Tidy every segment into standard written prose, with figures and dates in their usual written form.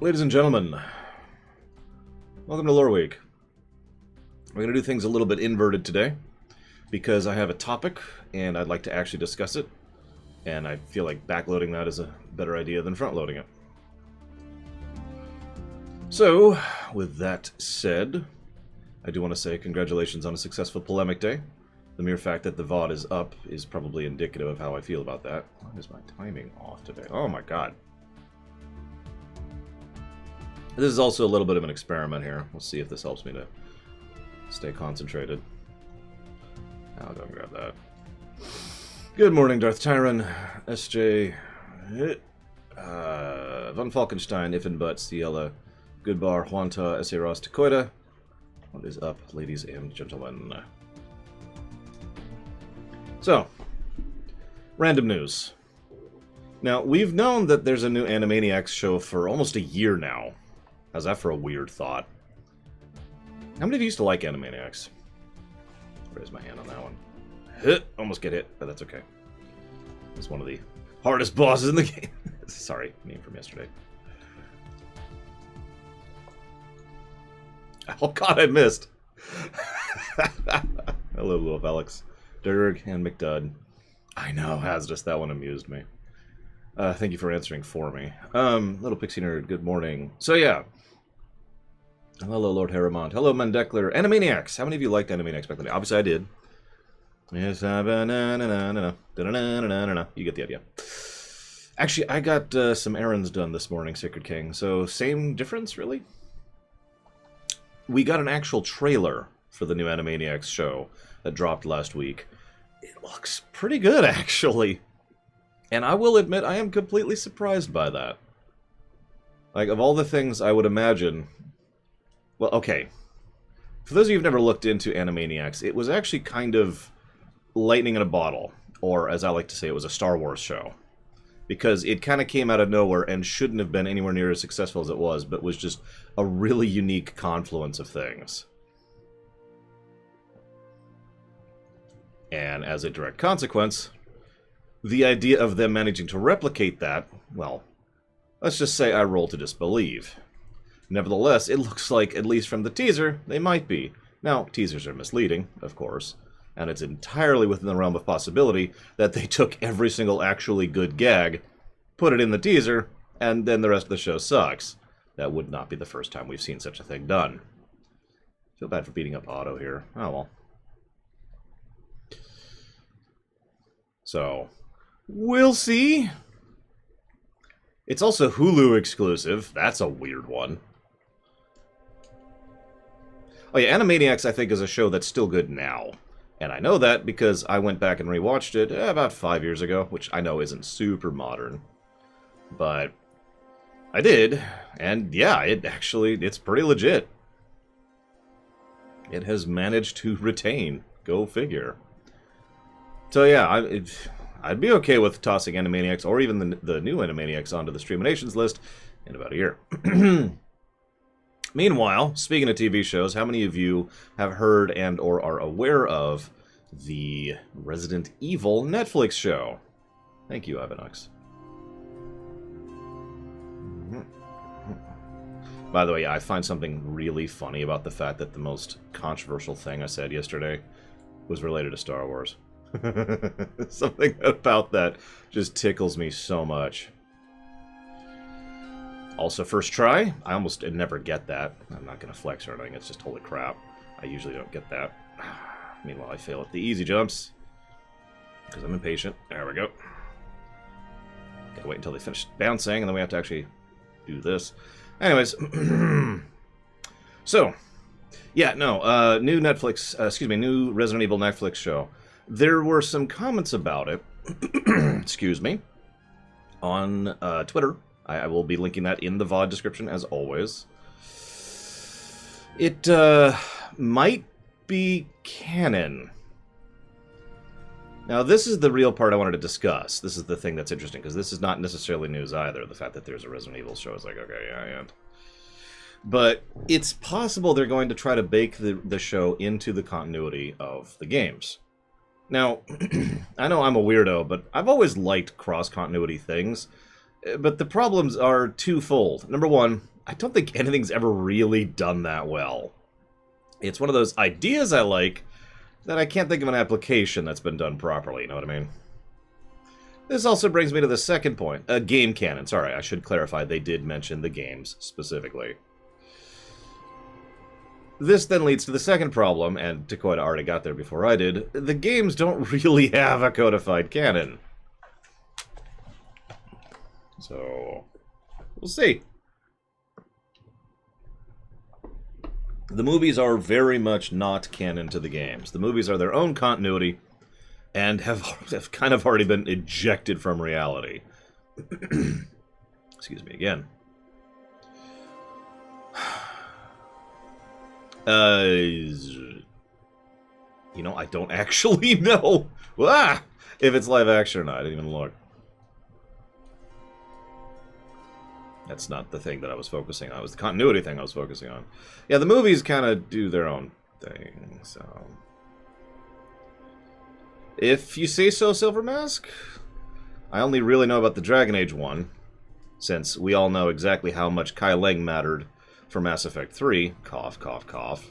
Ladies and gentlemen, welcome to Loreweek. We're going to do things a little bit inverted today, because I have a topic, and I'd like to actually discuss it, and I feel like backloading that is a better idea than front-loading it. So, with that said, I do want to say congratulations on a successful polemic day. The mere fact that the VOD is up is probably indicative of how I feel about that. Why is my timing off today? Oh my god. This is also a little bit of an experiment here. We'll see if this helps me to stay concentrated. I'll go and grab that. Good morning, Darth Tyron, SJ, Von Falkenstein, If and But, Ciela, Goodbar, Juanta, S.A. Ross, Tecoida. What is up, ladies and gentlemen? So, random news. Now, we've known that there's a new Animaniacs show for almost a year now. How's that for a weird thought? How many of you used to like Animaniacs? Raise my hand on that one. Almost get hit, but that's okay. It's one of the hardest bosses in the game. Sorry, name from yesterday. Oh god, I missed. Hello, Wolf Alex. Durg and McDud. I know, Hasdus, that one amused me. Thank you for answering for me. Little Pixie Nerd, good morning. So yeah. Hello, Lord Harrimont. Hello, Mendekler. Animaniacs. How many of you liked Animaniacs back then? Obviously, I did. Yes, you get the idea. Actually, I got some errands done this morning, Sacred King. So, same difference, really? We got an actual trailer for the new Animaniacs show that dropped last week. It looks pretty good, actually. And I will admit, I am completely surprised by that. Like, of all the things I would imagine... Well, okay. For those of you who've never looked into Animaniacs, it was actually kind of lightning in a bottle. Or, as I like to say, it was a Star Wars show. Because it kind of came out of nowhere and shouldn't have been anywhere near as successful as it was, but was just a really unique confluence of things. And as a direct consequence, the idea of them managing to replicate that, well, let's just say I roll to disbelieve. Nevertheless, it looks like, at least from the teaser, they might be. Now, teasers are misleading, of course, and it's entirely within the realm of possibility that they took every single actually good gag, put it in the teaser, and then the rest of the show sucks. That would not be the first time we've seen such a thing done. Feel bad for beating up Otto here. Oh well. So, we'll see. It's also Hulu exclusive. That's a weird one. Oh yeah, Animaniacs, I think, is a show that's still good now. And I know that because I went back and rewatched it about 5 years ago, which I know isn't super modern. But I did, and yeah, it's pretty legit. It has managed to retain. Go figure. So yeah, I'd be okay with tossing Animaniacs, or even the new Animaniacs, onto the Streamations list in about a year. Meanwhile, speaking of TV shows, how many of you have heard and or are aware of the Resident Evil Netflix show? Thank you, Ivanux. By the way, I find something really funny about the fact that the most controversial thing I said yesterday was related to Star Wars. Something about that just tickles me so much. Also, first try, I almost never get that. I'm not going to flex or anything, it's just holy crap. I usually don't get that. Meanwhile, I fail at the easy jumps. Because I'm impatient. There we go. Gotta wait until they finish bouncing, and then we have to actually do this. Anyways. So, yeah, no, new Resident Evil Netflix show. There were some comments about it, excuse me, on Twitter. I will be linking that in the VOD description, as always. It might be canon. Now, this is the real part I wanted to discuss. This is the thing that's interesting, because this is not necessarily news either. The fact that there's a Resident Evil show is like, okay, yeah. But it's possible they're going to try to bake the show into the continuity of the games. Now, I know I'm a weirdo, but I've always liked cross-continuity things. But the problems are twofold. Number one, I don't think anything's ever really done that well. It's one of those ideas I like that I can't think of an application that's been done properly, you know what I mean? This also brings me to the second point. Game canon. Sorry, I should clarify, they did mention the games specifically. This then leads to the second problem, and Dakota already got there before I did. The games don't really have a codified canon. So, we'll see. The movies are very much not canon to the games. The movies are their own continuity and have kind of already been ejected from reality. Excuse me again. You know, I don't actually know if it's live action or not. I didn't even look. That's not the thing that I was focusing on. It was the continuity thing I was focusing on. Yeah, the movies kind of do their own thing, so... If you say so, Silver Mask. I only really know about the Dragon Age one, since we all know exactly how much Kai Leng mattered for Mass Effect 3. Cough, cough, cough.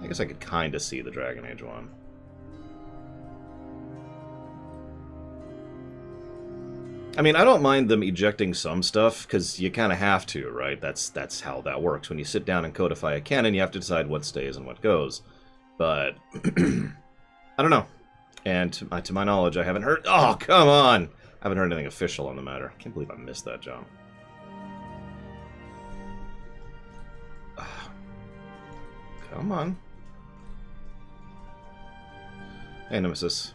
I guess I could kind of see the Dragon Age one. I mean, I don't mind them ejecting some stuff, because you kind of have to, right? That's how that works. When you sit down and codify a canon, you have to decide what stays and what goes. But, I don't know. And to my knowledge, I haven't heard... Oh, come on! I haven't heard anything official on the matter. I can't believe I missed that, John. Come on. Hey, Nemesis.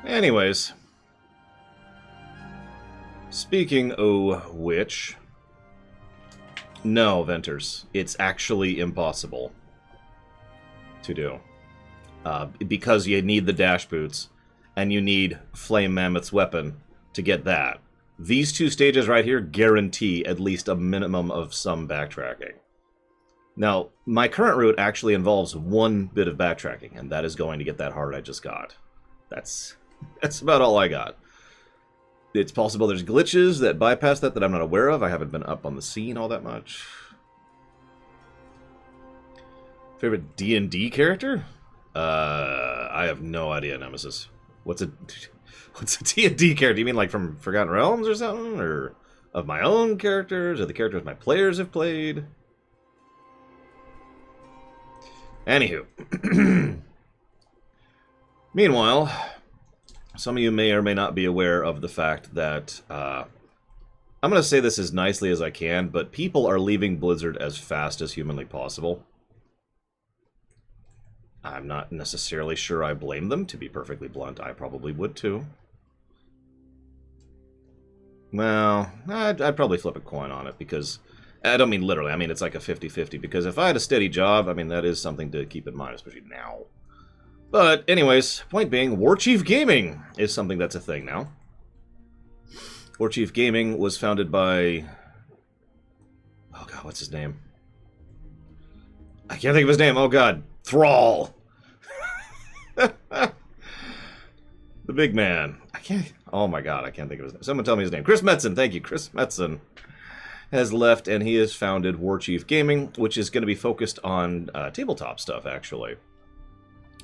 Anyways. Speaking of which... No, Venters. It's actually impossible to do. Because you need the dash boots, and you need Flame Mammoth's weapon to get that. These two stages right here guarantee at least a minimum of some backtracking. Now, my current route actually involves one bit of backtracking, and that is going to get that heart I just got. That's about all I got. It's possible there's glitches that bypass that I'm not aware of. I haven't been up on the scene all that much. Favorite D&D character? I have no idea, Nemesis. What's a D&D character? You mean like from Forgotten Realms or something? Or of my own characters? Or the characters my players have played? Anywho. Meanwhile, some of you may or may not be aware of the fact that, I'm going to say this as nicely as I can, but people are leaving Blizzard as fast as humanly possible. I'm not necessarily sure I blame them, to be perfectly blunt. I probably would too. Well, I'd probably flip a coin on it, because... I don't mean literally, I mean it's like a 50-50, because if I had a steady job, I mean that is something to keep in mind, especially now. But anyways, point being, Warchief Gaming is something that's a thing now. Warchief Gaming was founded by... Oh god, what's his name? I can't think of his name, oh god. Thrall! The big man. I can't... Oh my god, I can't think of his name. Someone tell me his name. Chris Metzen, thank you. Chris Metzen has left, and he has founded Warchief Gaming, which is going to be focused on tabletop stuff, actually.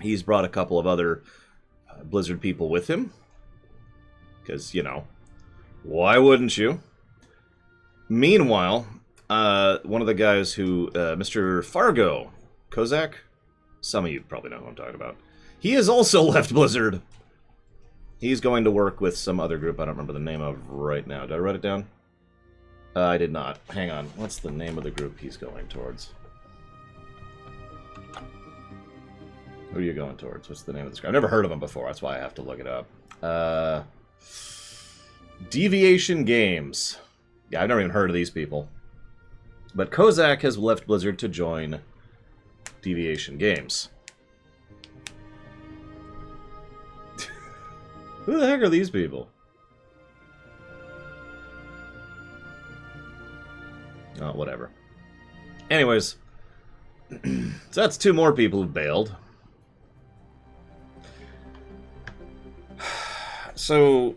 He's brought a couple of other Blizzard people with him. Because, you know, why wouldn't you? Meanwhile, one of the guys who, Mr. Fargo, Kosak, some of you probably know who I'm talking about. He has also left Blizzard. He's going to work with some other group I don't remember the name of right now. Did I write it down? I did not. Hang on. What's the name of the group he's going towards? Who are you going towards? What's the name of this group? I've never heard of them before. That's why I have to look it up. Deviation Games. Yeah, I've never even heard of these people. But Kosak has left Blizzard to join Deviation Games. Who the heck are these people? Oh, whatever. Anyways, so that's two more people who've bailed. So,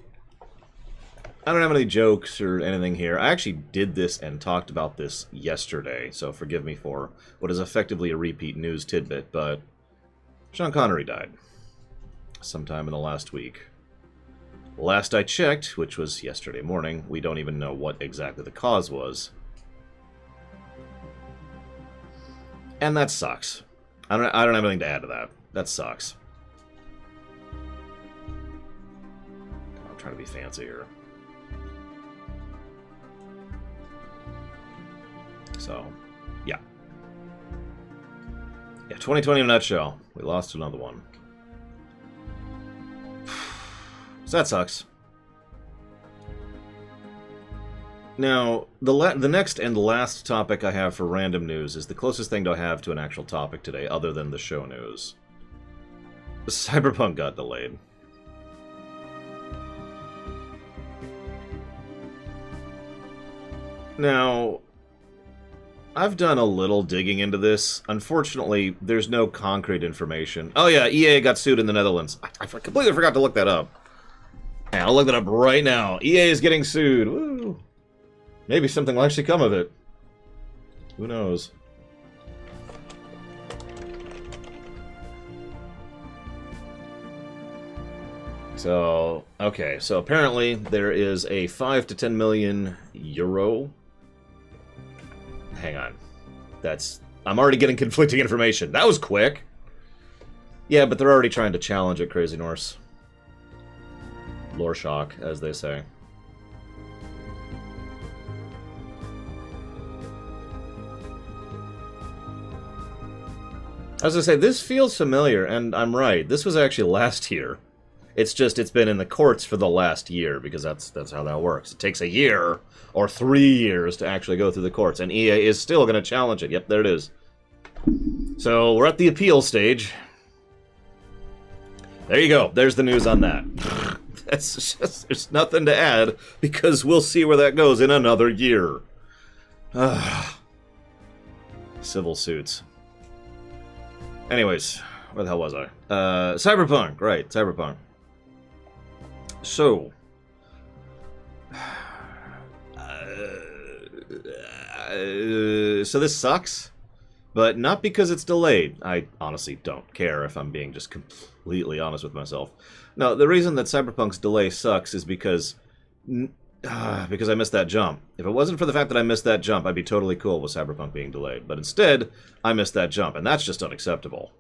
I don't have any jokes or anything here. I actually did this and talked about this yesterday, so forgive me for what is effectively a repeat news tidbit, but Sean Connery died sometime in the last week. Last I checked, which was yesterday morning, we don't even know what exactly the cause was. And that sucks. I don't have anything to add to that. That sucks. I'm trying to be fancy here. So, yeah. Yeah, 2020 in a nutshell. We lost another one. So that sucks. Now, the next and last topic I have for random news is the closest thing I have to an actual topic today, other than the show news. Cyberpunk got delayed. Now, I've done a little digging into this. Unfortunately, there's no concrete information. Oh yeah, EA got sued in the Netherlands. I completely forgot to look that up. Yeah, I'll look that up right now. EA is getting sued. Woo! Maybe something will actually come of it. Who knows? So, okay. So apparently there is a 5 to 10 million euro. Hang on. I'm already getting conflicting information. That was quick. Yeah, but they're already trying to challenge it, Crazy Norse. Lore shock, as they say. As I say, this feels familiar, and I'm right. This was actually last year. It's just, it's been in the courts for the last year, because that's how that works. It takes a year, or 3 years, to actually go through the courts, and EA is still going to challenge it. Yep, there it is. So, we're at the appeal stage. There you go. There's the news on that. That's just, there's nothing to add, because we'll see where that goes in another year. Civil suits. Anyways, where the hell was I? Cyberpunk, right, Cyberpunk. So, so this sucks, but not because it's delayed. I honestly don't care, if I'm being just completely honest with myself. No, the reason that Cyberpunk's delay sucks is because I missed that jump. If it wasn't for the fact that I missed that jump, I'd be totally cool with Cyberpunk being delayed. But instead, I missed that jump, and that's just unacceptable.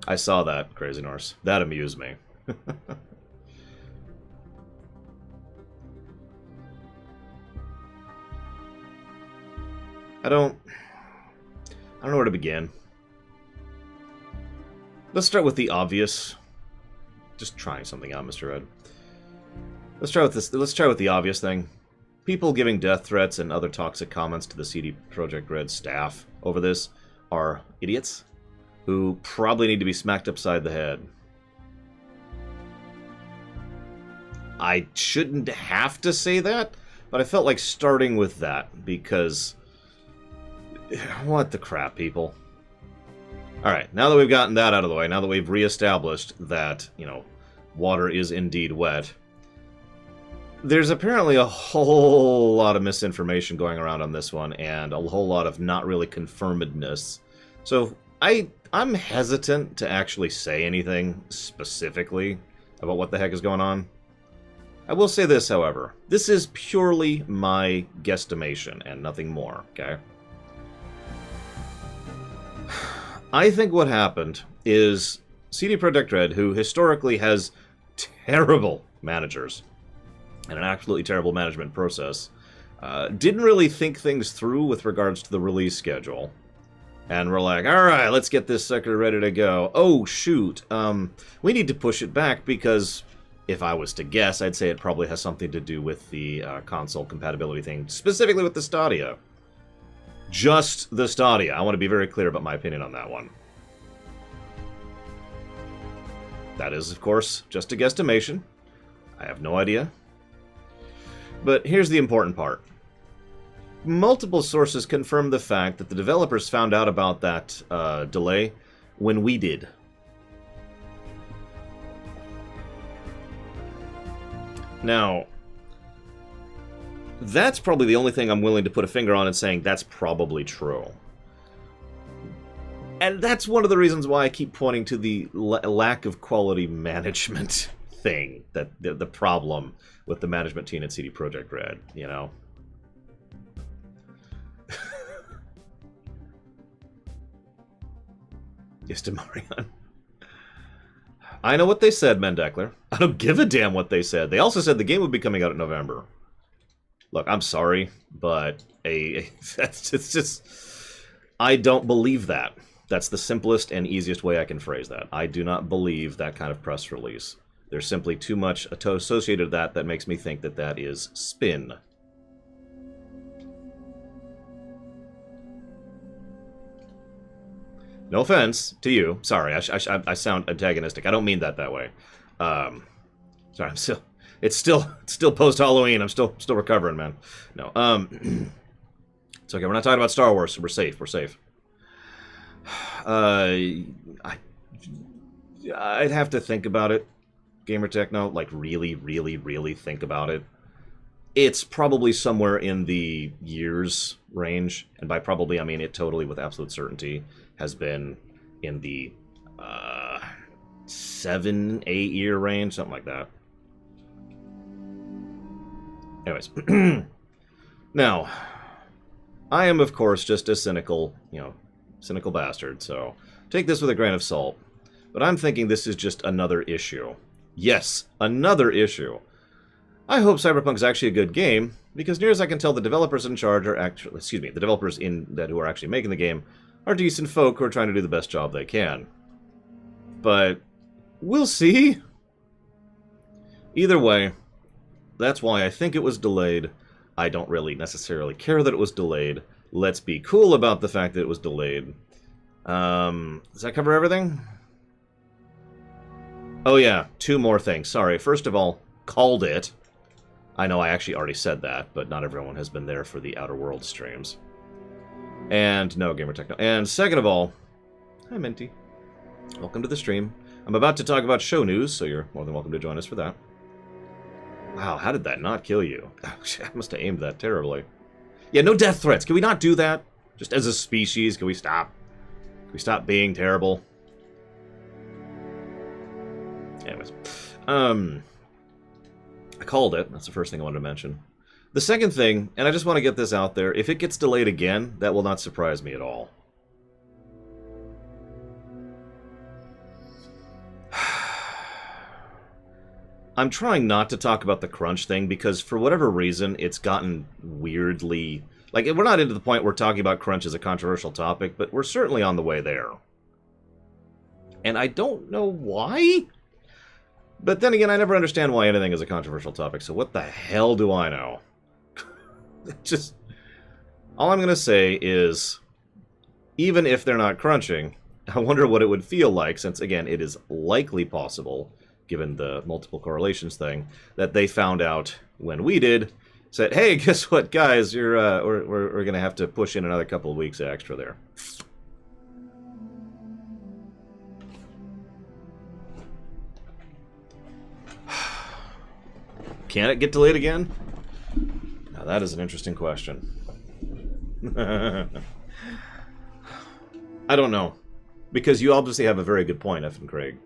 I saw that, Crazy Norse. That amused me. I don't know where to begin. Let's start with the obvious. Just trying something out, Mr. Red. Let's try with the obvious thing. People giving death threats and other toxic comments to the CD Projekt Red staff over this are idiots who probably need to be smacked upside the head. I shouldn't have to say that, but I felt like starting with that because what the crap, people. Alright, now that we've gotten that out of the way, now that we've reestablished that, you know, water is indeed wet, there's apparently a whole lot of misinformation going around on this one, and a whole lot of not really confirmedness. So, I'm hesitant to actually say anything specifically about what the heck is going on. I will say this, however. This is purely my guesstimation, and nothing more, okay? I think what happened is CD Projekt Red, who historically has terrible managers and an absolutely terrible management process, didn't really think things through with regards to the release schedule. And we're like, alright, let's get this sucker ready to go. Oh, shoot, we need to push it back because, if I was to guess, I'd say it probably has something to do with the console compatibility thing, specifically with the Stadia. Just the Stadia. I want to be very clear about my opinion on that one. That is, of course, just a guesstimation. I have no idea. But here's the important part. Multiple sources confirm the fact that the developers found out about that delay when we did. Now, that's probably the only thing I'm willing to put a finger on and saying that's probably true. And that's one of the reasons why I keep pointing to the lack of quality management thing, that the problem with the management team at CD Projekt Red, you know? Yes, to Marion. I know what they said, Mendekler. I don't give a damn what they said. They also said the game would be coming out in November. Look, I'm sorry, but it's just... I don't believe that. That's the simplest and easiest way I can phrase that. I do not believe that kind of press release. There's simply too much associated with that makes me think that that is spin. No offense to you. Sorry, I sound antagonistic. I don't mean that way. Sorry, it's still post-Halloween. I'm still recovering, man. No, it's okay. We're not talking about Star Wars, so we're safe. We're safe. I'd have to think about it, Gamer Techno. Like, really, really, really think about it. It's probably somewhere in the years range, and by probably I mean it totally with absolute certainty has been in the 7-8 year range, something like that. Anyways, now I am of course just a cynical bastard, so take this with a grain of salt. But I'm thinking this is just another issue. Yes, another issue. I hope Cyberpunk is actually a good game, because near as I can tell, the developers in charge are actually, the developers who are actually making the game are decent folk who are trying to do the best job they can. But we'll see. Either way, that's why I think it was delayed. I don't really necessarily care that it was delayed. Let's be cool about the fact that it was delayed. Does that cover everything? Oh yeah, 2 more things. Sorry. First of all, called it. I know I actually already said that, but not everyone has been there for the Outer Worlds streams. And no, Gamer Techno. And second of all, hi Minty. Welcome to the stream. I'm about to talk about show news, so you're more than welcome to join us for that. Wow, how did that not kill you? I must have aimed that terribly. Yeah, no death threats. Can we not do that? Just as a species, can we stop? Can we stop being terrible? Anyways. I called it. That's the first thing I wanted to mention. The second thing, and I just want to get this out there, if it gets delayed again, that will not surprise me at all. I'm trying not to talk about the crunch thing because for whatever reason, it's gotten weirdly... Like, we're not into the point where talking about crunch is a controversial topic, but we're certainly on the way there. And I don't know why? But then again, I never understand why anything is a controversial topic, so what the hell do I know? Just... All I'm going to say is, even if they're not crunching, I wonder what it would feel like, since, again, it is likely possible, given the multiple correlations thing, that they found out when we did, said, hey, guess what, guys, we're going to have to push in another couple of weeks extra there. Can it get delayed again? Now that is an interesting question. I don't know. Because you obviously have a very good point, F and Craig.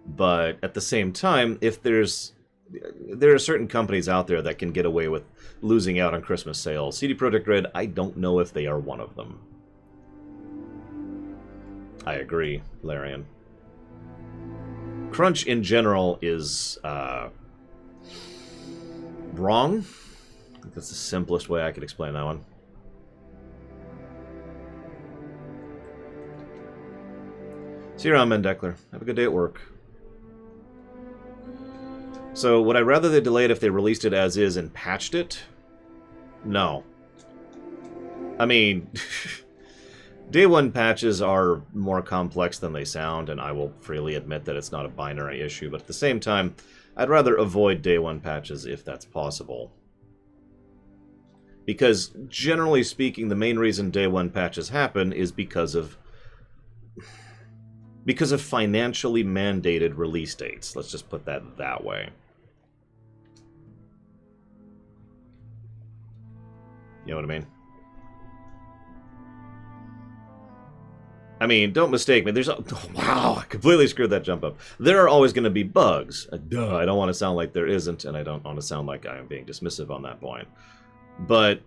But at the same time, if there are certain companies out there that can get away with losing out on Christmas sales. CD Projekt Red, I don't know if they are one of them. I agree, Larian. Crunch in general is wrong. I think that's the simplest way I could explain that one. See you around, Mendekler. Have a good day at work. So, would I rather they delayed if they released it as is and patched it? No. I mean, day one patches are more complex than they sound, and I will freely admit that it's not a binary issue, but at the same time, I'd rather avoid day one patches if that's possible. Because, generally speaking, the main reason day one patches happen is because of financially mandated release dates. Let's just put that way. You know what I mean? I mean, don't mistake me. There's wow, I completely screwed that jump up. There are always going to be bugs. Duh, I don't want to sound like there isn't, and I don't want to sound like I am being dismissive on that point. But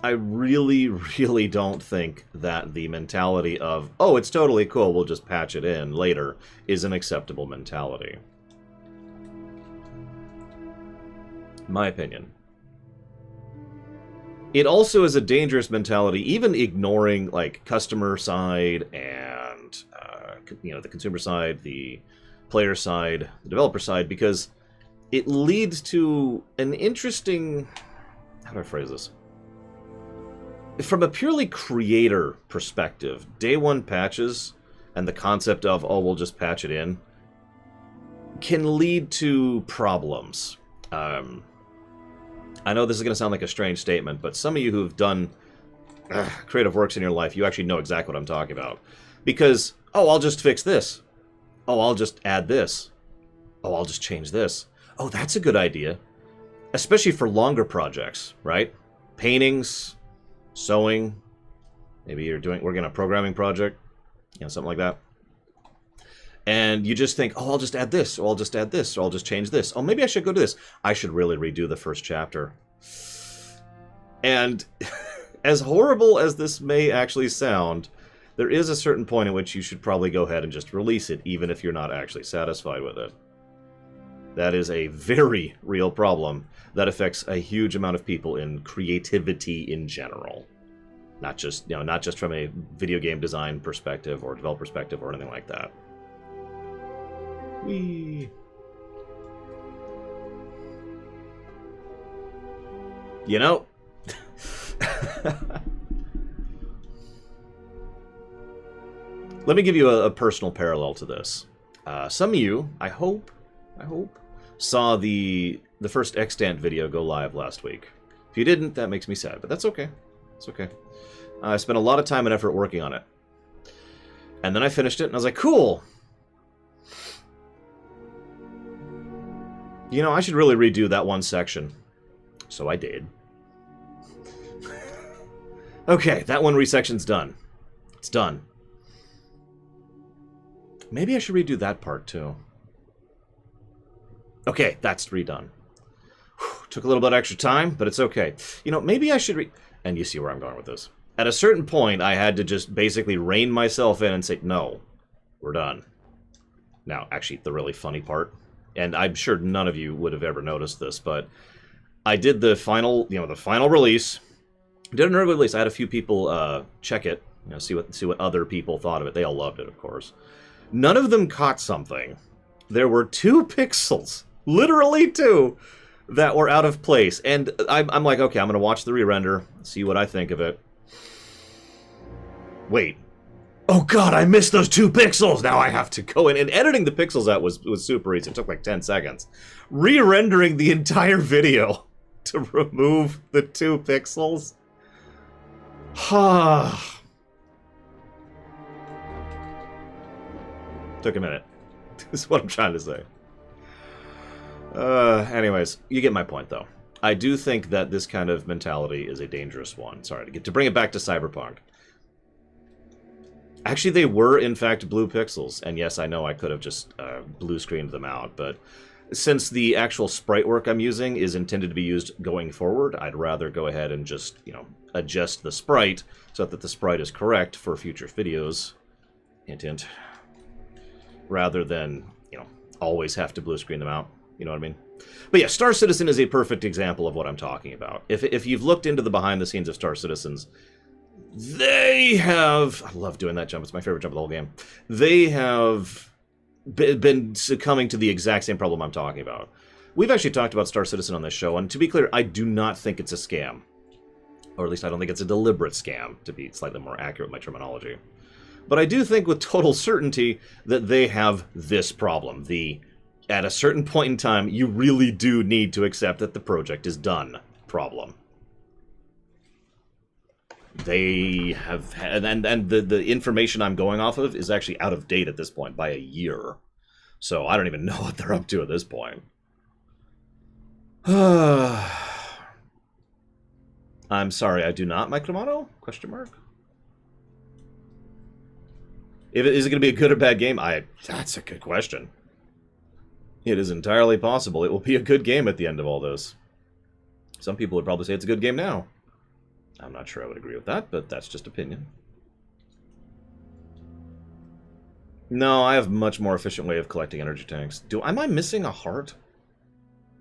I really, really don't think that the mentality of, oh, it's totally cool, we'll just patch it in later, is an acceptable mentality. My opinion. It also is a dangerous mentality, even ignoring like customer side and the consumer side, the player side, the developer side, because it leads to an interesting, how do I phrase this? From a purely creator perspective, day one patches and the concept of, oh, we'll just patch it in, can lead to problems. I know this is going to sound like a strange statement, but some of you who've done creative works in your life, you actually know exactly what I'm talking about. Because, oh, I'll just fix this. Oh, I'll just add this. Oh, I'll just change this. Oh, that's a good idea. Especially for longer projects, right? Paintings, sewing. Maybe you're working on a programming project. Something like that. And you just think, oh, I'll just add this, or I'll just add this, or I'll just change this. Oh, maybe I should go to this. I should really redo the first chapter. And as horrible as this may actually sound, there is a certain point at which you should probably go ahead and just release it, even if you're not actually satisfied with it. That is a very real problem that affects a huge amount of people in creativity in general. Not just from a video game design perspective or developer perspective or anything like that. Whee. You know, let me give you a personal parallel to this. Some of you, I hope, saw the first Extant video go live last week. If you didn't, that makes me sad, but that's okay. It's okay. I spent a lot of time and effort working on it. And then I finished it, and I was like, cool! You know, I should really redo that one section. So I did. Okay, that one resection's done. It's done. Maybe I should redo that part, too. Okay, that's redone. Whew, took a little bit of extra time, but it's okay. You know, maybe I should and you see where I'm going with this. At a certain point, I had to just basically rein myself in and say, no, we're done. Now, actually, the really funny part, and I'm sure none of you would have ever noticed this, but I did the final, the final release. Did an early release. I had a few people check it, see what other people thought of it. They all loved it, of course. None of them caught something. There were 2 pixels, literally 2, that were out of place. And I'm like, okay, I'm going to watch the re-render, see what I think of it. Wait. Oh god, I missed those 2 pixels! Now I have to go in. And editing the pixels out was super easy. It took like 10 seconds. Re-rendering the entire video to remove the 2 pixels? Took a minute. This is what I'm trying to say. Anyways, you get my point, though. I do think that this kind of mentality is a dangerous one. Sorry, to bring it back to Cyberpunk. Actually, they were, in fact, blue pixels. And yes, I know I could have just blue screened them out, but since the actual sprite work I'm using is intended to be used going forward, I'd rather go ahead and just, adjust the sprite so that the sprite is correct for future videos. Hint, hint. Rather than, always have to blue screen them out. You know what I mean? But yeah, Star Citizen is a perfect example of what I'm talking about. If you've looked into the behind the scenes of Star Citizens, they have... I love doing that jump. It's my favorite jump of the whole game. They have been succumbing to the exact same problem I'm talking about. We've actually talked about Star Citizen on this show, and to be clear, I do not think it's a scam. Or at least I don't think it's a deliberate scam, to be slightly more accurate with my terminology. But I do think with total certainty that they have this problem. At a certain point in time, you really do need to accept that the project is done problem. They have had, and the information I'm going off of is actually out of date at this point by a year. So I don't even know what they're up to at this point. I'm sorry, I do not, Mike Romano? Question mark. Is it going to be a good or bad game? That's a good question. It is entirely possible it will be a good game at the end of all this. Some people would probably say it's a good game now. I'm not sure I would agree with that, but that's just opinion. No, I have a much more efficient way of collecting energy tanks. Am I missing a heart?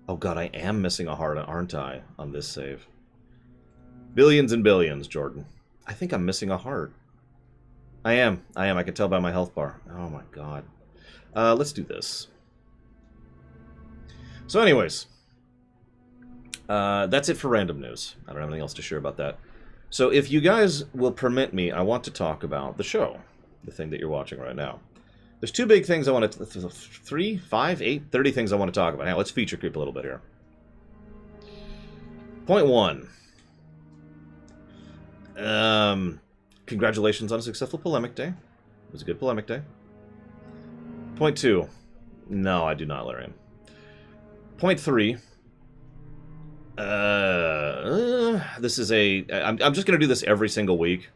Oh god, I am missing a heart, aren't I, on this save? Billions and billions, Jordan. I think I'm missing a heart. I am. I can tell by my health bar. Oh my god. Let's do this. So anyways, that's it for random news. I don't have anything else to share about that. So if you guys will permit me, I want to talk about the show. The thing that you're watching right now. There's two big things I want to... 3, 5, 8, 30 things I want to talk about. Now, let's feature creep a little bit here. Point 1. Congratulations on a successful polemic day. It was a good polemic day. Point 2. No, I do not, Larian. Point 3. This is a... I'm just going to do this every single week.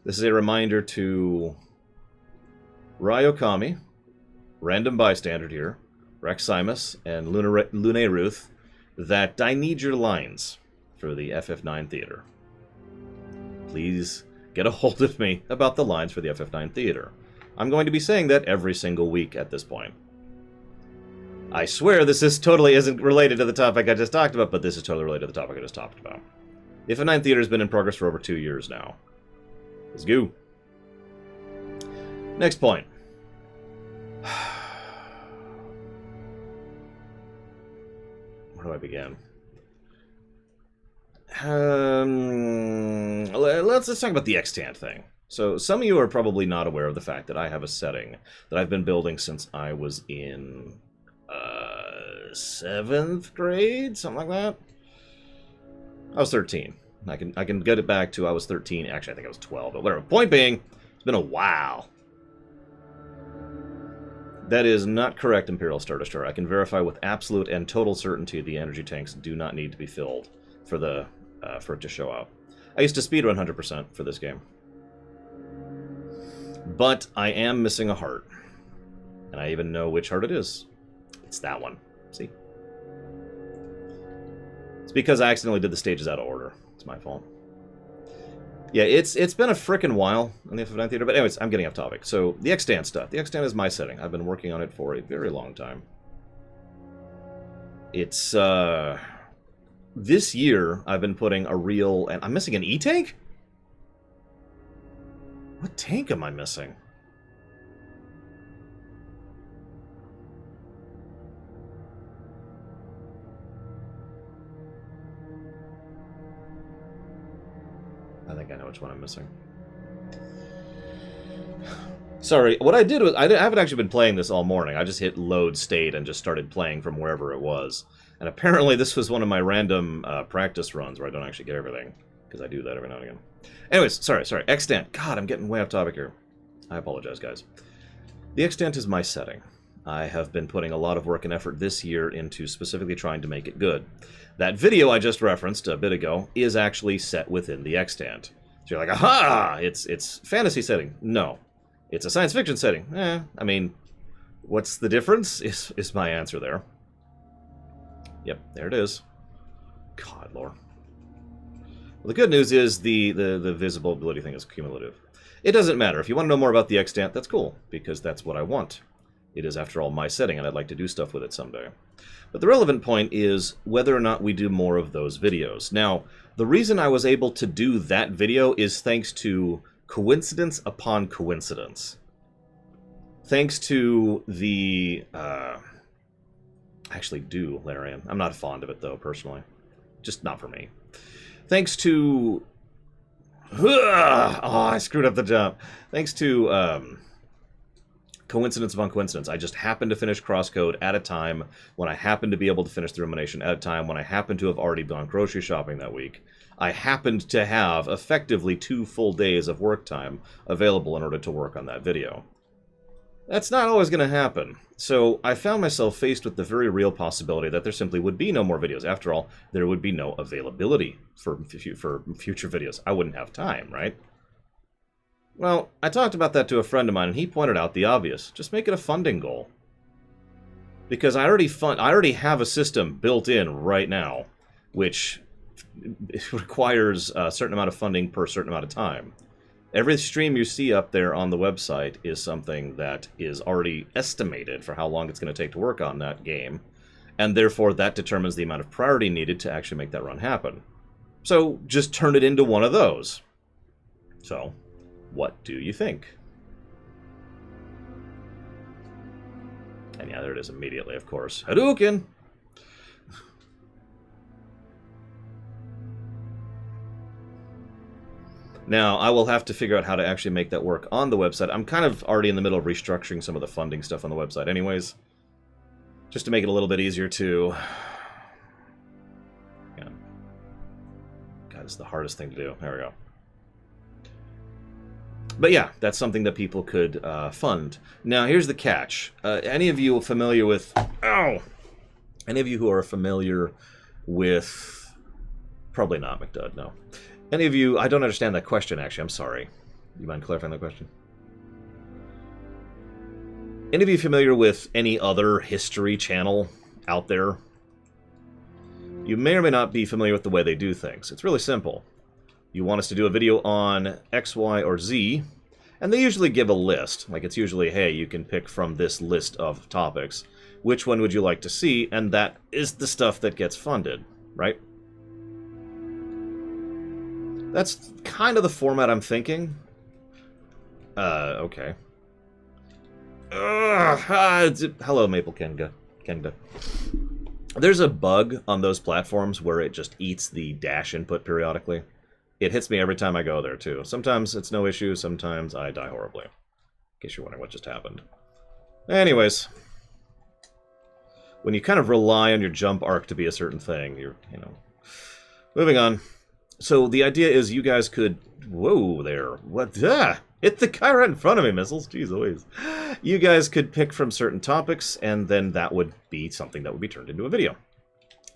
This is a reminder to... Ryokami, Random Bystander here, Reximus, and Lune Ruth, that I need your lines for the FF9 Theater. Please get a hold of me about the lines for the FF9 Theater. I'm going to be saying that every single week at this point. I swear this totally isn't related to the topic I just talked about, but this is totally related to the topic I just talked about. The FF9 Theater has been in progress for over 2 years now. Let's go. Next point. Where do I begin? Let's talk about the Extant thing. So some of you are probably not aware of the fact that I have a setting that I've been building since I was in 7th grade, something like that. I was 13. I can get it back to I was 13. Actually, I think I was 12, but whatever. Point being, it's been a while. That is not correct, Imperial Star Destroyer. I can verify with absolute and total certainty the energy tanks do not need to be filled for it to show up. I used to speedrun 100% for this game. But I am missing a heart. And I even know which heart it is. It's that one. See? It's because I accidentally did the stages out of order. It's my fault. Yeah, it's been a frickin' while on the FF9 Theater, but anyways, I'm getting off topic. So, the Extant stuff. The Extant is my setting. I've been working on it for a very long time. It's, this year, I've been putting a real... And I'm missing an E-tank? What tank am I missing? I think I know which one I'm missing. Sorry, what I did was... I haven't actually been playing this all morning. I just hit load state and just started playing from wherever it was. And apparently this was one of my random practice runs where I don't actually get everything. Because I do that every now and again. Anyways, sorry. Extant. God, I'm getting way off topic here. I apologize, guys. The Extant is my setting. I have been putting a lot of work and effort this year into specifically trying to make it good. That video I just referenced a bit ago is actually set within the Extant. So you're like, aha! It's fantasy setting. No. It's a science fiction setting. I mean, what's the difference? Is my answer there. Yep, there it is. God, Lord. Well, the good news is the visible ability thing is cumulative. It doesn't matter. If you want to know more about the Extant, that's cool, because that's what I want. It is, after all, my setting, and I'd like to do stuff with it someday. But the relevant point is whether or not we do more of those videos. Now, the reason I was able to do that video is thanks to coincidence upon coincidence. Thanks to the... I actually do, Larian. I'm not fond of it, though, personally. Just not for me. Thanks to... Oh, I screwed up the jump. Thanks to... coincidence upon coincidence. I just happened to finish Crosscode at a time when I happened to be able to finish the Rumination at a time when I happened to have already gone grocery shopping that week. I happened to have effectively 2 full days of work time available in order to work on that video. That's not always going to happen. So I found myself faced with the very real possibility that there simply would be no more videos. After all, there would be no availability for future videos. I wouldn't have time, right? Well, I talked about that to a friend of mine, and he pointed out the obvious. Just make it a funding goal. Because I already have a system built in right now, which requires a certain amount of funding per certain amount of time. Every stream you see up there on the website is something that is already estimated for how long it's going to take to work on that game, and therefore that determines the amount of priority needed to actually make that run happen. So just turn it into one of those. So, what do you think? And yeah, there it is immediately, of course. Hadouken! Now, I will have to figure out how to actually make that work on the website. I'm kind of already in the middle of restructuring some of the funding stuff on the website anyways. Just to make it a little bit easier to... Yeah. God, it's the hardest thing to do. There we go. But yeah, that's something that people could fund. Now, here's the catch. Any of you familiar with... Ow! Any of you who are familiar with... Probably not, McDudd, no. Any of you... I don't understand that question, actually. I'm sorry. You mind clarifying that question? Any of you familiar with any other history channel out there? You may or may not be familiar with the way they do things. It's really simple. You want us to do a video on X, Y, or Z, and they usually give a list. Like, it's usually, hey, you can pick from this list of topics. Which one would you like to see? And that is the stuff that gets funded, right? That's kind of the format I'm thinking. Okay. Hello, Maple Kenga. There's a bug on those platforms where it just eats the dash input periodically. It hits me every time I go there, too. Sometimes it's no issue, sometimes I die horribly. In case you're wondering what just happened. Anyways. When you kind of rely on your jump arc to be a certain thing, you're, you know... Moving on. So the idea is you guys could... Whoa there. What? Hit the guy right in front of me, missiles. Jeez Louise. You guys could pick from certain topics, and then that would be something that would be turned into a video.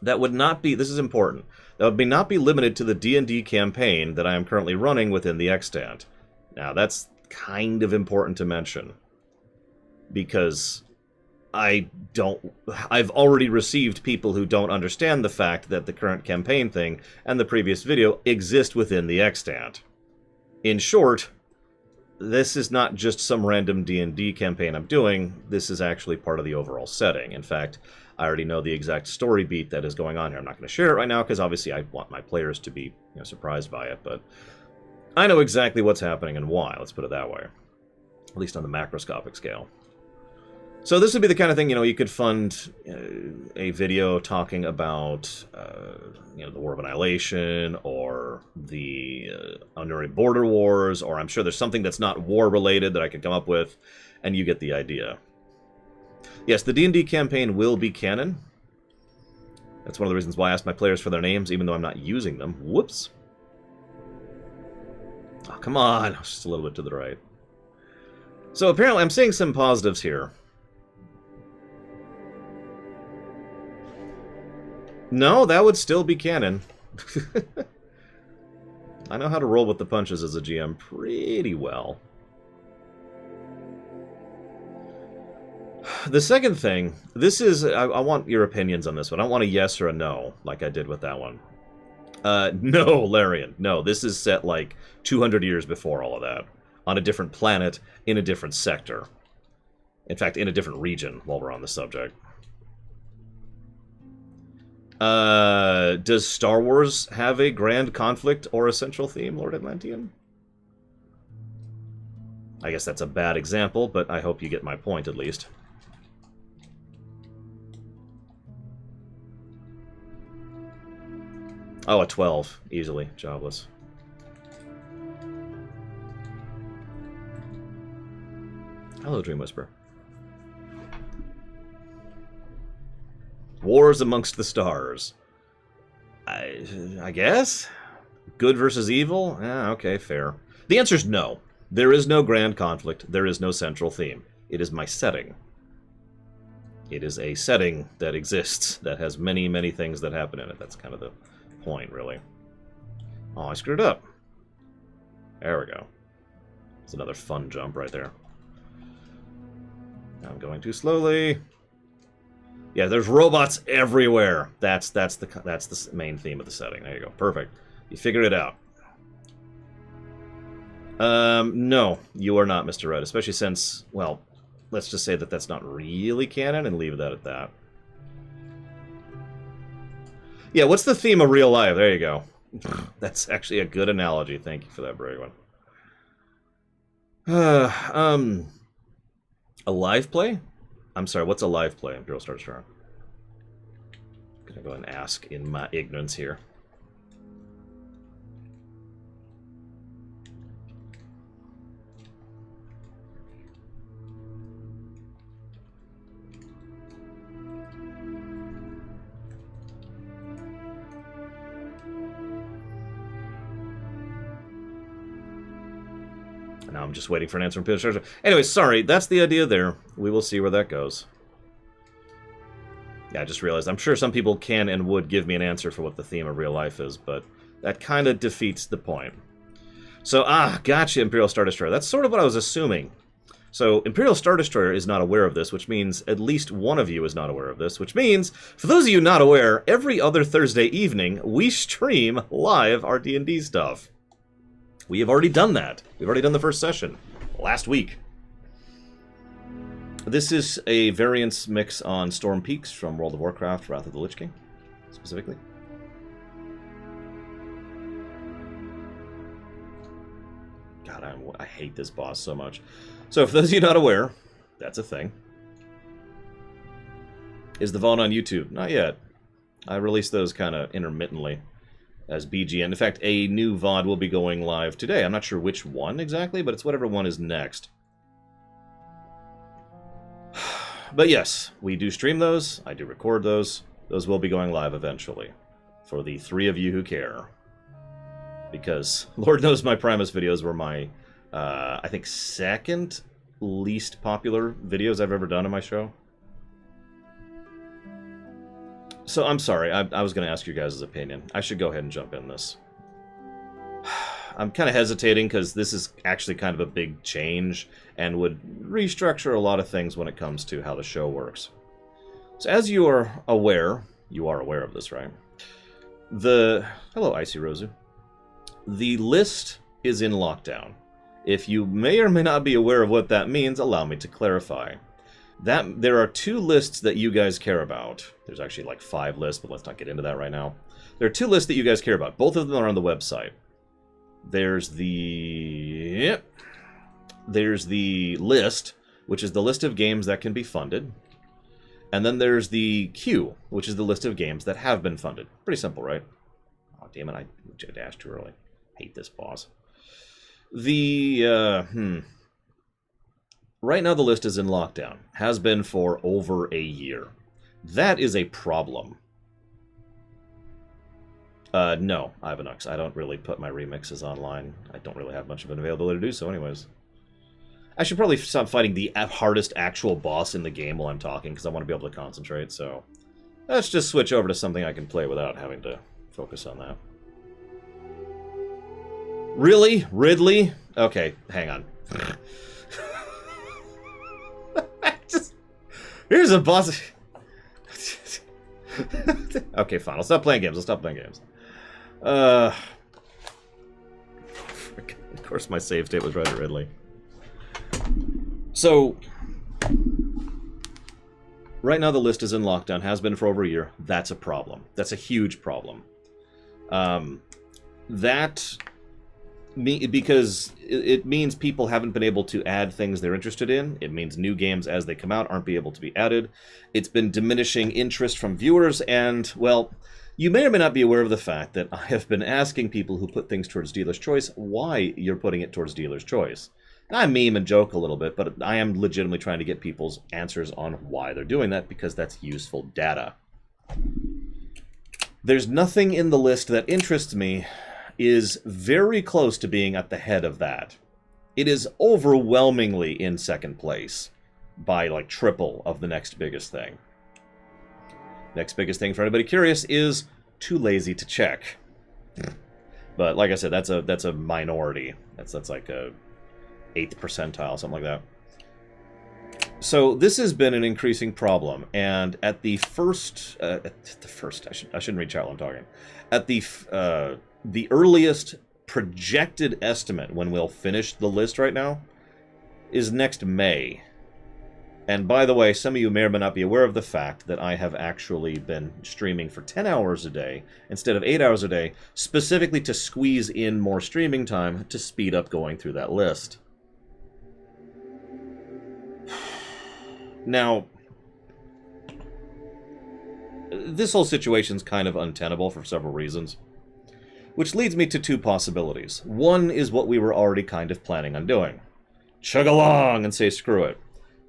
That would not be... This is important. That would not be limited to the D&D campaign that I am currently running within the Extant. Now, that's kind of important to mention. Because... I've already received people who don't understand the fact that the current campaign thing and the previous video exist within the Extant. In short, this is not just some random D&D campaign I'm doing, this is actually part of the overall setting. In fact, I already know the exact story beat that is going on here. I'm not going to share it right now because obviously I want my players to be surprised by it, but I know exactly what's happening and why, let's put it that way. At least on the macroscopic scale. So this would be the kind of thing, you could fund a video talking about, the War of Annihilation, or the Connery Border Wars, or I'm sure there's something that's not war-related that I could come up with, and you get the idea. Yes, the D&D campaign will be canon. That's one of the reasons why I asked my players for their names, even though I'm not using them. Whoops. Oh, come on. Just a little bit to the right. So apparently I'm seeing some positives here. No, that would still be canon. I know how to roll with the punches as a GM pretty well. The second thing, this is... I want your opinions on this one. I don't want a yes or a no, like I did with that one. No, Larian. No, this is set like 200 years before all of that. On a different planet, in a different sector. In fact, in a different region, while we're on the subject. Does Star Wars have a grand conflict or a central theme, Lord Atlantean? I guess that's a bad example, but I hope you get my point, at least. Oh, a 12. Easily. Jobless. Hello, Dream Whisperer. Wars amongst the stars. I guess? Good versus evil? Okay, fair. The answer's no. There is no grand conflict. There is no central theme. It is my setting. It is a setting that exists, that has many, many things that happen in it. That's kind of the point, really. Oh, I screwed up. There we go. It's another fun jump right there. I'm going too slowly. Yeah, there's robots everywhere. That's the main theme of the setting. There you go. Perfect. You figured it out. No, you are not, Mr. Red, especially since, well, let's just say that that's not really canon and leave that at that. Yeah, what's the theme of real life? There you go. That's actually a good analogy. Thank you for that, brave one. A live play? I'm sorry, what's a live play? Imperial Star Destroyer. I'm gonna go and ask in my ignorance here. Now I'm just waiting for an answer from Imperial Star Destroyer. Anyway, sorry, that's the idea there. We will see where that goes. Yeah, I just realized, I'm sure some people can and would give me an answer for what the theme of real life is, but that kind of defeats the point. So, gotcha, Imperial Star Destroyer. That's sort of what I was assuming. So, Imperial Star Destroyer is not aware of this, which means at least one of you is not aware of this, which means, for those of you not aware, every other Thursday evening, we stream live our D&D stuff. We have already done that. We've already done the first session last week. This is a variance mix on Storm Peaks from World of Warcraft, Wrath of the Lich King, specifically. God, I hate this boss so much. So, for those of you not aware, that's a thing. Is the VOD on YouTube? Not yet. I release those kind of intermittently as BGN. In fact, a new VOD will be going live today. I'm not sure which one exactly, but it's whatever one is next. But yes, we do stream those. I do record those. Those will be going live eventually. For the 3 of you who care. Because, Lord knows my Primus videos were my, I think, second least popular videos I've ever done on my show. So, I'm sorry. I was going to ask you guys' opinion. I should go ahead and jump in this. I'm kind of hesitating because this is actually kind of a big change and would restructure a lot of things when it comes to how the show works. So as you are aware of this, right? Hello, Icy Rosu. The list is in lockdown. If you may or may not be aware of what that means, allow me to clarify. There are 2 lists that you guys care about. There's actually like 5 lists, but let's not get into that right now. There are 2 lists that you guys care about. Both of them are on the website. There's the list, which is the list of games that can be funded. And then there's the queue, which is the list of games that have been funded. Pretty simple, right? Oh, damn it, I dashed too early. Hate this boss. Right now the list is in lockdown. Has been for over a year. That is a problem. No, Ivanux. I don't really put my remixes online. I don't really have much of an availability to do so anyways. I should probably stop fighting the hardest actual boss in the game while I'm talking, because I want to be able to concentrate, so... Let's just switch over to something I can play without having to focus on that. Really? Ridley? Okay, hang on. Here's a boss... Okay, fine. I'll stop playing games. Of course my save state was right at Ridley. So, right now the list is in lockdown, has been for over a year. That's a problem. That's a huge problem. Because it means people haven't been able to add things they're interested in. It means new games as they come out aren't able to be added. It's been diminishing interest from viewers, and, well, you may or may not be aware of the fact that I have been asking people who put things towards dealer's choice why you're putting it towards dealer's choice. I meme and joke a little bit, but I am legitimately trying to get people's answers on why they're doing that, because that's useful data. There's nothing in the list that interests me is very close to being at the head of that. It is overwhelmingly in second place. by like triple of the next biggest thing. Next biggest thing, for anybody curious, is too lazy to check. But like I said, that's a minority. That's like a 8th percentile, something like that. So this has been an increasing problem, and at the first, I shouldn't read chat while I'm talking. At the earliest projected estimate when we'll finish the list right now is next May. And by the way, some of you may or may not be aware of the fact that I have actually been streaming for 10 hours a day instead of 8 hours a day, specifically to squeeze in more streaming time to speed up going through that list. Now, this whole situation's kind of untenable for several reasons, which leads me to two possibilities. One is what we were already kind of planning on doing. Chug along and say screw it.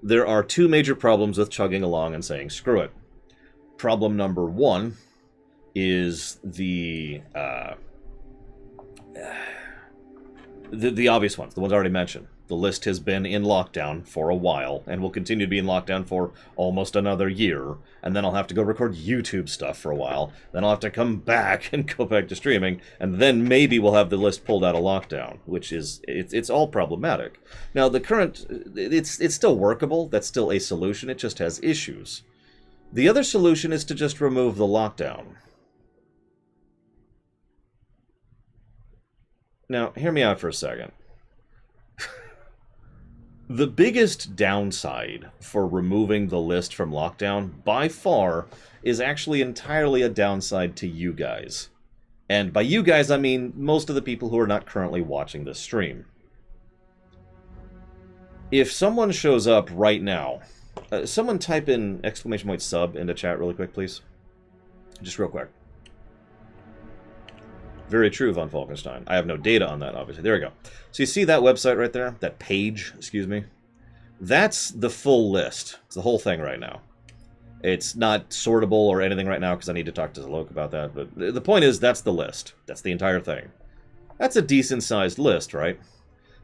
There are two major problems with chugging along and saying screw it. Problem number one is the obvious ones, the ones I already mentioned. The list has been in lockdown for a while, and will continue to be in lockdown for almost another year, and then I'll have to go record YouTube stuff for a while, then I'll have to come back and go back to streaming, and then maybe we'll have the list pulled out of lockdown, which is, it's all problematic. Now, the current, it's still workable, that's still a solution, it just has issues. The other solution is to just remove the lockdown. Now, hear me out for a second. The biggest downside for removing the list from lockdown, by far, is actually entirely a downside to you guys. And by you guys, I mean most of the people who are not currently watching this stream. If someone shows up right now, someone type in !sub into chat really quick, please. Just real quick. Very true, Von Falkenstein. I have no data on that, obviously. There we go. So you see that website right there? That page, excuse me? That's the full list. It's the whole thing right now. It's not sortable or anything right now because I need to talk to Zalok about that. But the point is, that's the list. That's the entire thing. That's a decent-sized list, right?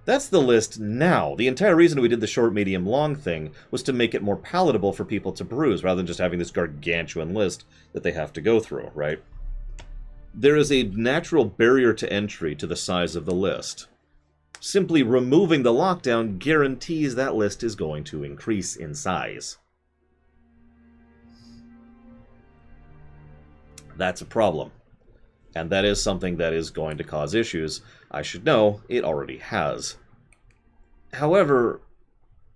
That's the list now. The entire reason we did the short, medium, long thing was to make it more palatable for people to peruse, rather than just having this gargantuan list that they have to go through, right? There is a natural barrier to entry to the size of the list. Simply removing the lockdown guarantees that list is going to increase in size. That's a problem. And that is something that is going to cause issues. I should know, it already has. However,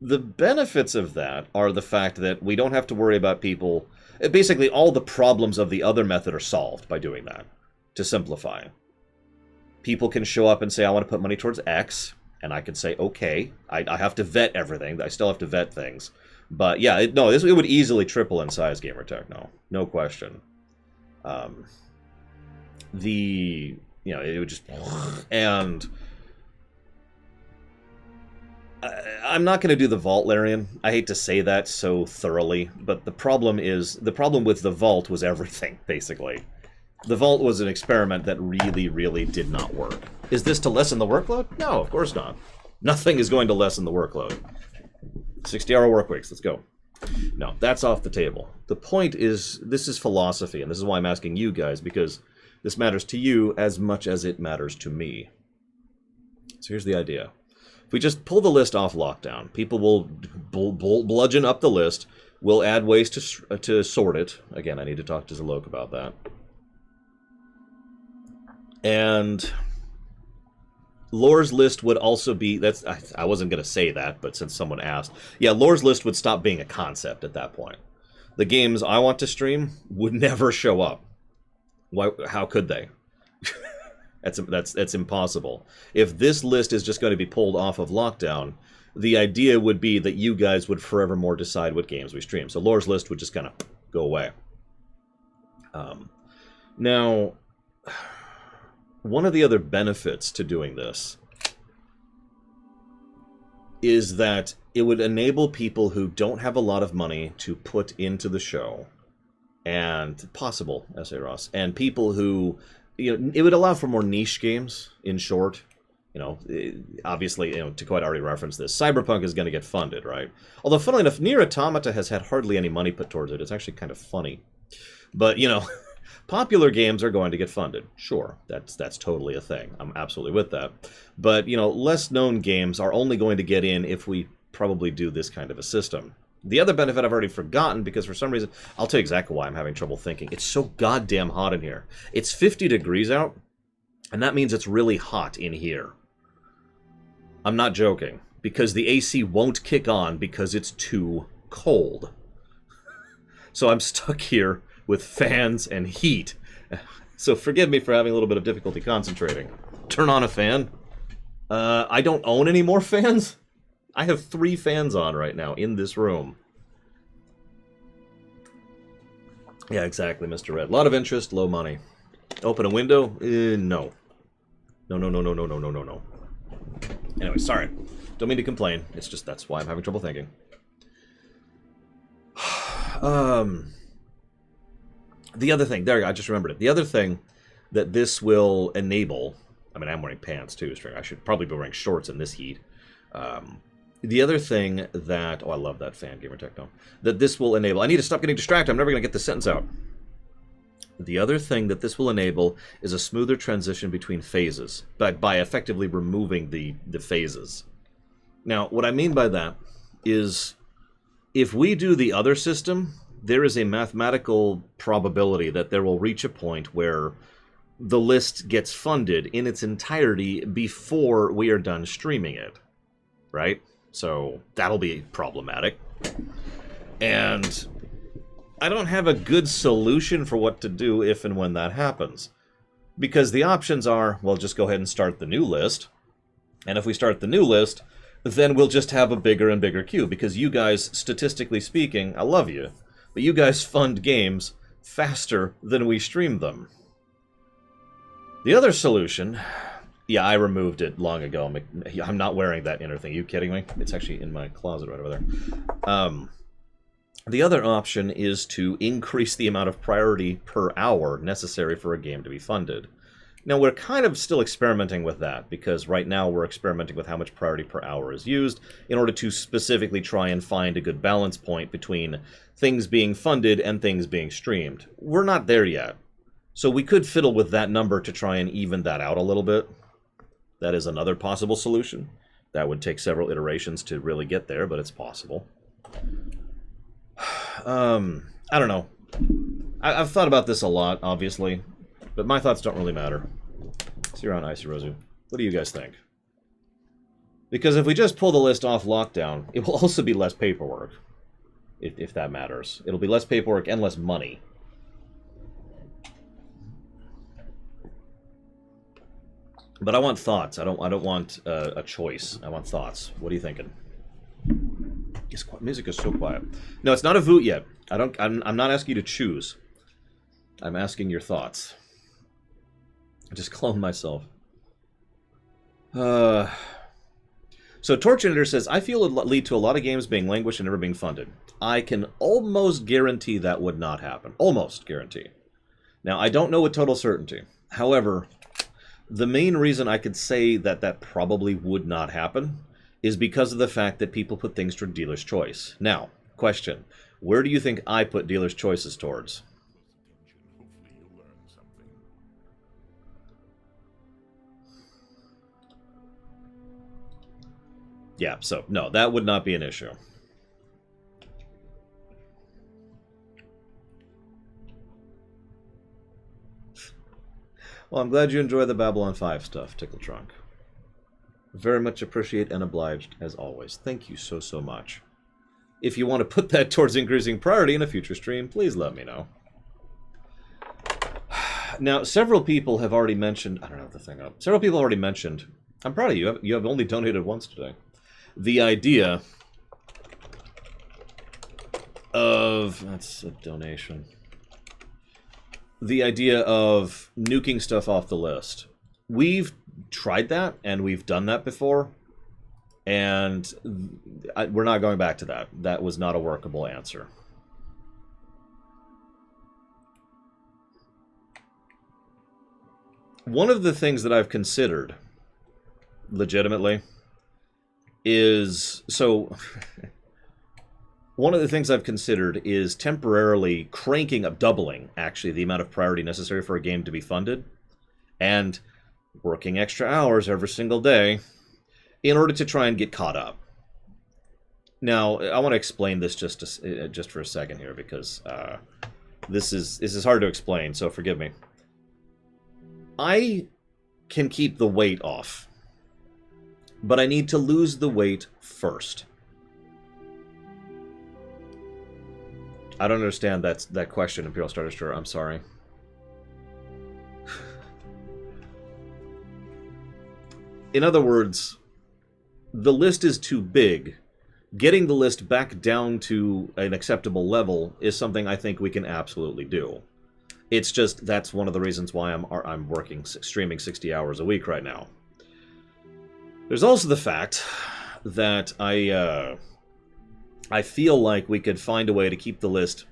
the benefits of that are the fact that we don't have to worry about people... Basically, all the problems of the other method are solved by doing that. To simplify. People can show up and say, I want to put money towards X, and I can say, okay. I have to vet everything. I still have to vet things. But yeah, it would easily triple in size, Gamertech, no question. It would just... And... I'm not going to do the Vault, Larian. I hate to say that so thoroughly, but the problem with the Vault was everything, basically. The Vault was an experiment that really, really did not work. Is this to lessen the workload? No, of course not. Nothing is going to lessen the workload. 60-hour work weeks, let's go. No, that's off the table. The point is, this is philosophy, and this is why I'm asking you guys, because this matters to you as much as it matters to me. So here's the idea. If we just pull the list off lockdown, people will bludgeon up the list, we'll add ways to sort it. Again, I need to talk to Zalok about that. And Lore's list would also be... I wasn't going to say that, but since someone asked... Yeah, Lore's list would stop being a concept at that point. The games I want to stream would never show up. Why? How could they? That's impossible. If this list is just going to be pulled off of lockdown, the idea would be that you guys would forevermore decide what games we stream. So Lore's list would just kind of go away. Now... One of the other benefits to doing this is that it would enable people who don't have a lot of money to put into the show, and possible, S.A. Ross, and people who, it would allow for more niche games, in short, You know, obviously, you know, to quite already reference this, Cyberpunk is going to get funded, right? Although, funnily enough, Nier Automata has had hardly any money put towards it. It's actually kind of funny. But, you know, popular games are going to get funded. Sure, that's totally a thing. I'm absolutely with that. But, you know, less known games are only going to get in if we probably do this kind of a system. The other benefit I've already forgotten, because for some reason, I'll tell you exactly why I'm having trouble thinking. It's so goddamn hot in here. It's 50 degrees out, and that means it's really hot in here. I'm not joking, because the AC won't kick on because it's too cold. So I'm stuck here with fans and heat. So forgive me for having a little bit of difficulty concentrating. Turn on a fan. I don't own any more fans. I have 3 fans on right now in this room. Yeah, exactly, Mr. Red. A lot of interest, low money. Open a window? No. No. Anyway, sorry. Don't mean to complain. It's just that's why I'm having trouble thinking. The other thing, there, I just remembered it. The other thing that this will enable, I mean, I'm wearing pants too, I should probably be wearing shorts in this heat. The other thing that, oh, I love that fan, Gamer Techno, that this will enable, I need to stop getting distracted, I'm never going to get this sentence out. The other thing that this will enable is a smoother transition between phases, by effectively removing the phases. Now, what I mean by that is, if we do the other system, there is a mathematical probability that there will reach a point where the list gets funded in its entirety before we are done streaming it, right? So that'll be problematic. And I don't have a good solution for what to do if and when that happens. Because the options are, well, just go ahead and start the new list. And if we start the new list, then we'll just have a bigger and bigger queue. Because you guys, statistically speaking, I love you, but you guys fund games faster than we stream them. The other solution, yeah, I removed it long ago. I'm not wearing that inner thing. Are you kidding me? It's actually in my closet right over there. The other option is to increase the amount of priority per hour necessary for a game to be funded. Now, we're kind of still experimenting with that, because right now we're experimenting with how much priority per hour is used in order to specifically try and find a good balance point between things being funded and things being streamed. We're not there yet, so we could fiddle with that number to try and even that out a little bit. That is another possible solution. That would take several iterations to really get there, but it's possible. I don't know. I've thought about this a lot, obviously, but my thoughts don't really matter. See you around, Icy Rosu. What do you guys think? Because if we just pull the list off lockdown, it will also be less paperwork, if that matters. It'll be less paperwork and less money. But I want thoughts. I don't want a choice. I want thoughts. What are you thinking? Music is so quiet. No, it's not a vote yet. I'm not asking you to choose. I'm asking your thoughts. I just cloned myself. So Torchinator says, I feel it would lead to a lot of games being languished and never being funded. I can almost guarantee that would not happen. Almost guarantee. Now, I don't know with total certainty. However, the main reason I could say that that probably would not happen is because of the fact that people put things toward dealer's choice. Now, question. Where do you think I put dealer's choices towards? Yeah, so, no, that would not be an issue. Well, I'm glad you enjoy the Babylon 5 stuff, Tickle Trunk. Very much appreciate and obliged, as always. Thank you so, so much. If you want to put that towards increasing priority in a future stream, please let me know. Now, several people have already mentioned... I don't have the thing up. Several people already mentioned... I'm proud of you. You have only donated once today. The idea of... That's a donation. The idea of nuking stuff off the list. We've tried that, and we've done that before, and we're not going back to that. That was not a workable answer. One of the things that I've considered legitimately, is... So, one of the things I've considered is temporarily cranking up, doubling, actually, the amount of priority necessary for a game to be funded, and working extra hours every single day in order to try and get caught up. Now, I want to explain this just for a second here, because this is hard to explain, so forgive me. I can keep the weight off, but I need to lose the weight first. I don't understand that question, Imperial Star Destroyer. I'm sorry. In other words, the list is too big. Getting the list back down to an acceptable level is something I think we can absolutely do. It's just that's one of the reasons why I'm working, streaming 60 hours a week right now. There's also the fact that I feel like we could find a way to keep the list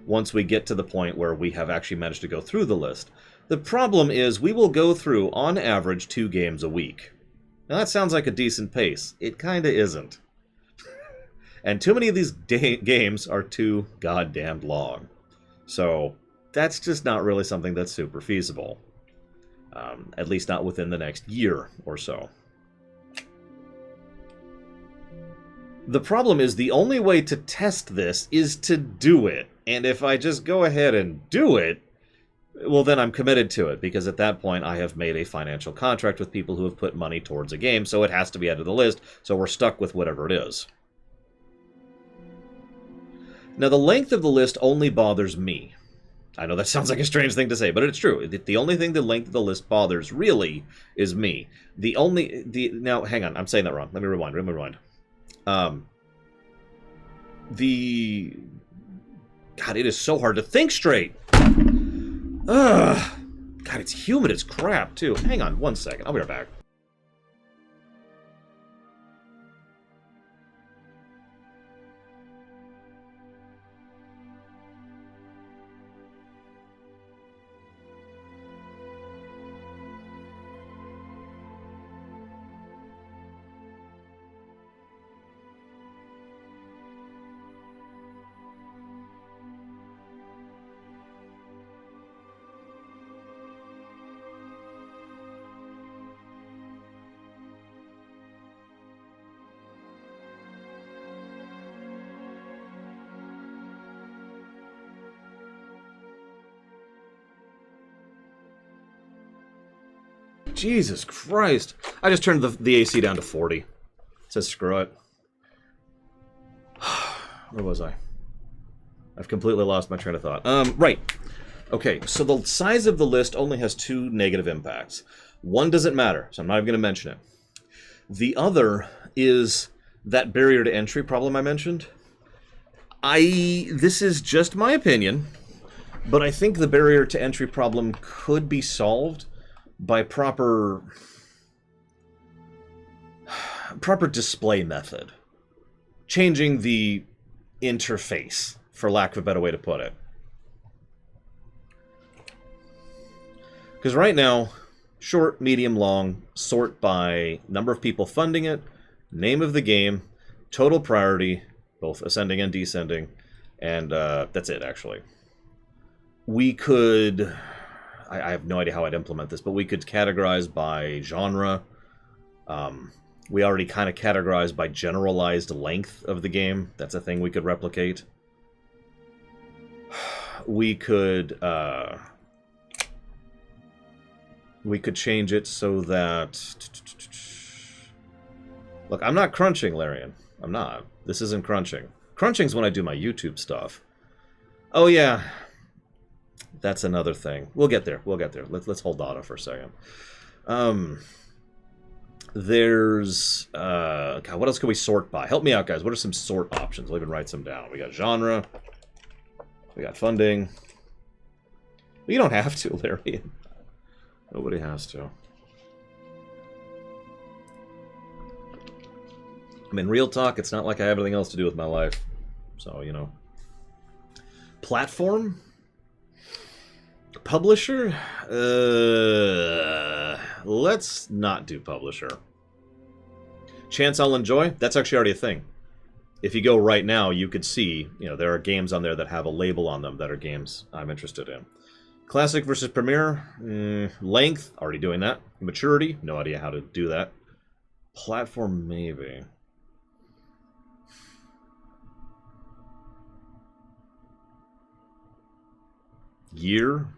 once we get to the point where we have actually managed to go through the list. The problem is we will go through, on average, 2 games a week. Now that sounds like a decent pace. It kinda isn't. And too many of these games are too goddamn long. So that's just not really something that's super feasible. At least not within the next year or so. The problem is the only way to test this is to do it. And if I just go ahead and do it, well, then I'm committed to it, because at that point I have made a financial contract with people who have put money towards a game, so it has to be added to the list, so we're stuck with whatever it is. Now, the length of the list only bothers me. I know that sounds like a strange thing to say, but it's true. The only thing the length of the list bothers, really, is me. Now, hang on, I'm saying that wrong. Let me rewind. God, it is so hard to think straight. Ugh. God, it's humid as crap, too. Hang on one second. I'll be right back. Jesus Christ. I just turned the AC down to 40. It says screw it. Where was I? I've completely lost my train of thought. Right. Okay, so the size of the list only has 2 negative impacts. One doesn't matter, so I'm not even going to mention it. The other is that barrier to entry problem I mentioned. This is just my opinion, but I think the barrier to entry problem could be solved by proper display method. Changing the interface, for lack of a better way to put it. Because right now, short, medium, long, sort by number of people funding it, name of the game, total priority, both ascending and descending, and that's it, actually. We could... I have no idea how I'd implement this, but we could categorize by genre. We already kind of categorize by generalized length of the game. That's a thing we could replicate. We could change it so that... Look, I'm not crunching, Larian. I'm not. This isn't crunching. Crunching's when I do my YouTube stuff. Oh, yeah. That's another thing. We'll get there. We'll get there. Let's hold data for a second. There's... God, what else can we sort by? Help me out, guys. What are some sort options? I'll even write some down. We got genre. We got funding. You don't have to, Larry. Nobody has to. I mean, real talk, it's not like I have anything else to do with my life. So, you know. Platform? Publisher? let's not do publisher. Chance I'll enjoy? That's actually already a thing. If you go right now, you could see, there are games on there that have a label on them that are games I'm interested in. Classic versus Premier? Length? Already doing that. Maturity? No idea how to do that. Platform? Maybe. Year?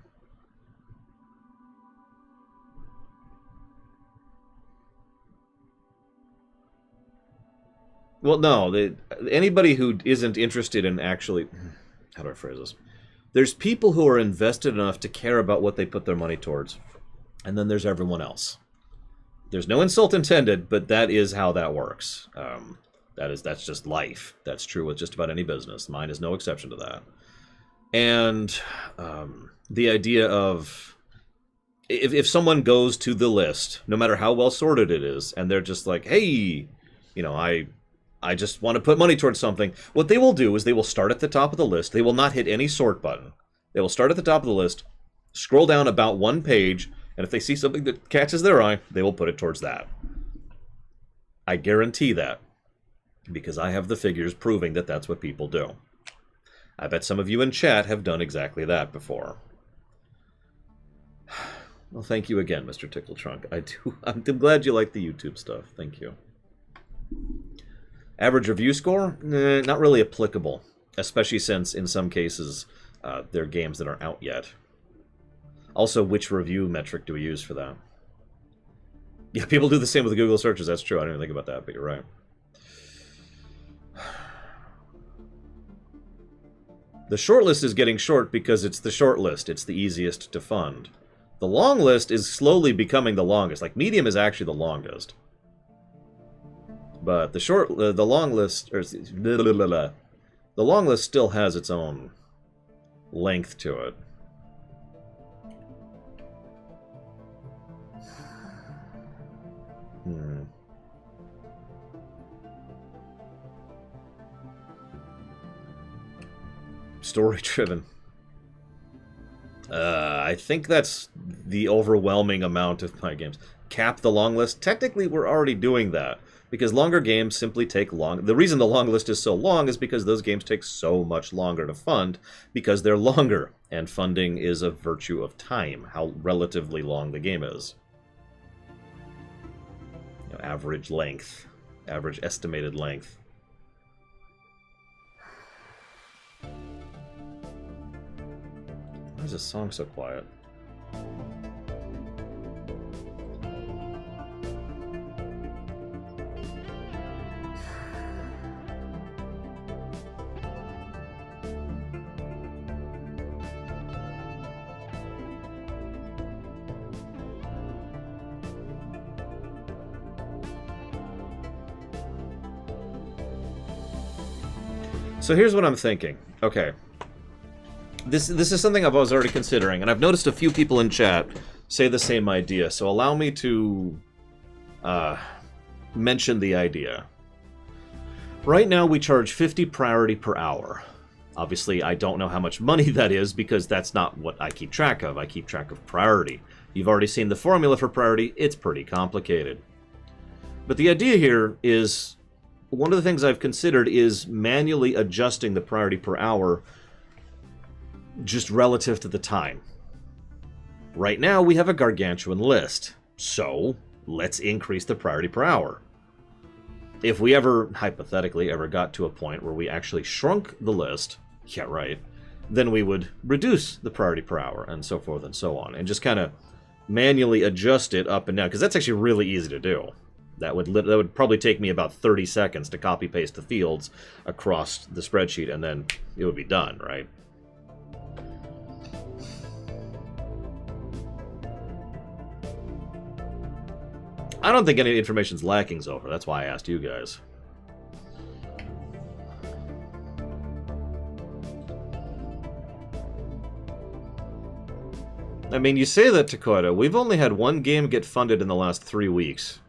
Well, no. Anybody who isn't interested in actually... How do I phrase this? There's people who are invested enough to care about what they put their money towards. And then there's everyone else. There's no insult intended, but that is how that works. That's just life. That's true with just about any business. Mine is no exception to that. And the idea of... If someone goes to the list, no matter how well sorted it is, and they're just like, hey, I just want to put money towards something. What they will do is they will start at the top of the list. They will not hit any sort button. They will start at the top of the list, scroll down about one page, and if they see something that catches their eye, they will put it towards that. I guarantee that, because I have the figures proving that that's what people do. I bet some of you in chat have done exactly that before. Well, thank you again, Mr. Tickle Trunk. I'm glad you like the YouTube stuff. Thank you. Average review score? Not really applicable, especially since, in some cases, they're games that aren't out yet. Also, which review metric do we use for that? Yeah, people do the same with the Google searches. That's true. I didn't even think about that, but you're right. The short list is getting short because it's the short list. It's the easiest to fund. The long list is slowly becoming the longest. Like, medium is actually the longest. But the long list, the long list still has its own length to it. Story-driven. I think that's the overwhelming amount of my games. Cap the long list. Technically, we're already doing that. Because longer games simply take long... The reason the long list is so long is because those games take so much longer to fund, because they're longer, and funding is a virtue of time, how relatively long the game is. Average length. Average estimated length. Why is this song so quiet? So here's what I'm thinking. Okay. This is something I was already considering, and I've noticed a few people in chat say the same idea, so allow me to mention the idea. Right now we charge 50 priority per hour. Obviously, I don't know how much money that is, because that's not what I keep track of. I keep track of priority. You've already seen the formula for priority. It's pretty complicated. But the idea here is... One of the things I've considered is manually adjusting the priority per hour just relative to the time. Right now, we have a gargantuan list, so let's increase the priority per hour. If we ever, hypothetically, ever got to a point where we actually shrunk the list, yeah, right, then we would reduce the priority per hour, and so forth and so on, and just kind of manually adjust it up and down, because that's actually really easy to do. That would probably take me about 30 seconds to copy-paste the fields across the spreadsheet, and then it would be done, right? I don't think any information's lacking, Zopher. That's why I asked you guys. I mean, you say that, Takoda. We've only had one game get funded in the last 3 weeks.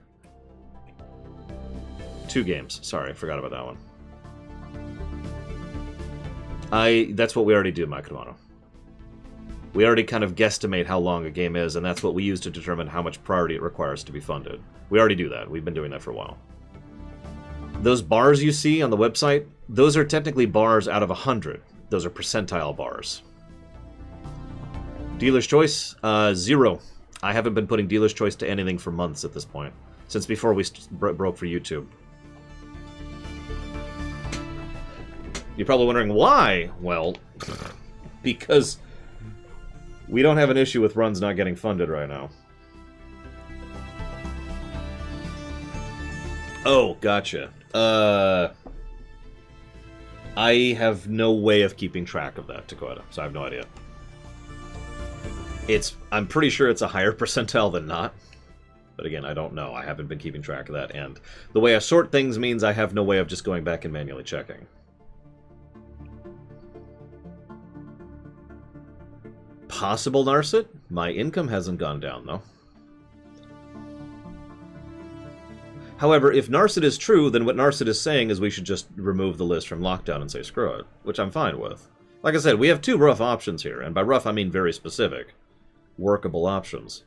2 games. Sorry, I forgot about that one. That's what we already do, Mike Kamano. We already kind of guesstimate how long a game is, and that's what we use to determine how much priority it requires to be funded. We already do that. We've been doing that for a while. Those bars you see on the website, those are technically bars out of 100. Those are percentile bars. Dealer's choice? 0. I haven't been putting dealer's choice to anything for months at this point. Since before we broke for YouTube. You're probably wondering why? Well, because we don't have an issue with runs not getting funded right now. Oh, gotcha. I have no way of keeping track of that, Dakota, so I have no idea. I'm pretty sure it's a higher percentile than not. But again, I don't know. I haven't been keeping track of that, and the way I sort things means I have no way of just going back and manually checking. Possible Narset? My income hasn't gone down, though. However, if Narset is true, then what Narset is saying is we should just remove the list from lockdown and say screw it, which I'm fine with. Like I said, we have 2 rough options here, and by rough I mean very specific. Workable options.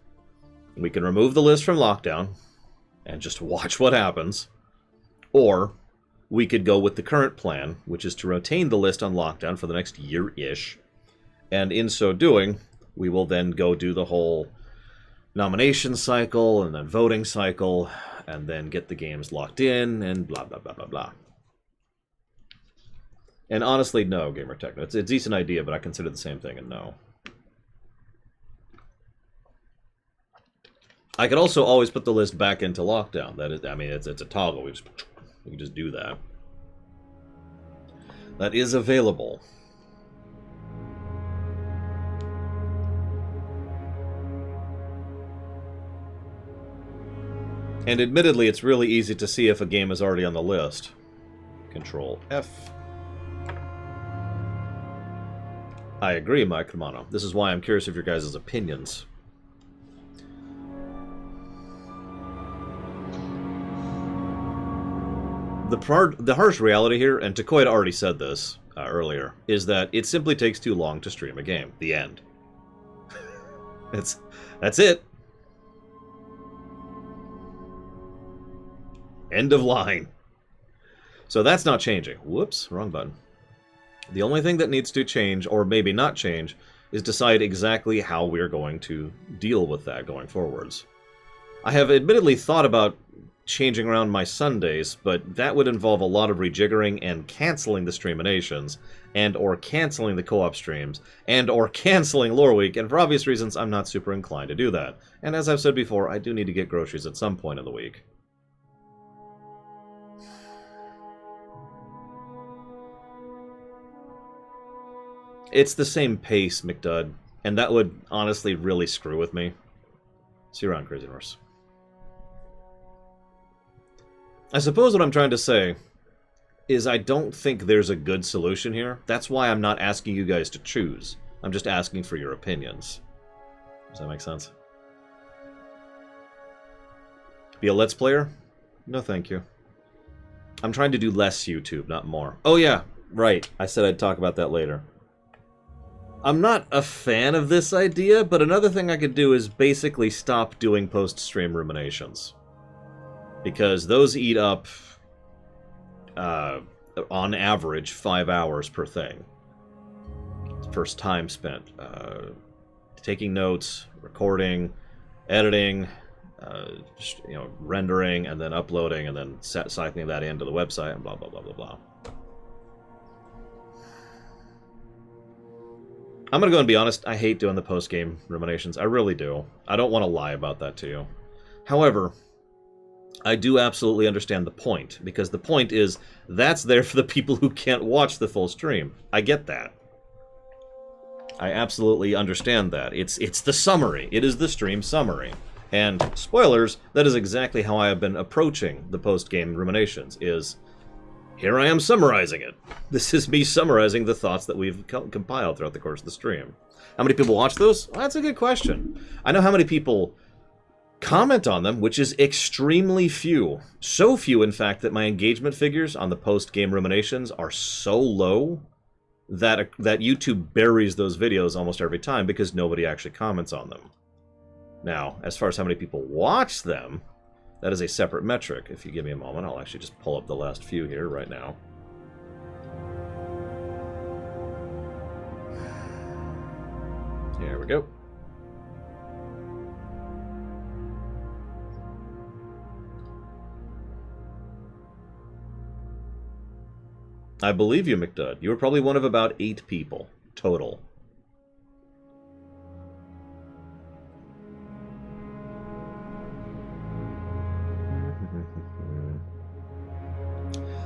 We can remove the list from lockdown and just watch what happens, or we could go with the current plan, which is to retain the list on lockdown for the next year-ish, and in so doing, we will then go do the whole nomination cycle and then voting cycle, and then get the games locked in, and blah, blah, blah, blah, blah. And honestly, no, Gamer Techno. It's a decent idea, but I consider the same thing, and no. I could also always put the list back into lockdown. That is, I mean, it's a toggle. We can just do that. That is available. And admittedly, it's really easy to see if a game is already on the list. Control F. I agree, Mike Romano. This is why I'm curious of your guys' opinions. The harsh reality here, and Takoid already said this earlier, is that it simply takes too long to stream a game. The end. That's it. End of line. So that's not changing. Whoops, wrong button. The only thing that needs to change, or maybe not change, is decide exactly how we're going to deal with that going forwards. I have admittedly thought about changing around my Sundays, but that would involve a lot of rejiggering and canceling the streaminations, and or canceling the co-op streams, and or canceling Loreweek, and for obvious reasons I'm not super inclined to do that. And as I've said before, I do need to get groceries at some point in the week. It's the same pace, McDud, and that would honestly really screw with me. See you around, Crazy Horse. I suppose what I'm trying to say is I don't think there's a good solution here. That's why I'm not asking you guys to choose. I'm just asking for your opinions. Does that make sense? Be a Let's Player? No, thank you. I'm trying to do less YouTube, not more. Oh yeah, right. I said I'd talk about that later. I'm not a fan of this idea, but another thing I could do is basically stop doing post-stream ruminations. Because those eat up, on average, 5 hours per thing. First time spent. Taking notes, recording, editing, rendering, and then uploading, and then cycling that into the website, and blah, blah, blah, blah, blah. I'm going to go and be honest, I hate doing the post-game ruminations. I really do. I don't want to lie about that to you. However, I do absolutely understand the point, because the point is, that's there for the people who can't watch the full stream. I get that. I absolutely understand that. It's the summary. It is the stream summary. And, spoilers, that is exactly how I have been approaching the post-game ruminations, is... here I am summarizing it. This is me summarizing the thoughts that we've compiled throughout the course of the stream. How many people watch those? Well, that's a good question. I know how many people comment on them, which is extremely few. So few, in fact, that my engagement figures on the post-game ruminations are so low that YouTube buries those videos almost every time because nobody actually comments on them. Now, as far as how many people watch them, that is a separate metric. If you give me a moment, I'll actually just pull up the last few here right now. Here we go. I believe you, McDudd. You were probably one of about 8 people total.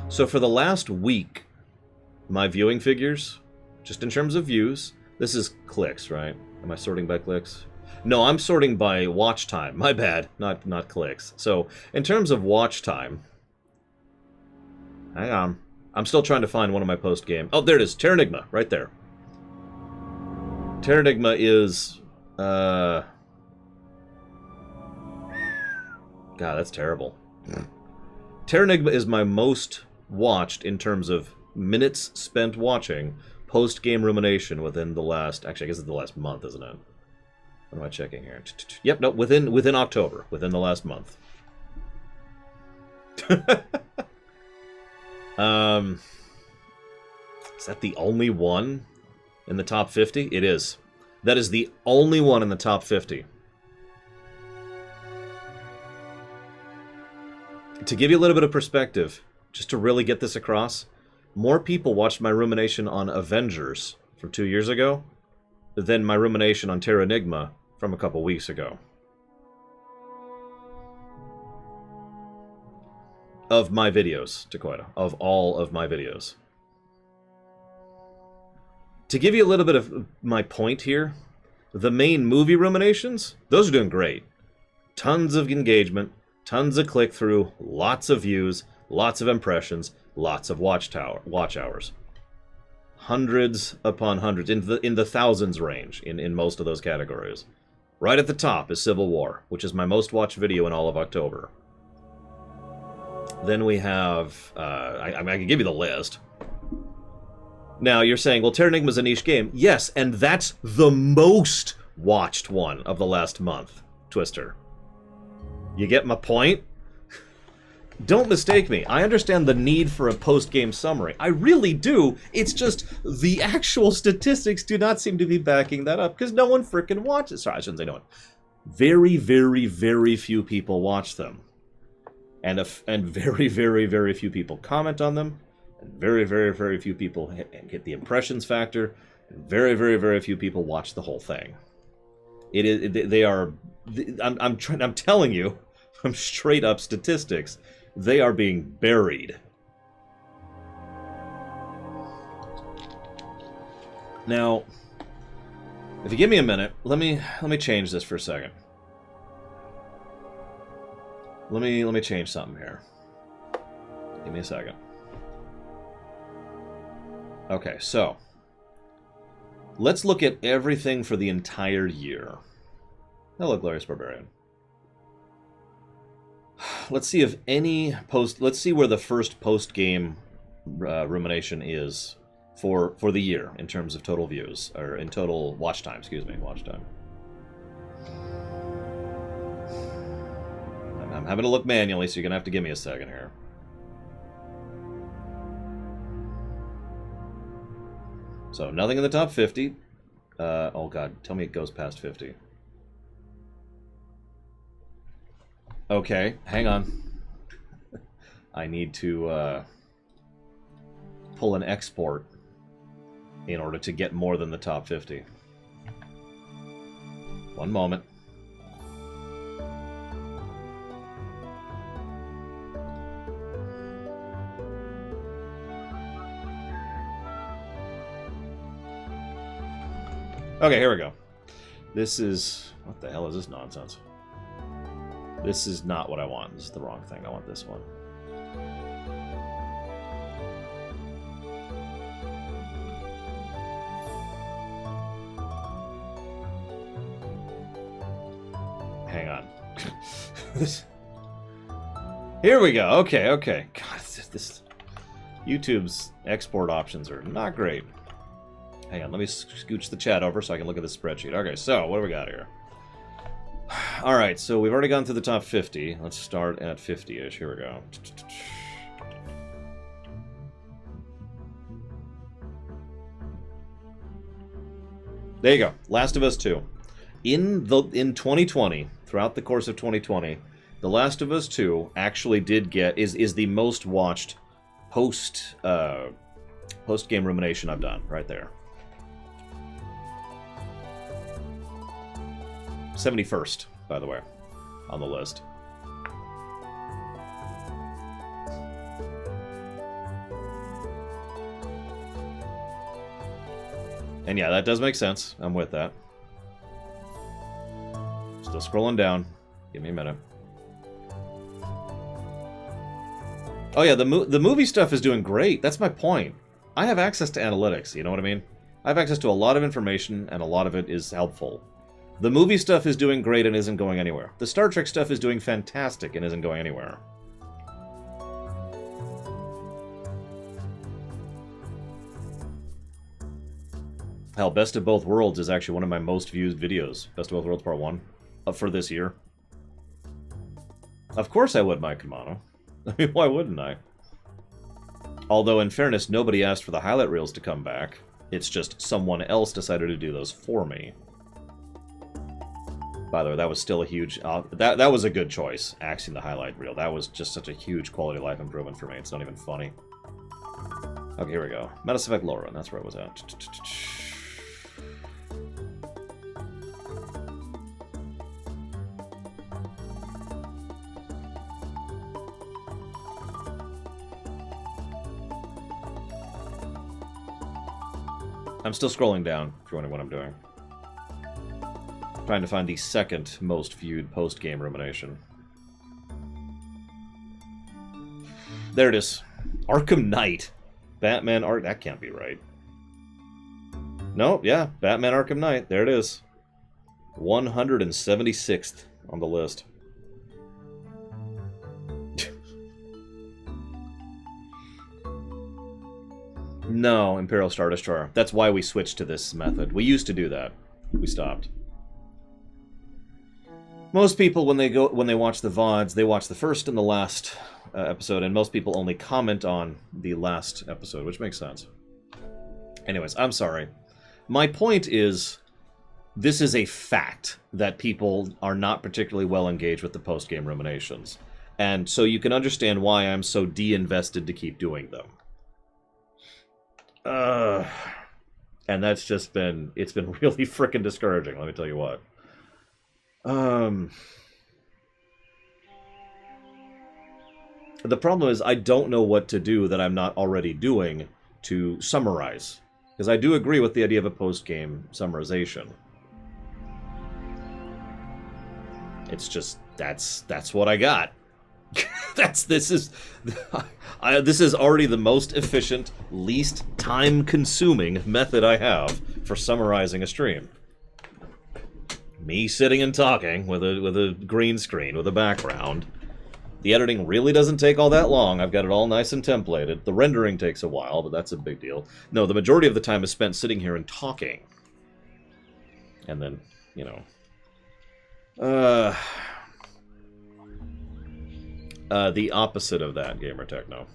So for the last week, my viewing figures, just in terms of views, this is clicks, right? Am I sorting by clicks? No, I'm sorting by watch time. My bad, not clicks. So in terms of watch time, hang on. I'm still trying to find one of my post-game. Oh, there it is. Terranigma, right there. Terranigma is... God, that's terrible. Terranigma is my most watched in terms of minutes spent watching post-game rumination within the last... Actually, I guess it's the last month, isn't it? What am I checking here? Yep, no, within October. Within the last month. Is that the only one in the top 50? It is. That is the only one in the top 50. To give you a little bit of perspective, just to really get this across, more people watched my rumination on Avengers from 2 years ago than my rumination on Terranigma from a couple weeks ago. Of my videos, Takoida. Of all of my videos. To give you a little bit of my point here, the main movie ruminations, those are doing great. Tons of engagement, tons of click-through, lots of views, lots of impressions, lots of watch hours. Hundreds upon hundreds, in the thousands range in most of those categories. Right at the top is Civil War, which is my most watched video in all of October. Then we have, I can give you the list. Now, you're saying, well, Terranigma's a niche game. Yes, and that's the most watched one of the last month, Twister. You get my point? Don't mistake me. I understand the need for a post-game summary. I really do. It's just the actual statistics do not seem to be backing that up, because no one frickin' watches. Sorry, I shouldn't say no one. Very, very, very few people watch them. And very, very, very few people comment on them. And very, very, very few people hit the impressions factor. And very, very, very few people watch the whole thing. It is. They are. I'm telling you, from straight up statistics, they are being buried. Now, if you give me a minute, let me change this for a second. Let me change something here. Give me a second. Okay, so let's look at everything for the entire year. Hello, Glorious Barbarian. Let's see if any let's see where the first post-game rumination is for the year in terms of total views, or in total watch time, excuse me, watch time. I'm having to look manually, so you're going to have to give me a second here. So, nothing in the top 50. Oh god, tell me it goes past 50. Okay, hang on. I need to pull an export in order to get more than the top 50. One moment. Okay, here we go. This is... What the hell is this nonsense? This is not what I want. This is the wrong thing. I want this one. Hang on. Here we go. Okay, okay. God, this YouTube's export options are not great. Hang on, let me scooch the chat over so I can look at the spreadsheet. Okay, so what do we got here? Alright, so we've already gone through the top 50. Let's start at 50-ish. Here we go. There you go. Last of Us 2. In 2020, throughout the course of 2020, The Last of Us 2 actually did get is the most watched post game rumination I've done right there. 71st, by the way, on the list. And yeah, that does make sense. I'm with that. Still scrolling down. Give me a minute. Oh yeah, the movie stuff is doing great. That's my point. I have access to analytics, you know what I mean? I have access to a lot of information, and a lot of it is helpful. The movie stuff is doing great and isn't going anywhere. The Star Trek stuff is doing fantastic and isn't going anywhere. Hell, Best of Both Worlds is actually one of my most viewed videos. Best of Both Worlds Part 1. Up for this year. Of course I would, Mike Kamano. I mean, why wouldn't I? Although, in fairness, nobody asked for the highlight reels to come back. It's just someone else decided to do those for me. By the way, that was still a huge... that was a good choice, axing the highlight reel. That was just such a huge quality of life improvement for me. It's not even funny. Okay, here we go. Mass Effect Laura, that's where I was at. I'm still scrolling down, if you're wondering what I'm doing. Trying to find the second most viewed post-game rumination. There it is. Arkham Knight. Batman Ark... That can't be right. No, yeah. Batman Arkham Knight. There it is. 176th on the list. No, Imperial Star Destroyer. That's why we switched to this method. We used to do that. We stopped. Most people, when they watch the VODs, they watch the first and the last episode, and most people only comment on the last episode, which makes sense. Anyways, I'm sorry. My point is, this is a fact that people are not particularly well engaged with the post-game ruminations. And so you can understand why I'm so de-invested to keep doing them. And that's just been... It's been really frickin' discouraging, let me tell you what. The problem is I don't know what to do that I'm not already doing to summarize. Because I do agree with the idea of a post-game summarization. It's just, that's what I got. This is already the most efficient, least time-consuming method I have for summarizing a stream. Me sitting and talking with a green screen with a background. The editing really doesn't take all that long. I've got it all nice and templated. The rendering takes a while, but that's a big deal. No, the majority of the time is spent sitting here and talking. And then, you know... the opposite of that, Gamer Techno.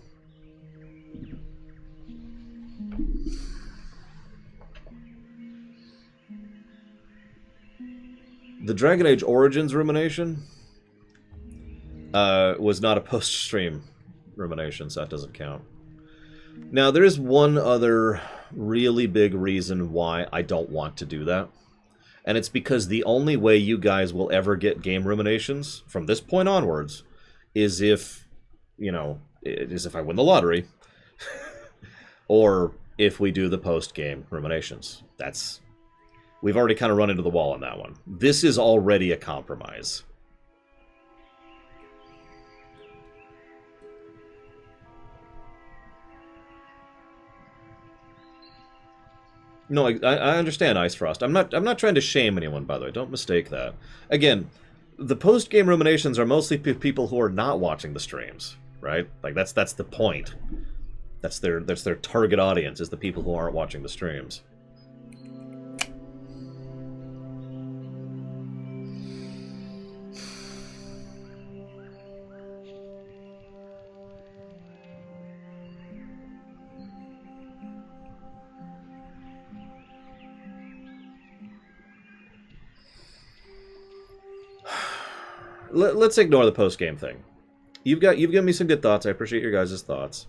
The Dragon Age Origins rumination was not a post-stream rumination, so that doesn't count. Now, there is one other really big reason why I don't want to do that. And it's because the only way you guys will ever get game ruminations from this point onwards is if, you know, is if I win the lottery or if we do the post-game ruminations. That's... We've already kind of run into the wall on that one. This is already a compromise. No, I understand, Ice Frost. I'm not trying to shame anyone, by the way. Don't mistake that. Again, the post-game ruminations are mostly people who are not watching the streams, right? Like that's the point. That's their target audience, is the people who aren't watching the streams. let's ignore the post-game thing. You've given me some good thoughts. I appreciate your guys' thoughts.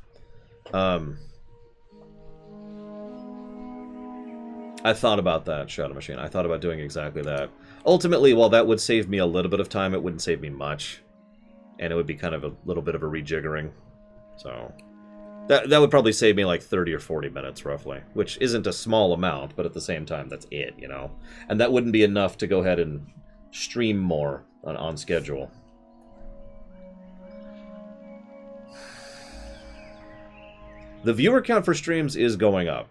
I thought about that, Shadow Machine. I thought about doing exactly that. Ultimately, while that would save me a little bit of time, it wouldn't save me much. And it would be kind of a little bit of a rejiggering. So, that would probably save me like 30 or 40 minutes, roughly. Which isn't a small amount, but at the same time, that's it, you know? And that wouldn't be enough to go ahead and stream more on schedule. The viewer count for streams is going up.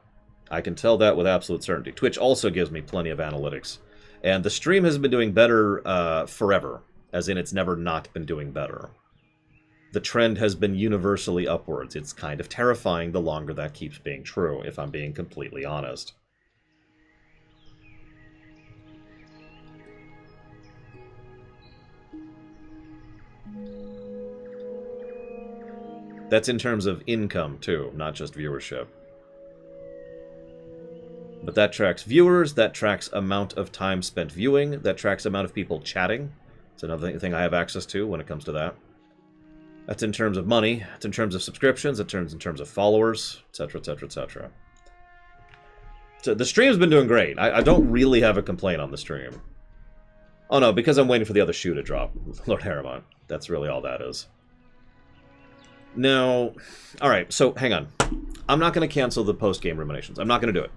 I can tell that with absolute certainty. Twitch also gives me plenty of analytics. And the stream has been doing better forever, as in it's never not been doing better. The trend has been universally upwards. It's kind of terrifying the longer that keeps being true, if I'm being completely honest. That's in terms of income, too, not just viewership. But that tracks viewers, that tracks amount of time spent viewing, that tracks amount of people chatting. It's another thing I have access to when it comes to that. That's in terms of money, it's in terms of subscriptions, it's in terms of followers, etc., etc., etc. So the stream's been doing great. I don't really have a complaint on the stream. Oh no, because I'm waiting for the other shoe to drop, Lord Harriman. That's really all that is. Now, alright, so hang on. I'm not going to cancel the post-game ruminations. I'm not going to do it.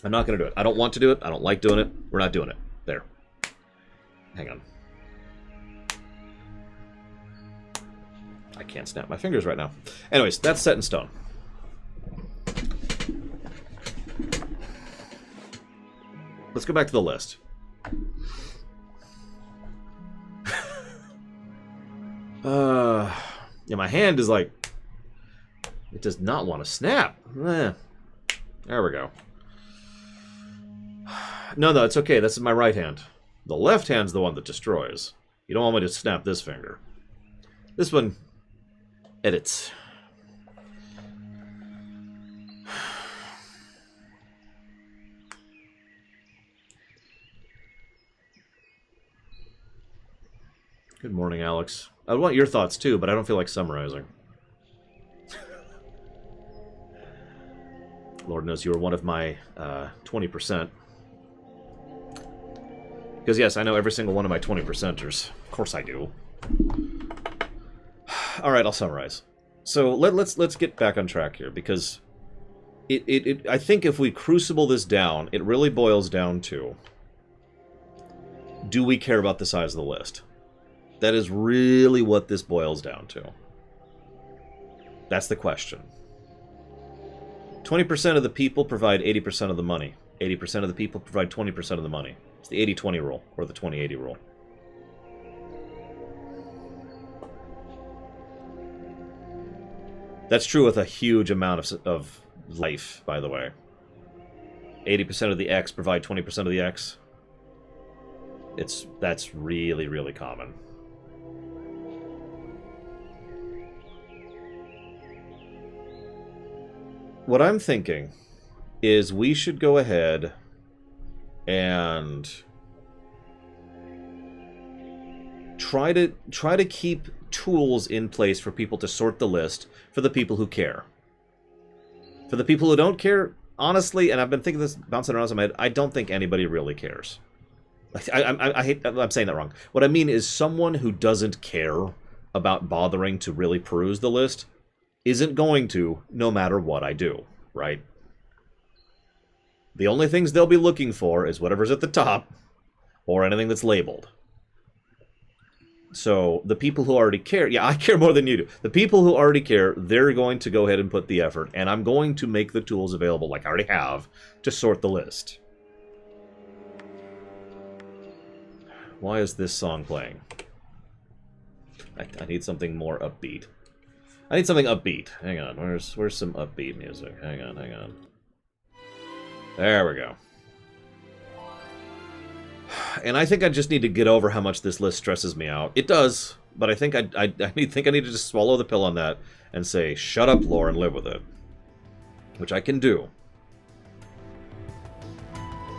I'm not going to do it. I don't want to do it. I don't like doing it. We're not doing it. There. Hang on. I can't snap my fingers right now. Anyways, that's set in stone. Let's go back to the list. Yeah, my hand is like... It does not want to snap. There we go. No, it's okay. This is my right hand. The left hand's the one that destroys. You don't want me to snap this finger. This one edits. Good morning, Alex. I want your thoughts too, but I don't feel like summarizing. Lord knows you are one of my 20%. Because yes, I know every single one of my 20%ers. Of course I do. Alright, I'll summarize. So let's get back on track here, because I think if we crucible this down, it really boils down to, do we care about the size of the list? That is really what this boils down to. That's the question. 20% of the people provide 80% of the money. 80% of the people provide 20% of the money. It's the 80-20 rule, or the 20-80 rule. That's true with a huge amount of life, by the way. 80% of the X provide 20% of the X. That's really, really common. What I'm thinking is we should go ahead and try to keep tools in place for people to sort the list for the people who care. For the people who don't care, honestly, and I've been thinking this, bouncing around in my head, I don't think anybody really cares. I'm saying that wrong. What I mean is someone who doesn't care about bothering to really peruse the list isn't going to, no matter what I do, right? The only things they'll be looking for is whatever's at the top, or anything that's labeled. So, the people who already care, yeah, I care more than you do. The people who already care, they're going to go ahead and put the effort, and I'm going to make the tools available, like I already have, to sort the list. Why is this song playing? I need something more upbeat. I need something upbeat. Hang on, where's some upbeat music? Hang on. There we go. And I think I just need to get over how much this list stresses me out. It does, but I think I need to just swallow the pill on that and say, shut up, Lore, and live with it. Which I can do.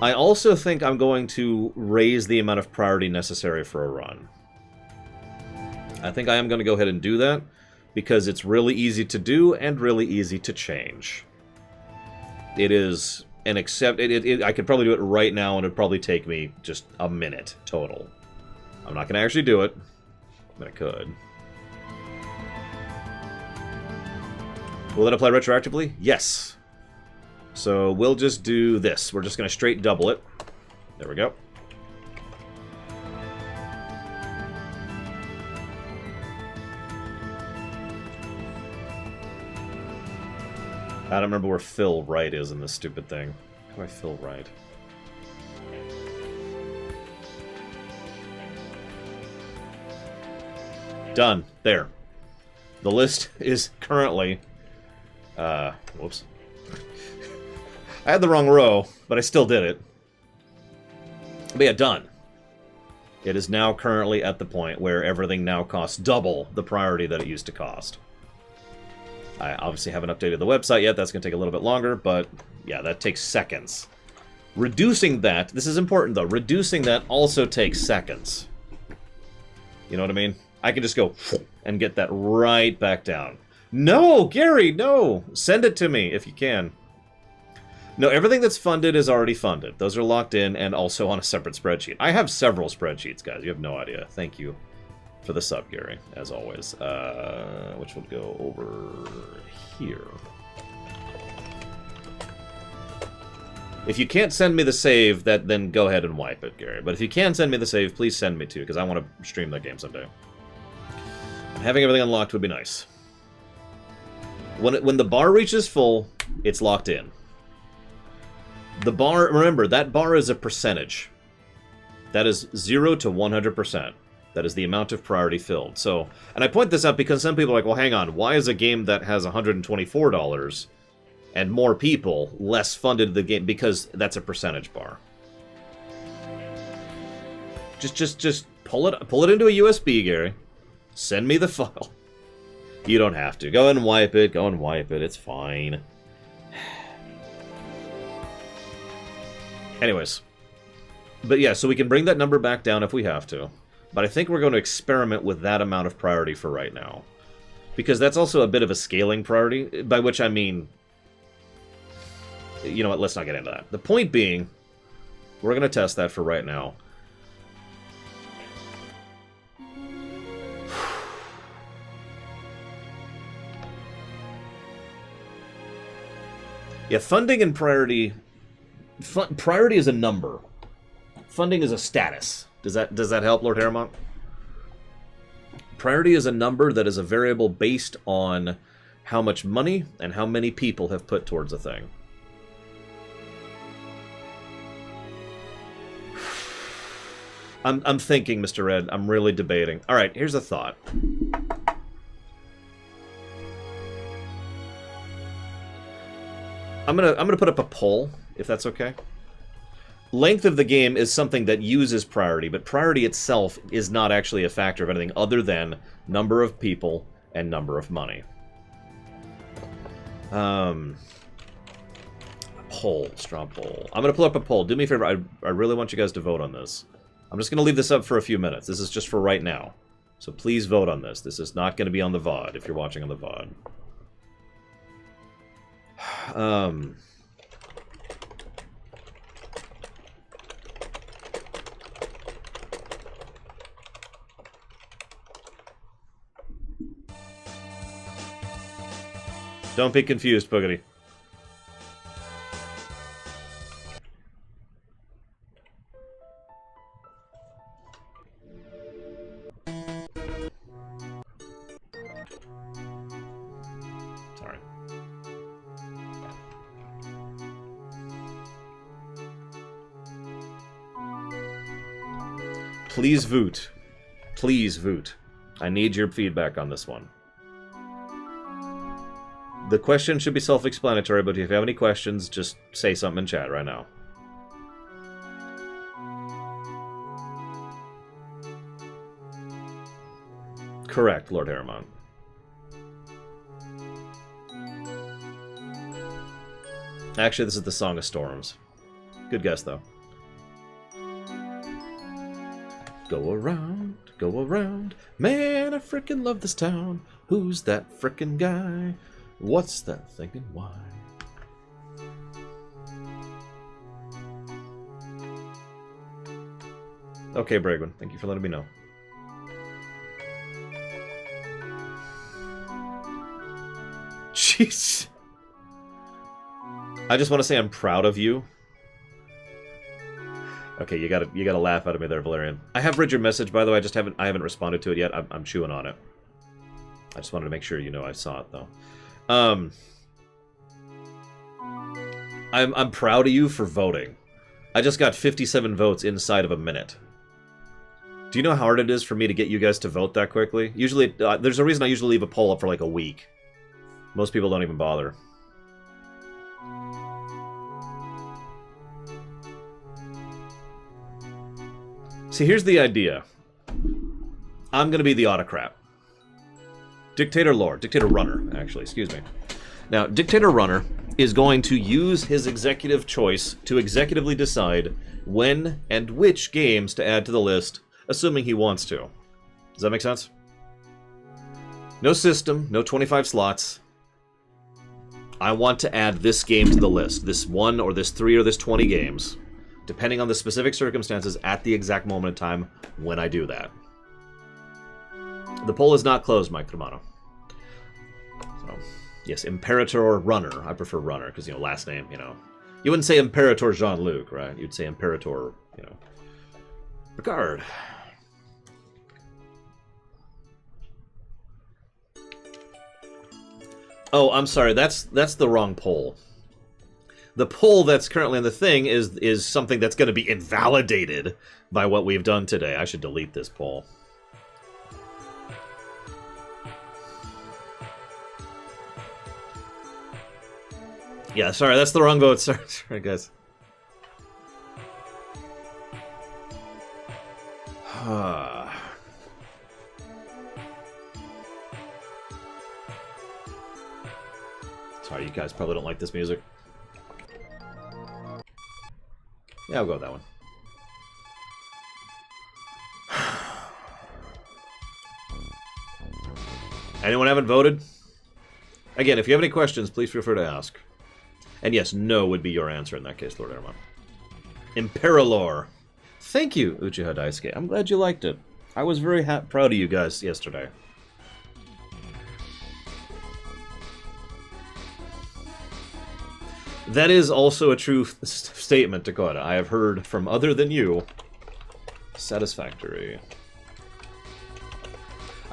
I also think I'm going to raise the amount of priority necessary for a run. I think I am going to go ahead and do that, because it's really easy to do and really easy to change. It is an I could probably do it right now, and it'd probably take me just a minute total. I'm not going to actually do it, but I could. Will it apply retroactively? Yes. So we'll just do this. We're just going to straight double it. There we go. I don't remember where fill right is in this stupid thing. How do I fill right? Done. There. The list is currently... whoops. I had the wrong row, but I still did it. But yeah, done. It is now currently at the point where everything now costs double the priority that it used to cost. I obviously haven't updated the website yet. That's going to take a little bit longer, but yeah, that takes seconds. Reducing that, this is important though, reducing that also takes seconds. You know what I mean? I can just go and get that right back down. No, Gary, no! Send it to me if you can. No, everything that's funded is already funded. Those are locked in and also on a separate spreadsheet. I have several spreadsheets, guys. You have no idea. Thank you for the sub, Gary, as always. Which will go over here. If you can't send me the save, then go ahead and wipe it, Gary. But if you can send me the save, please send me to, because I want to stream that game someday. Having everything unlocked would be nice. When the bar reaches full, it's locked in. The bar, remember, that bar is a percentage. That is 0 to 100%. That is the amount of priority filled. So, and I point this out because some people are like, well, hang on, why is a game that has $124 and more people less funded the game? Because that's a percentage bar. Just pull it into a USB, Gary. Send me the file. You don't have to. Go and wipe it. Go and wipe it. It's fine. Anyways. But yeah, so we can bring that number back down if we have to. But I think we're going to experiment with that amount of priority for right now. Because that's also a bit of a scaling priority, by which I mean... You know what, let's not get into that. The point being, we're going to test that for right now. Yeah, funding and priority... priority is a number. Funding is a status. Does that help, Lord Harrimont? Priority is a number that is a variable based on how much money and how many people have put towards a thing. I'm thinking, Mr. Red. I'm really debating. All right, here's a thought. I'm gonna put up a poll, if that's okay. Length of the game is something that uses priority, but priority itself is not actually a factor of anything other than number of people and number of money. Poll, straw poll. I'm gonna pull up a poll. Do me a favor. I really want you guys to vote on this. I'm just gonna leave this up for a few minutes. This is just for right now. So please vote on this. This is not gonna be on the VOD if you're watching on the VOD. Don't be confused, Boogity. Sorry. Please vote. Please vote. I need your feedback on this one. The question should be self-explanatory, but if you have any questions, just say something in chat right now. Correct, Lord Harrimont. Actually, this is the Song of Storms. Good guess, though. Go around, go around. Man, I frickin' love this town. Who's that frickin' guy? What's that thinking? Why? Okay, Bragwin, thank you for letting me know. Jeez. I just want to say I'm proud of you. Okay, you gotta laugh out of me there, Valerian. I have read your message, by the way. I haven't responded to it yet. I'm chewing on it. I just wanted to make sure you know I saw it, though. I'm proud of you for voting. I just got 57 votes inside of a minute. Do you know how hard it is for me to get you guys to vote that quickly? Usually, there's a reason I usually leave a poll up for like a week. Most people don't even bother. See, here's the idea. I'm going to be the autocrat. Dictator runner, actually, excuse me. Now, Dictator Runner is going to use his executive choice to executively decide when and which games to add to the list, assuming he wants to. Does that make sense? No system, no 25 slots. I want to add this game to the list. This 1 or this 3 or this 20 games. Depending on the specific circumstances at the exact moment in time when I do that. The poll is not closed, Mike Romano. So, yes, Imperator Runner. I prefer Runner because, you know, last name, you know. You wouldn't say Imperator Jean-Luc, right? You'd say Imperator, you know, Picard. Oh, I'm sorry. That's the wrong poll. The poll that's currently in the thing is something that's going to be invalidated by what we've done today. I should delete this poll. Yeah, sorry, that's the wrong vote. Sorry guys. Sorry, you guys probably don't like this music. Yeah, I'll go with that one. Anyone haven't voted? Again, if you have any questions, please feel free to ask. And yes, no would be your answer in that case, Lord Aramon. Imperilor. Thank you, Uchiha Daisuke. I'm glad you liked it. I was very proud of you guys yesterday. That is also a true statement, Dakota. I have heard from other than you. Satisfactory.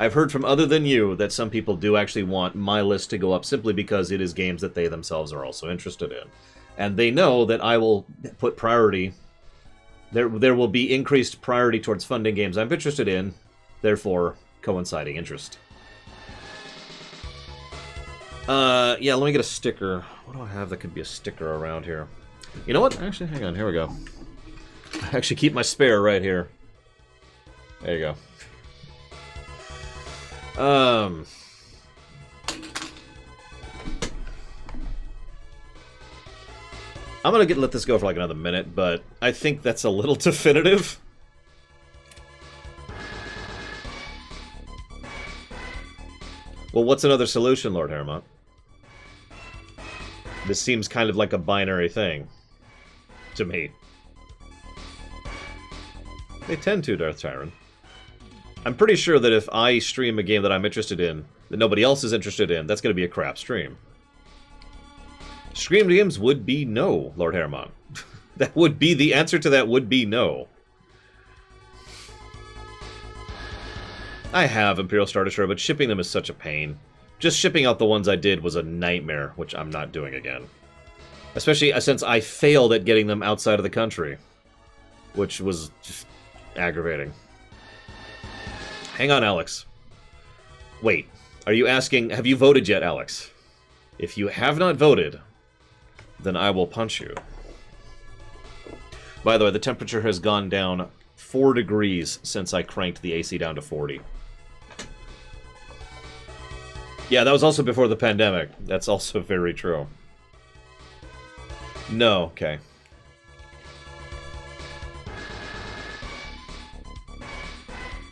I've heard from other than you that some people do actually want my list to go up simply because it is games that they themselves are also interested in. And they know that I will put priority. There will be increased priority towards funding games I'm interested in, therefore coinciding interest. Yeah, let me get a sticker. What do I have that could be a sticker around here? You know what? Actually, hang on. Here we go. I actually keep my spare right here. There you go. I'm gonna let this go for like another minute, but I think that's a little definitive. Well, what's another solution, Lord Hermont? This seems kind of like a binary thing to me. They tend to, Darth Tyron. I'm pretty sure that if I stream a game that I'm interested in, that nobody else is interested in, that's going to be a crap stream. Streamed games would be no, Lord Hermon. That would be, the answer to that would be no. I have Imperial Star Destroyer, but shipping them is such a pain. Just shipping out the ones I did was a nightmare, which I'm not doing again. Especially since I failed at getting them outside of the country, which was just aggravating. Hang on, Alex. Wait, are you asking, have you voted yet, Alex? If you have not voted, then I will punch you. By the way, the temperature has gone down 4 degrees since I cranked the AC down to 40. Yeah, that was also before the pandemic. That's also very true. No, okay.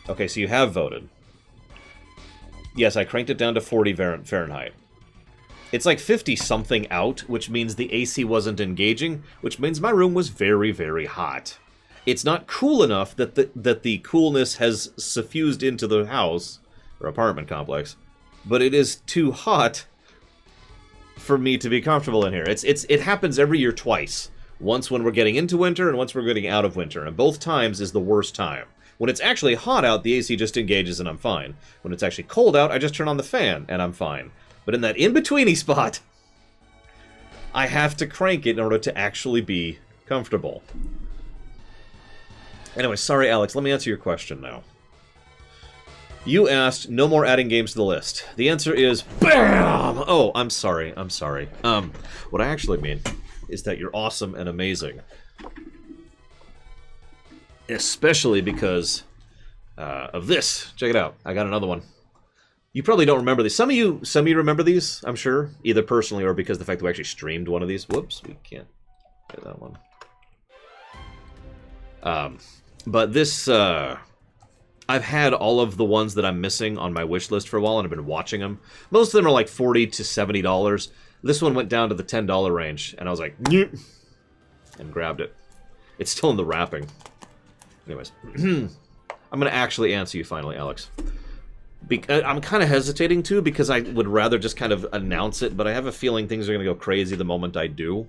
Okay, so you have voted. Yes, I cranked it down to 40 Fahrenheit. It's like 50-something out, which means the AC wasn't engaging, which means my room was very, very hot. It's not cool enough that the coolness has suffused into the house, or apartment complex, but it is too hot for me to be comfortable in here. It happens every year twice. Once when we're getting into winter, and once we're getting out of winter, and both times is the worst time. When it's actually hot out, the AC just engages and I'm fine. When it's actually cold out, I just turn on the fan and I'm fine. But in that in-betweeny spot, I have to crank it in order to actually be comfortable. Anyway, sorry, Alex. Let me answer your question now. You asked, no more adding games to the list. The answer is, BAM! Oh, I'm sorry. I'm sorry. What I actually mean is that you're awesome and amazing. Especially because of this. Check it out. I got another one. You probably don't remember these. Some of you remember these, I'm sure. Either personally or because of the fact that we actually streamed one of these. Whoops, we can't get that one. But this, I've had all of the ones that I'm missing on my wish list for a while, and I've been watching them. Most of them are like $40 to $70. This one went down to the $10 range, and I was like, nyeh, and grabbed it. It's still in the wrapping. Anyways, I'm going to actually answer you finally, Alex. I'm kind of hesitating to, because I would rather just kind of announce it, but I have a feeling things are going to go crazy the moment I do.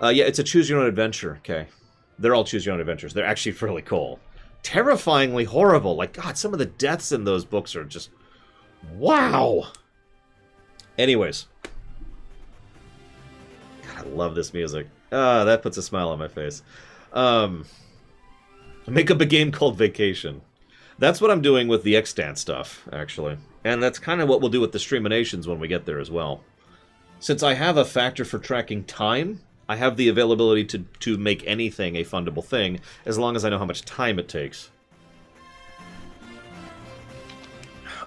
Yeah, it's a choose-your-own-adventure, okay. They're all choose-your-own adventures. They're actually really cool. Terrifyingly horrible. Like, God, some of the deaths in those books are just... wow! Anyways. God, I love this music. That puts a smile on my face. Make up a game called Vacation. That's what I'm doing with the Extant stuff, actually. And that's kind of what we'll do with the Streaminations when we get there as well. Since I have a factor for tracking time, I have the availability to make anything a fundable thing, as long as I know how much time it takes.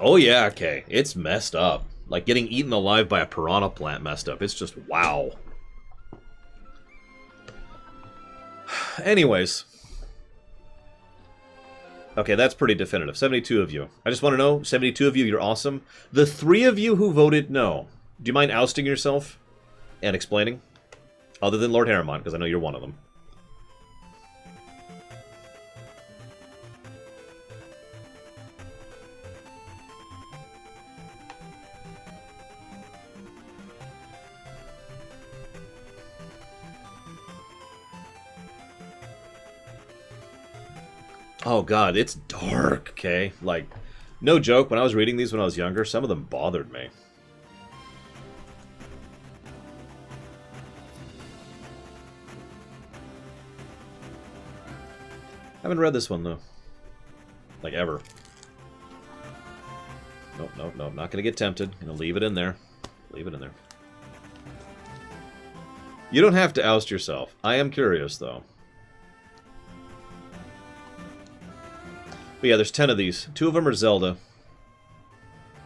Oh yeah, okay. It's messed up. Like getting eaten alive by a piranha plant messed up. It's just wow. Anyways. Okay, that's pretty definitive. 72 of you. I just want to know, 72 of you, you're awesome. The 3 of you who voted no, do you mind ousting yourself and explaining? Other than Lord Harriman, because I know you're one of them. Oh god, it's dark, okay? Like, no joke, when I was reading these when I was younger, some of them bothered me. I haven't read this one, though. Like, ever. Nope, nope, nope. Not gonna get tempted. Gonna leave it in there. Leave it in there. You don't have to oust yourself. I am curious, though. But yeah, there's 10 of these. 2 of them are Zelda.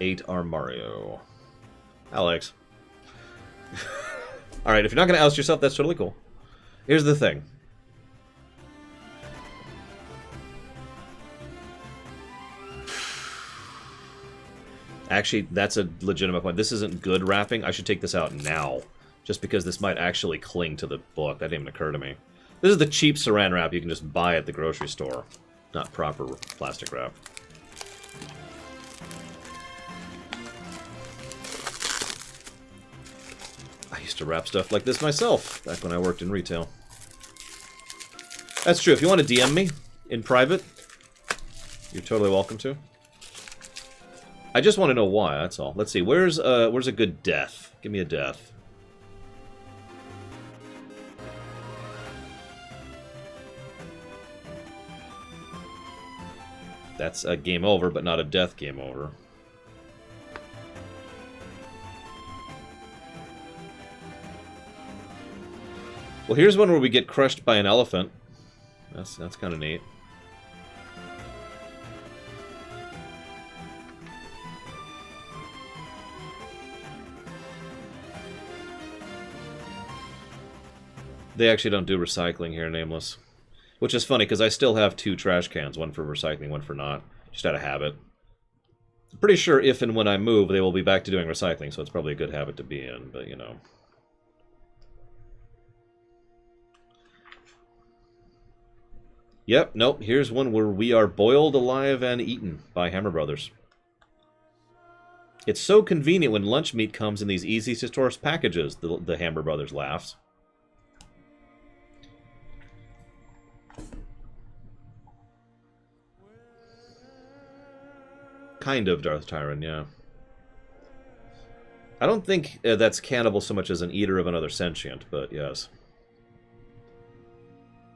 8 are Mario. Alex. Alright, if you're not gonna oust yourself, that's totally cool. Here's the thing. Actually, that's a legitimate point. This isn't good wrapping. I should take this out now. Just because this might actually cling to the book. That didn't even occur to me. This is the cheap saran wrap you can just buy at the grocery store. Not proper plastic wrap. I used to wrap stuff like this myself, back when I worked in retail. That's true. If you want to DM me in private, you're totally welcome to. I just want to know why, that's all. Let's see, where's a good death? Give me a death. That's a game over, but not a death game over. Well, here's one where we get crushed by an elephant. That's kind of neat. They actually don't do recycling here, Nameless. Which is funny, because I still have 2 trash cans, one for recycling, one for not. Just out of habit. I'm pretty sure if and when I move, they will be back to doing recycling, so it's probably a good habit to be in, but you know. Yep, nope, here's one where we are boiled alive and eaten by Hammer Brothers. It's so convenient when lunch meat comes in these easy-to-store packages, the Hammer Brothers laughs. Kind of Darth Tyron, yeah. I don't think that's cannibal so much as an eater of another sentient, but yes.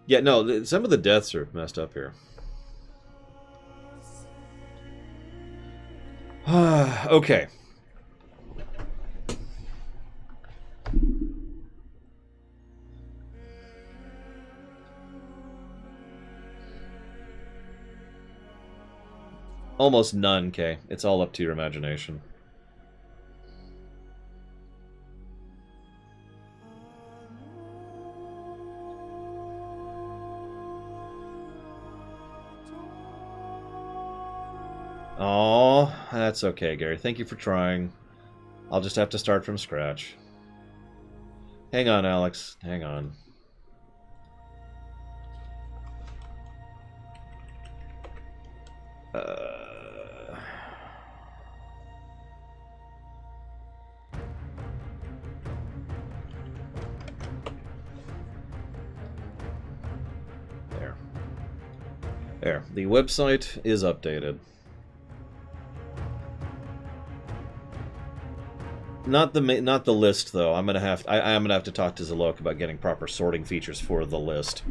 Yeah, no, some of the deaths are messed up here. Okay. Almost none, Kay. It's all up to your imagination. Oh, that's okay, Gary. Thank you for trying. I'll just have to start from scratch. Hang on, Alex. Hang on. There. The website is updated. Not the list though. I'm gonna have to talk to Zalok about getting proper sorting features for the list.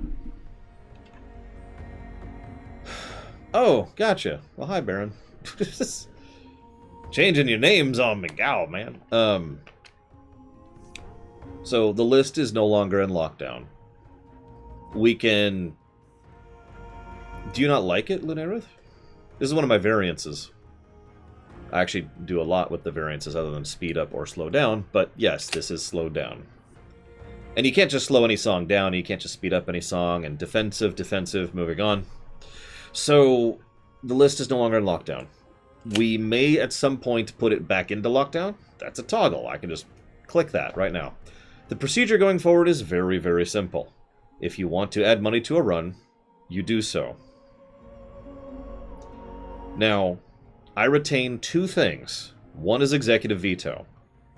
Oh, gotcha. Well, hi, Baron. Changing your names on me, gal, man. So the list is no longer in lockdown. We can. Do you not like it, Lunarith? This is one of my variances. I actually do a lot with the variances other than speed up or slow down, but yes, this is slowed down. And you can't just slow any song down, you can't just speed up any song, and defensive, moving on. So, the list is no longer in lockdown. We may at some point put it back into lockdown. That's a toggle. I can just click that right now. The procedure going forward is very, very simple. If you want to add money to a run, you do so. Now, I retain 2 things. One is executive veto.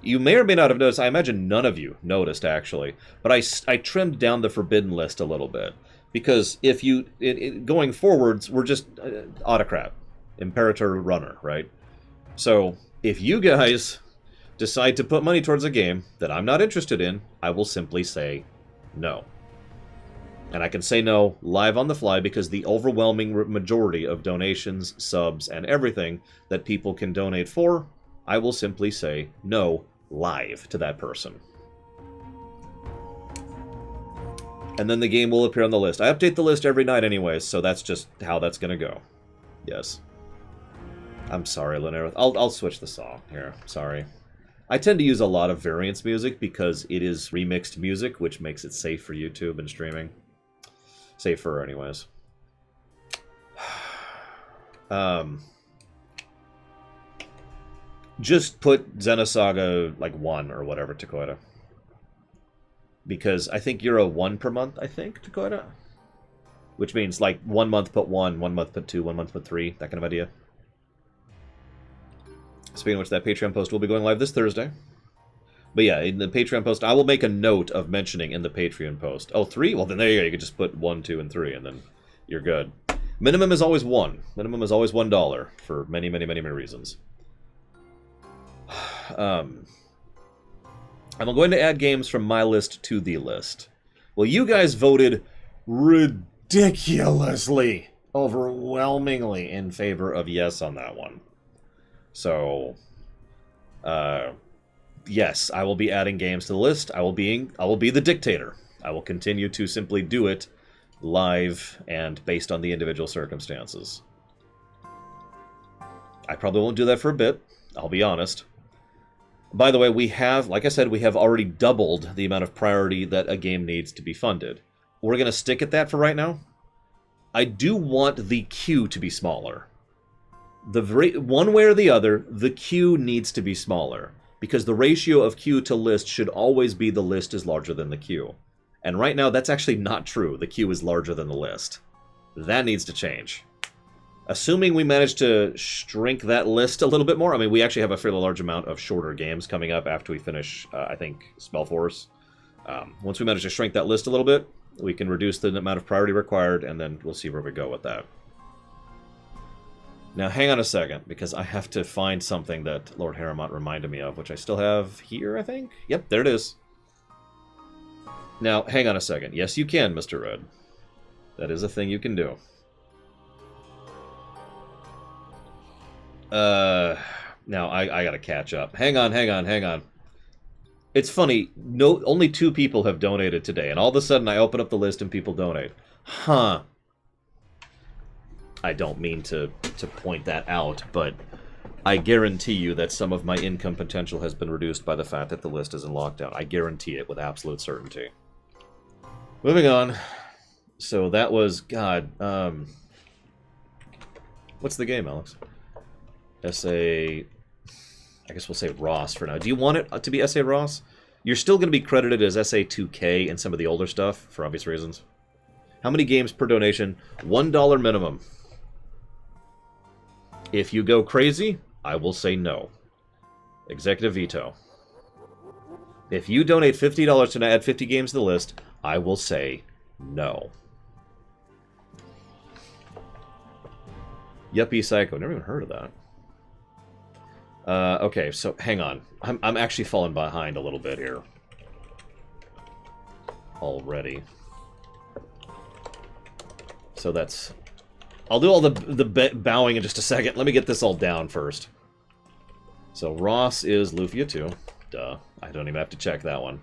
You may or may not have noticed, I imagine none of you noticed actually, but I trimmed down the forbidden list a little bit. Because if you, going forwards, we're just autocrat, imperator runner, right? So, if you guys decide to put money towards a game that I'm not interested in, I will simply say no. And I can say no live on the fly because the overwhelming majority of donations, subs, and everything that people can donate for, I will simply say no live to that person. And then the game will appear on the list. I update the list every night anyways, so that's just how that's going to go. Yes. I'm sorry, Linareth. I'll switch the song here. Sorry. I tend to use a lot of variance music because it is remixed music, which makes it safe for YouTube and streaming. Safer, anyways. Just put Xenosaga, like, 1 or whatever, Takoida. Because I think you're a 1 per month, I think, Takoida? Which means, like, 1 month put 1, 1 month put 2, 1 month put 3, that kind of idea. Speaking of which, that Patreon post will be going live this Thursday. But yeah, in the Patreon post, I will make a note of mentioning in the Patreon post. Oh, 3? Well, then there you go. You can just put 1, 2, and 3, and then you're good. Minimum is always 1. Minimum is always $1 for many, many, many, many reasons. I'm going to add games from my list to the list. Well, you guys voted ridiculously, overwhelmingly in favor of yes on that one. So, yes, I will be adding games to the list. I will be the dictator. I will continue to simply do it live and based on the individual circumstances. I probably won't do that for a bit, I'll be honest. By the way, we have, like I said, we have already doubled the amount of priority that a game needs to be funded. We're going to stick at that for right now. I do want the queue to be smaller. One way or the other, the queue needs to be smaller. Because the ratio of queue to list should always be the list is larger than the queue. And right now, that's actually not true. The queue is larger than the list. That needs to change. Assuming we manage to shrink that list a little bit more. I mean, we actually have a fairly large amount of shorter games coming up after we finish, I think, Spellforce. Once we manage to shrink that list a little bit, we can reduce the amount of priority required, and then we'll see where we go with that. Now, hang on a second, because I have to find something that Lord Harrimont reminded me of, which I still have here, I think? Yep, there it is. Now, hang on a second. Yes, you can, Mr. Red. That is a thing you can do. Now, I gotta catch up. Hang on. It's funny, only 2 people have donated today, and all of a sudden I open up the list and people donate. Huh. I don't mean to point that out, but I guarantee you that some of my income potential has been reduced by the fact that the list is in lockdown. I guarantee it with absolute certainty. Moving on. So that was, God, what's the game, Alex? S.A. I guess we'll say Ross for now. Do you want it to be S.A. Ross? You're still going to be credited as S.A. 2K in some of the older stuff, for obvious reasons. How many games per donation? $1 minimum. If you go crazy, I will say no. Executive veto. If you donate $50 to add 50 games to the list, I will say no. Yuppie Psycho. Never even heard of that. Okay, so hang on. I'm actually falling behind a little bit here. Already. So that's... I'll do all the bowing in just a second. Let me get this all down first. So Ross is Lufia 2. Duh. I don't even have to check that one.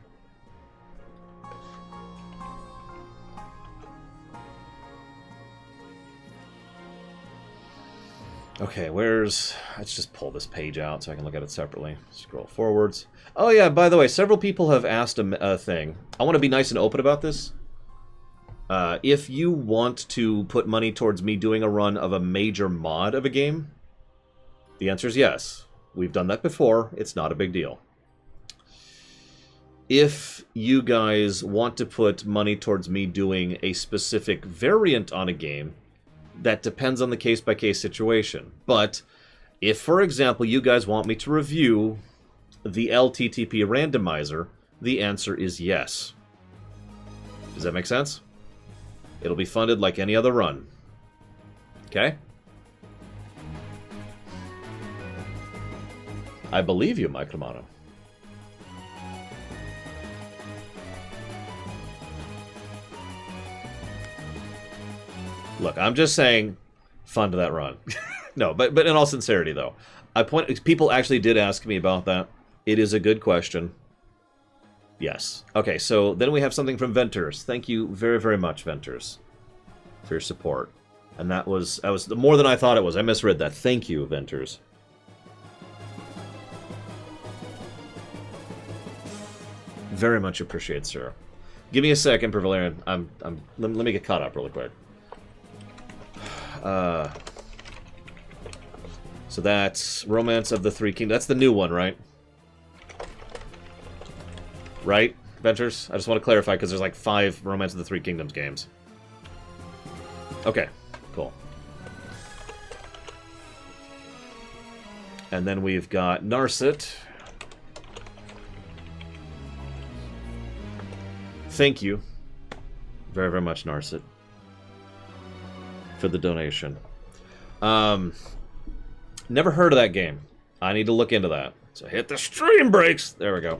Okay, let's just pull this page out so I can look at it separately. Scroll forwards. Oh yeah, by the way, several people have asked a thing. I want to be nice and open about this. If you want to put money towards me doing a run of a major mod of a game, the answer is yes. We've done that before. It's not a big deal. If you guys want to put money towards me doing a specific variant on a game, that depends on the case-by-case situation. But if, for example, you guys want me to review the LTTP randomizer, the answer is yes. Does that make sense? It'll be funded like any other run. Okay? I believe you, Mike Romano. Look, I'm just saying, fund that run. No, but in all sincerity, though, people actually did ask me about that. It is a good question. Yes. Okay, so then we have something from Venters. Thank you very, very much, Venters, for your support. And that was more than I thought it was. I misread that. Thank you, Venters. Very much appreciate, sir. Give me a second, Valerian. Let me get caught up really quick. So that's Romance of the Three Kingdoms. That's the new one, right? Right, Ventures? I just want to clarify because there's like 5 Romance of the Three Kingdoms games. Okay, cool. And then we've got Narset. Thank you very, very much, Narset, for the donation. Never heard of that game. I need to look into that. So hit the stream brakes. There we go.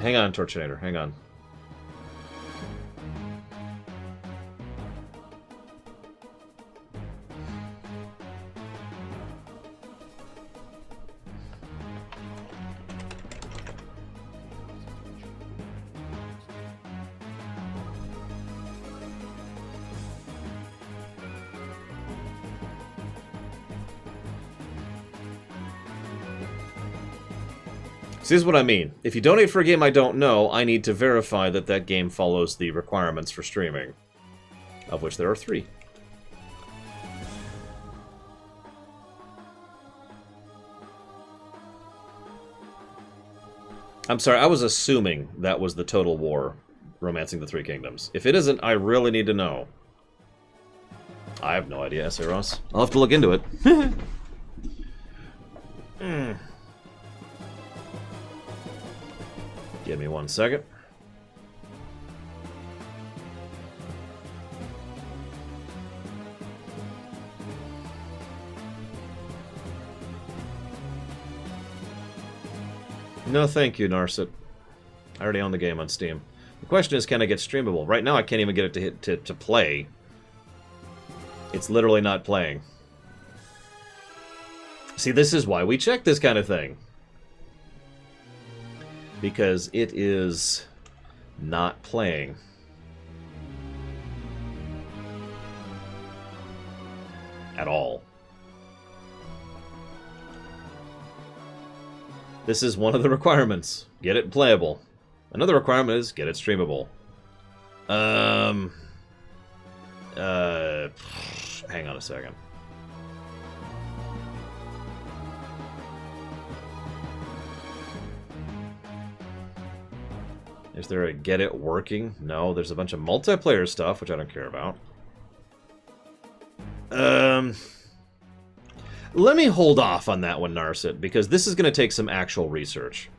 Hang on, Torchinator. Hang on. So this is what I mean. If you donate for a game I don't know, I need to verify that that game follows the requirements for streaming. Of which there are 3. I'm sorry, I was assuming that was the Total War, Romancing the Three Kingdoms. If it isn't, I really need to know. I have no idea, S.A. Ross. I'll have to look into it. Give me 1 second. No, thank you, Narset. I already own the game on Steam. The question is, can I get streamable? Right now, I can't even get it to play. It's literally not playing. See, this is why we check this kind of thing. Because it is not playing. At all. This is one of the requirements. Get it playable. Another requirement is get it streamable. Hang on a second. Is there a get it working? No, there's a bunch of multiplayer stuff, which I don't care about. Let me hold off on that one, Narset, because this is going to take some actual research.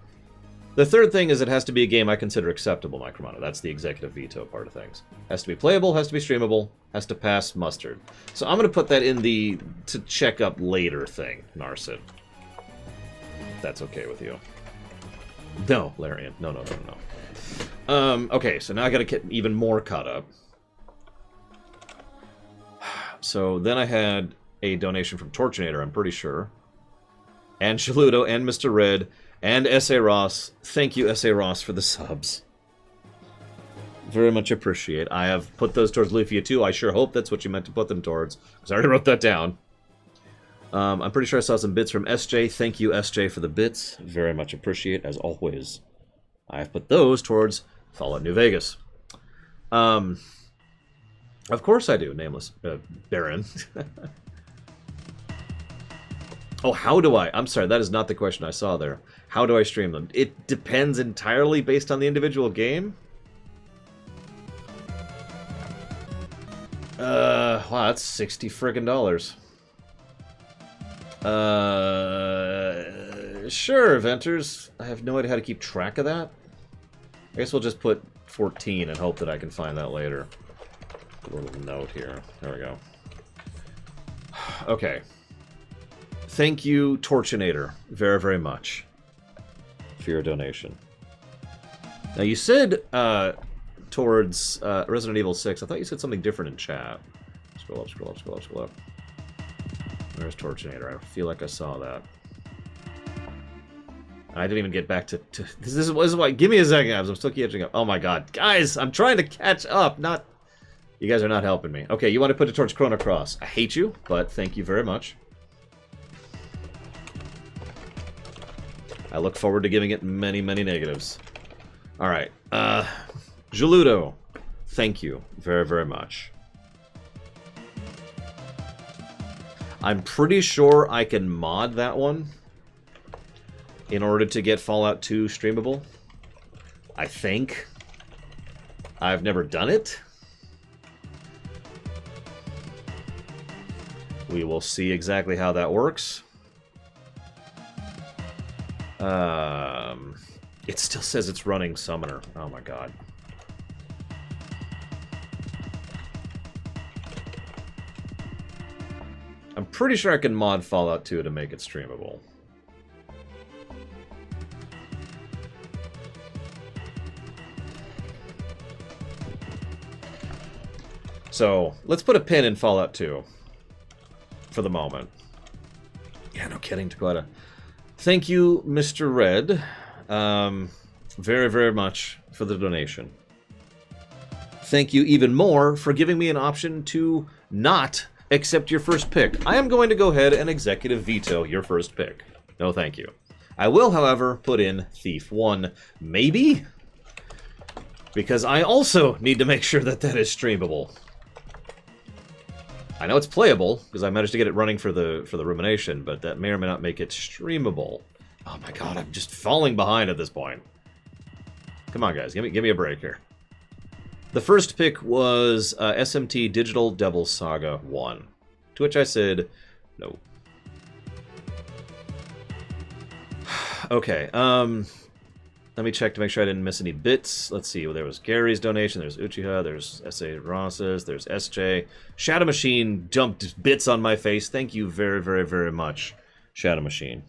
The third thing is it has to be a game I consider acceptable, Micromano. That's the executive veto part of things. Has to be playable, has to be streamable, has to pass mustard. So I'm going to put that in the to check up later thing, Narset. If that's okay with you. No, Larian. No. Okay, so now I got to get even more caught up. So then I had a donation from Torchinator, I'm pretty sure. And Shaludo, and Mr. Red, and S.A. Ross. Thank you, S.A. Ross, for the subs. Very much appreciate. I have put those towards Lufia too. I sure hope that's what you meant to put them towards, because I already wrote that down. I'm pretty sure I saw some bits from SJ. Thank you, SJ, for the bits. Very much appreciate, as always. I have put those towards Fallout New Vegas. Of course I do, Nameless Baron. Oh, how do I? I'm sorry, that is not the question I saw there. How do I stream them? It depends entirely based on the individual game. Wow, that's $60 friggin' dollars. Sure, Venters. I have no idea how to keep track of that. I guess we'll just put 14 and hope that I can find that later. A little note here. There we go. Okay. Thank you, Torchinator, very, very much for your donation. Now, you said towards Resident Evil 6. I thought you said something different in chat. Scroll up, scroll up, scroll up, scroll up. There's Torchinator. I feel like I saw that. I didn't even get back to this is why. Give me a second, guys. I'm still catching up. Oh my god, guys! I'm trying to catch up. Not, you guys are not helping me. Okay, you want to put it towards Chrono Cross. I hate you, but thank you very much. I look forward to giving it many, many negatives. All right, Jaludo, thank you very, very much. I'm pretty sure I can mod that one in order to get Fallout 2 streamable. I think. I've never done it. We will see exactly how that works. It still says it's running Summoner. Oh my god. I'm pretty sure I can mod Fallout 2 to make it streamable. So, let's put a pin in Fallout 2 for the moment. Yeah, no kidding, Dakota. Thank you, Mr. Red, very, very much for the donation. Thank you even more for giving me an option to not accept your first pick. I am going to go ahead and executive veto your first pick. No, thank you. I will, however, put in Thief 1, maybe? Because I also need to make sure that that is streamable. I know it's playable, because I managed to get it running for the rumination, but that may or may not make it streamable. Oh my god, I'm just falling behind at this point. Come on, guys, give me a break here. The first pick was SMT Digital Devil Saga 1, to which I said no. Okay, let me check to make sure I didn't miss any bits. Let's see, well, there was Gary's donation, there's Uchiha, there's S.A. Ross's, there's S.J. Shadow Machine dumped bits on my face. Thank you very, very, very much, Shadow Machine,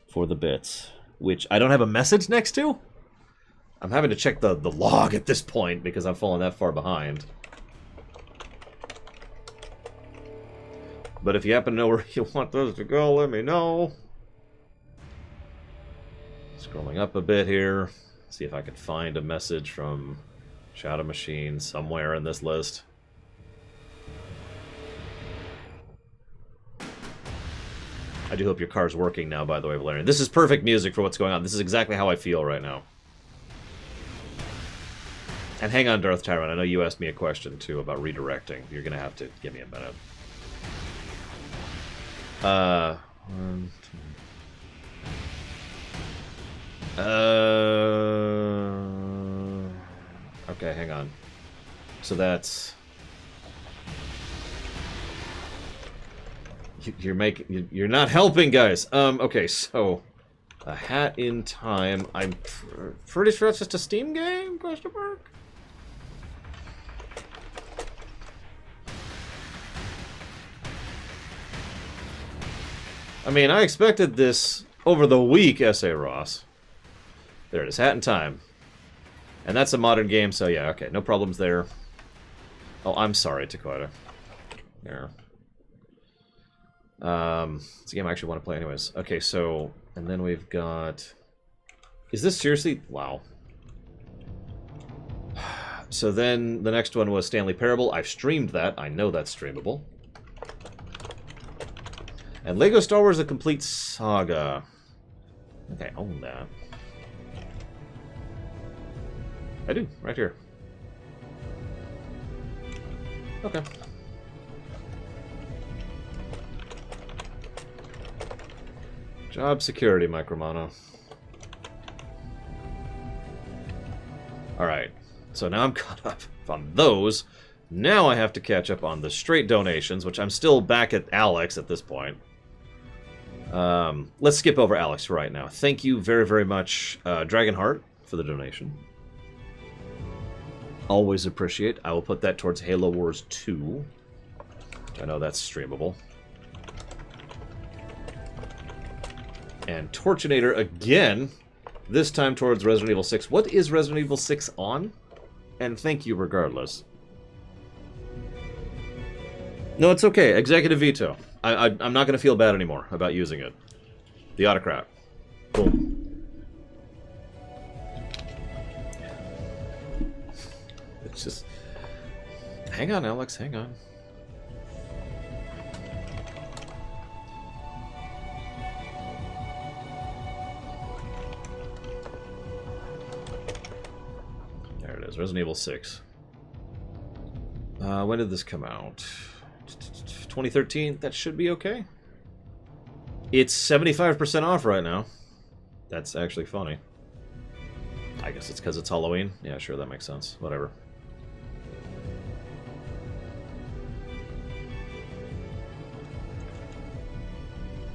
for the bits, which I don't have a message next to? I'm having to check the log at this point because I'm falling that far behind. But if you happen to know where you want those to go, let me know. Scrolling up a bit here. See if I can find a message from Shadow Machine somewhere in this list. I do hope your car's working now, by the way, Valerian. This is perfect music for what's going on. This is exactly how I feel right now. And hang on, Darth Tyrant. I know you asked me a question, too, about redirecting. You're going to have to give me a minute. One, two. Okay, hang on. So that's... You're not helping, guys. Okay, so... A Hat in Time. I'm pretty sure it's just a Steam game? Question mark? I mean, I expected this over the week, S.A. Ross. There it is, Hat in Time. And that's a modern game, so yeah, okay, no problems there. Oh, I'm sorry, Takota. There. It's a game I actually want to play anyways. Okay, so, and then we've got... Is this seriously? Wow. So then, the next one was Stanley Parable. I've streamed that. I know that's streamable. And Lego Star Wars: A Complete Saga. Okay, I own that. I do, right here. Okay. Job security, Micromono. Alright, so now I'm caught up on those. Now I have to catch up on the straight donations, which I'm still back at Alex at this point. Let's skip over Alex right now. Thank you very, very much, Dragonheart, for the donation. Always appreciate. I will put that towards Halo Wars 2. I know that's streamable. And Torchinator again, this time towards Resident Evil 6. What is Resident Evil 6 on? And thank you regardless. No, it's okay. Executive veto. I'm not going to feel bad anymore about using it. The Autocrat. Boom. It's just... Hang on, Alex. Hang on. There it is. Resident Evil 6. When did this come out? 2013, that should be okay. It's 75% off right now. That's actually funny. I guess it's because it's Halloween. Yeah, sure, that makes sense. Whatever.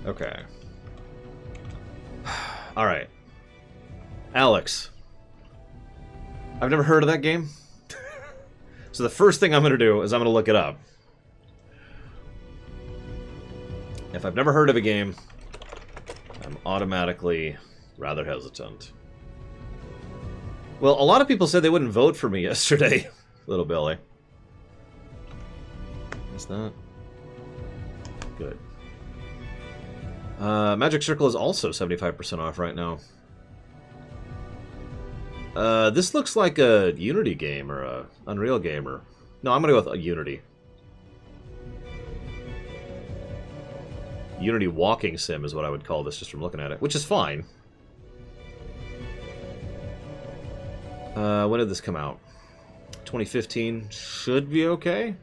Okay. Alright. Alex. I've never heard of that game. So the first thing I'm going to do is I'm going to look it up. If I've never heard of a game, I'm automatically rather hesitant. Well, a lot of people said they wouldn't vote for me yesterday, little Billy. Is that good? Magic Circle is also 75% off right now. This looks like a Unity game or a Unreal game or... No, I'm gonna go with a Unity. Unity walking sim is what I would call this, just from looking at it, which is fine. When did this come out? 2015. Should be okay.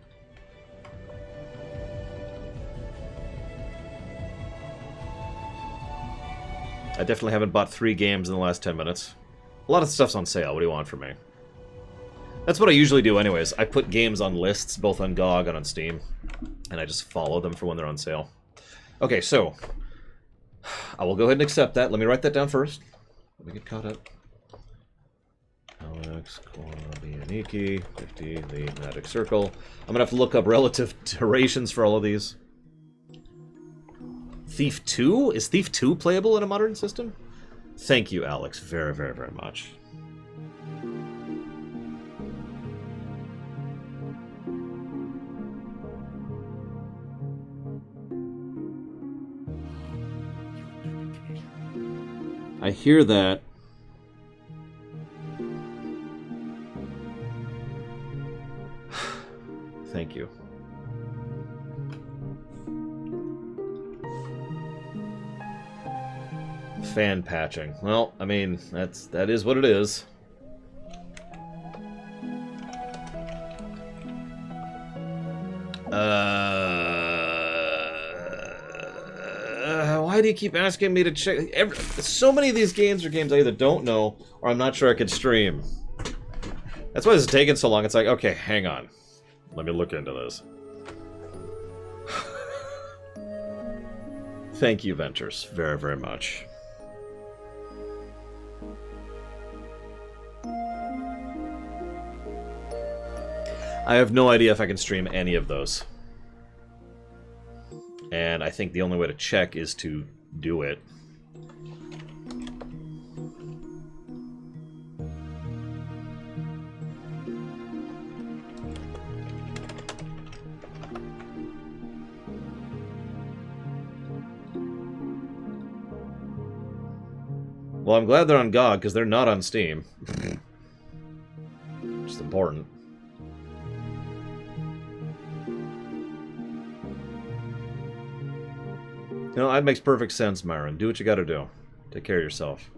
I definitely haven't bought 3 games in the last 10 minutes. A lot of stuff's on sale. What do you want from me? That's what I usually do anyways. I put games on lists, both on GOG and on Steam, and I just follow them for when they're on sale. Okay, so I will go ahead and accept that. Let me write that down first. Let me get caught up. Alex Korbianiki, 50, the Magic Circle. I'm going to have to look up relative durations for all of these. Thief 2? Is Thief 2 playable in a modern system? Thank you, Alex, very, very, very much. I hear that. Thank you. Fan patching. Well, I mean, that is what it is. Why do you keep asking me to check? So many of these games are games I either don't know or I'm not sure I could stream. That's why this is taking so long. It's like, okay, hang on. Let me look into this. Thank you, Ventures, very, very much. I have no idea if I can stream any of those. And I think the only way to check is to do it. Well, I'm glad they're on GOG, because they're not on Steam. Which is important. You know, that makes perfect sense, Myron. Do what you gotta do. Take care of yourself.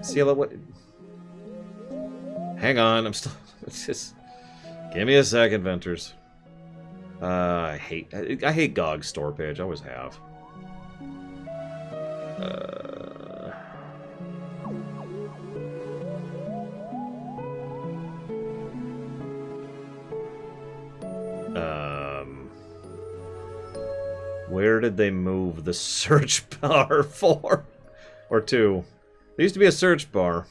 See what? Hang on, I'm still... It's just... Give me a second, Venters. I hate GOG's store page. I always have. Where did they move the search bar for? Or to? There used to be a search bar.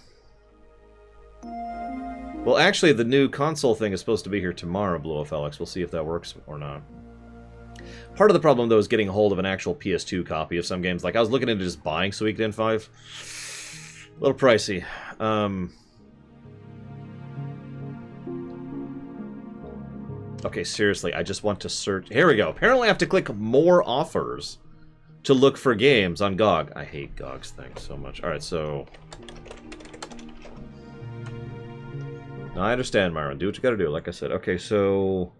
Well, actually, the new console thing is supposed to be here tomorrow, BlueFLX. We'll see if that works or not. Part of the problem, though, is getting a hold of an actual PS2 copy of some games. Like, I was looking into just buying Suikoden 5. A little pricey. Okay, seriously, I just want to search... Here we go. Apparently I have to click more offers to look for games on GOG. I hate GOG's thing so much. Alright, so... No, I understand, Myron. Do what you gotta do, like I said. Okay, so...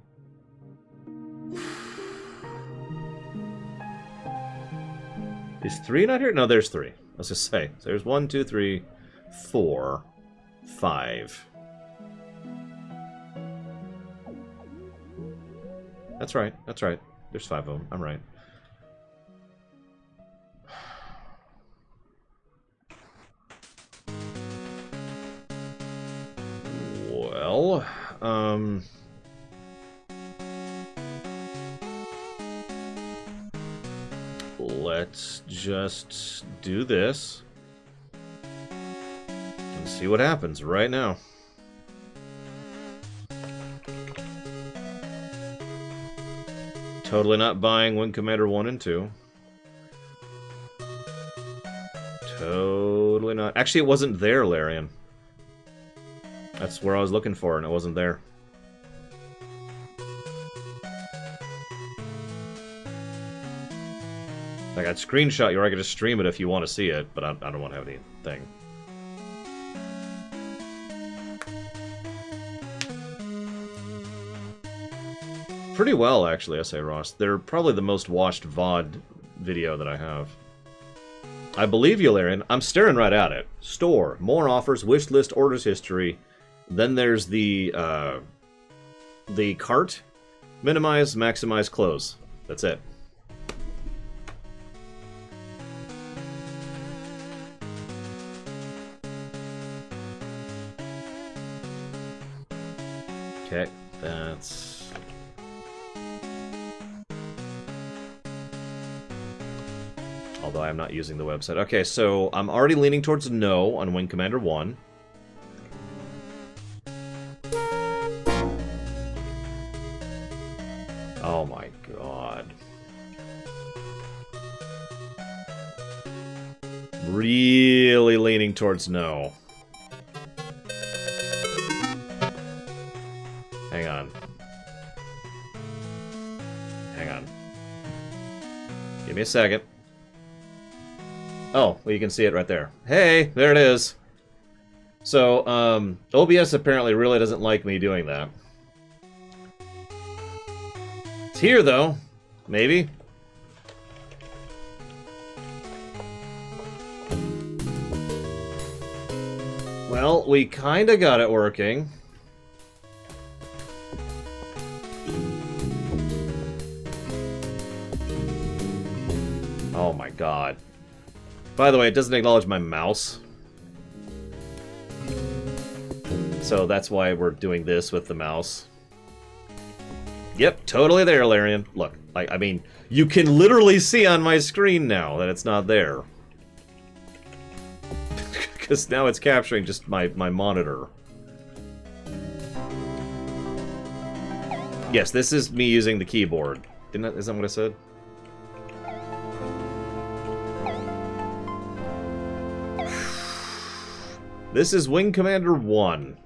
Is 3 not here? No, there's 3. Let's just say. So there's 1, 2, 3, 4, 5. That's right. That's right. There's 5 of them. I'm right. Well, let's just do this and see what happens right now. Totally not buying Wing Commander 1 and 2. Totally not. Actually, it wasn't there, Larian. That's where I was looking for, and it wasn't there. I got screenshot you, or I could just stream it if you want to see it, but I don't want to have anything. Pretty well, actually, S.A. Ross. They're probably the most watched VOD video that I have. I believe you, Larian. I'm staring right at it. Store. More offers, wish list, orders history. Then there's the cart. Minimize, maximize, close. That's it. Okay, that's... Although I'm not using the website. Okay, so I'm already leaning towards no on Wing Commander 1. Oh my god. Really leaning towards no. Hang on. Hang on. Give me a second. Oh, well, you can see it right there. Hey, there it is. So, OBS apparently really doesn't like me doing that. It's here, though. Maybe. Well, we kinda got it working. Oh my god. By the way, it doesn't acknowledge my mouse. So that's why we're doing this with the mouse. Yep, totally there, Larian. Look, I mean, you can literally see on my screen now that it's not there. Because now it's capturing just my monitor. Yes, this is me using the keyboard. Isn't that what I said? This is Wing Commander 1.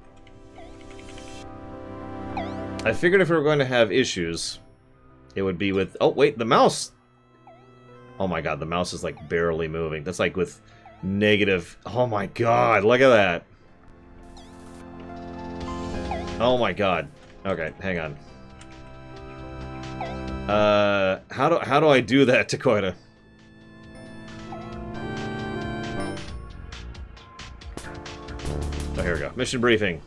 I figured if we were going to have issues, it would be with... Oh, wait, the mouse! Oh my god, the mouse is like barely moving. That's like with negative... Oh my god, look at that. Oh my god. Okay, hang on. How do I do that, Takoida? Oh, here we go. Mission briefing.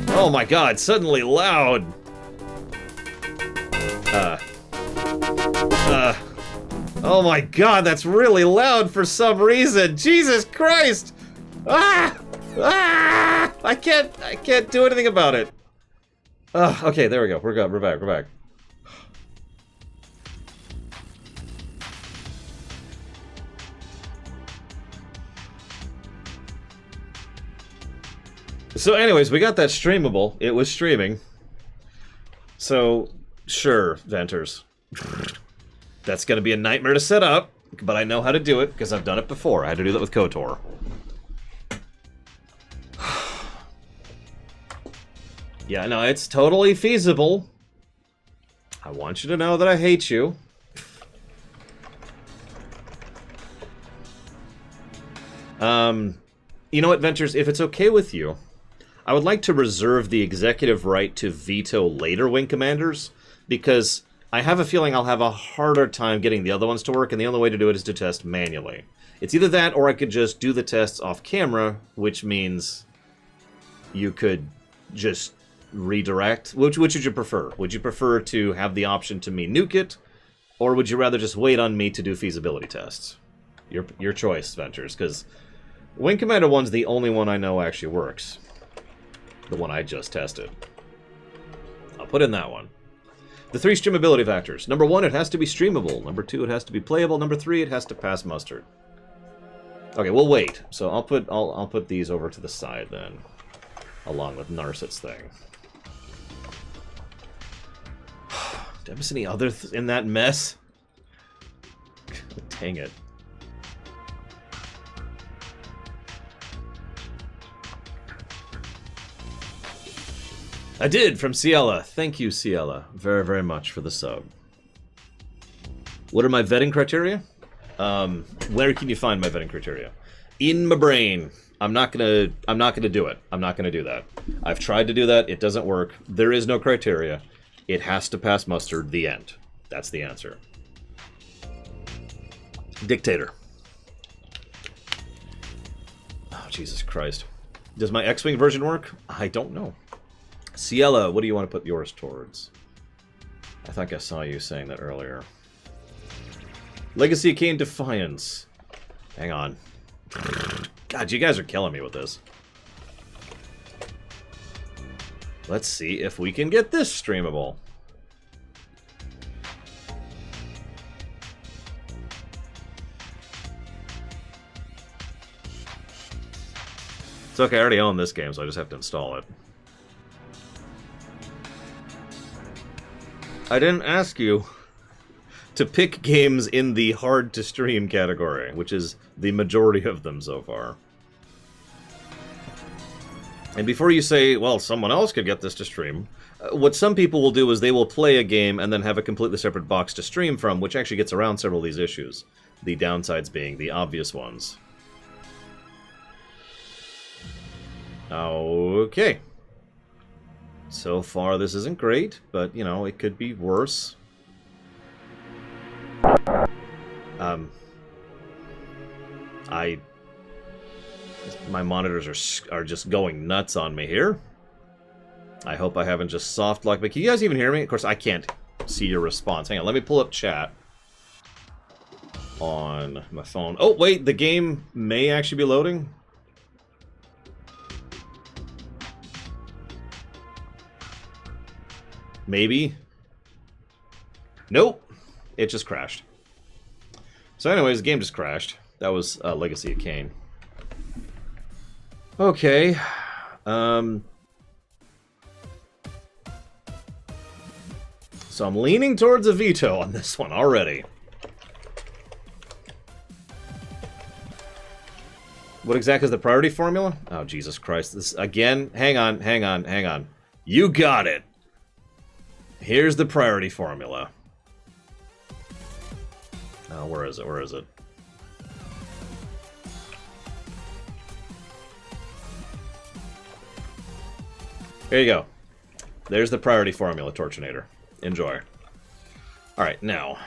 Oh my god, suddenly loud! Oh my god, that's really loud for some reason! Jesus Christ! Ah! Ah! I can't do anything about it. Okay, there we go. We're good. We're back. So anyways, we got that streamable. It was streaming. So, sure, Venters. That's going to be a nightmare to set up, but I know how to do it because I've done it before. I had to do that with KOTOR. Yeah, no, it's totally feasible. I want you to know that I hate you. You know what, Ventures, if it's okay with you, I would like to reserve the executive right to veto later Wing Commanders, because I have a feeling I'll have a harder time getting the other ones to work, and the only way to do it is to test manually. It's either that, or I could just do the tests off camera, which means you could just redirect. Which would you prefer? Would you prefer to have the option to me nuke it, or would you rather just wait on me to do feasibility tests? Your choice, Ventures, because Wing Commander 1's the only one I know actually works. The one I just tested. I'll put in that one. The 3 streamability factors. Number 1, it has to be streamable. Number 2, it has to be playable. Number 3, it has to pass muster. Okay, we'll wait. So I'll put these over to the side then, along with Narset's thing. Did I miss any others in that mess? Dang it. I did, from Ciela. Thank you, Ciela, very, very much for the sub. What are my vetting criteria? Where can you find my vetting criteria? in my brain. I'm not gonna do it. I'm not gonna do that. I've tried to do that. It doesn't work. There is no criteria. It has to pass muster. The end. That's the answer. Dictator. Oh, Jesus Christ. Does my X-Wing version work? I don't know. Ciela, what do you want to put yours towards? I think I saw you saying that earlier. Legacy of Kain Defiance. Hang on. God, you guys are killing me with this. Let's see if we can get this streamable. It's okay, I already own this game, so I just have to install it. I didn't ask you to pick games in the hard-to-stream category, which is the majority of them so far. And before you say, well, someone else could get this to stream, what some people will do is they will play a game and then have a completely separate box to stream from, which actually gets around several of these issues. The downsides being the obvious ones. Okay. So far, this isn't great, but, you know, it could be worse. My monitors are just going nuts on me here. I hope I haven't just soft locked, but can you guys even hear me? Of course, I can't see your response. Hang on, let me pull up chat on my phone. Oh, wait, the game may actually be loading. Maybe. Nope. It just crashed. So anyways, the game just crashed. That was Legacy of Kain. Okay. So I'm leaning towards a veto on this one already. What exactly is the priority formula? Oh, Jesus Christ. This again. Hang on. You got it. Here's the priority formula. Oh, where is it? There you go. There's the priority formula, Torchinator. Enjoy. Alright, now.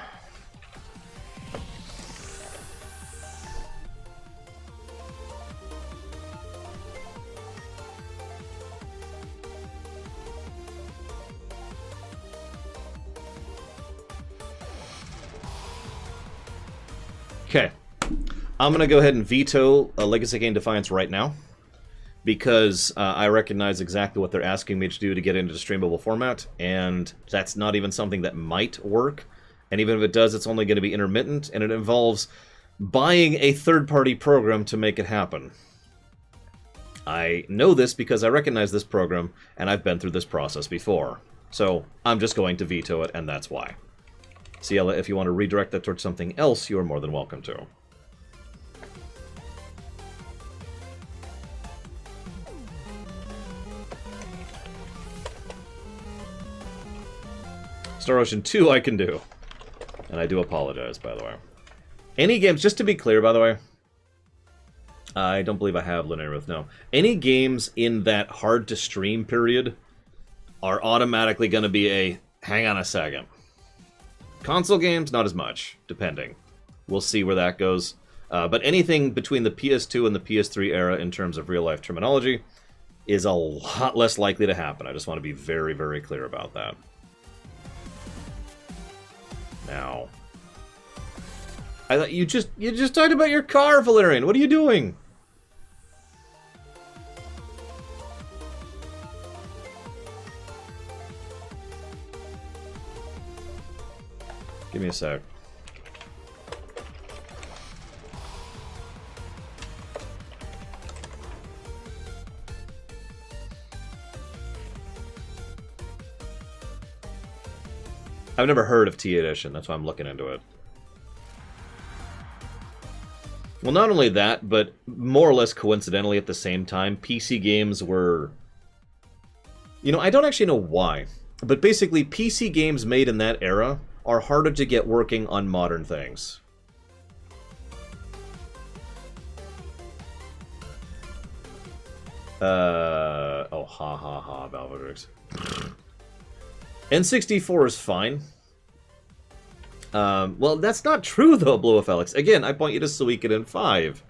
Okay. I'm going to go ahead and veto Legacy of Kain Defiance right now, because I recognize exactly what they're asking me to do to get into the streamable format, and that's not even something that might work. And even if it does, it's only going to be intermittent, and it involves buying a third-party program to make it happen. I know this because I recognize this program, and I've been through this process before. So I'm just going to veto it, and that's why. Ciela, if you want to redirect that towards something else, you are more than welcome to. Star Ocean 2 I can do. And I do apologize, by the way. Any games, just to be clear, by the way, I don't believe I have Linear Myth, no. Any games in that hard-to-stream period are automatically going to be a, hang on a second. Console games, not as much, depending. We'll see where that goes. But anything between the PS2 and the PS3 era in terms of real-life terminology is a lot less likely to happen. I just want to be very, very clear about that. Now, I thought you just talked about your car, Valerian. What are you doing? Give me a sec. I've never heard of T Edition, that's why I'm looking into it. Well, not only that, but more or less coincidentally at the same time, PC games were... You know, I don't actually know why, but basically PC games made in that era are harder to get working on modern things. Oh, ha ha ha, Valvedrix. N64 is fine. Well, that's not true, though, Blue Alex. Again, I point you to Suikoden 5.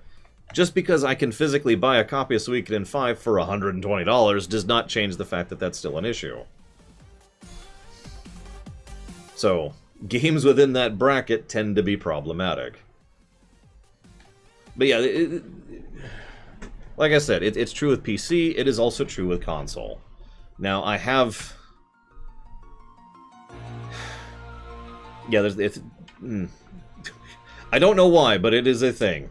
Just because I can physically buy a copy of Suikoden 5 for $120 does not change the fact that that's still an issue. So, games within that bracket tend to be problematic. But yeah, like I said, it's true with PC, it is also true with console. Now, I have... Yeah, I don't know why, but it is a thing.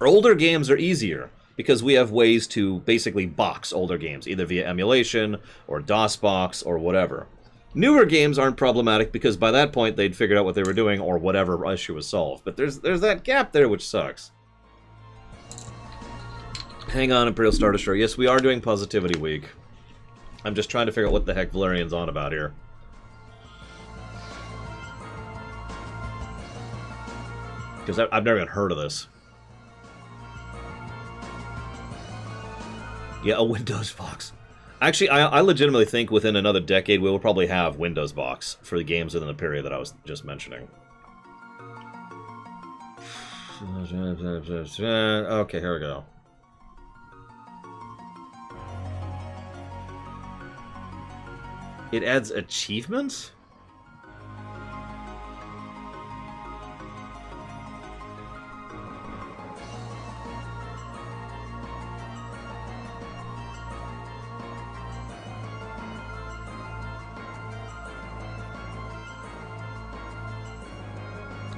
Older games are easier, because we have ways to basically box older games, either via emulation, or DOSBox, or whatever. Newer games aren't problematic, because by that point they'd figured out what they were doing, or whatever issue was solved. But there's that gap there, which sucks. Hang on, Imperial Star Destroyer. Yes, we are doing Positivity Week. I'm just trying to figure out what the heck Valerian's on about here. Because I've never even heard of this. Yeah, a Windows box. Actually, I legitimately think within another decade we will probably have Windows box for the games within the period that I was just mentioning. Okay, here we go. It adds achievements?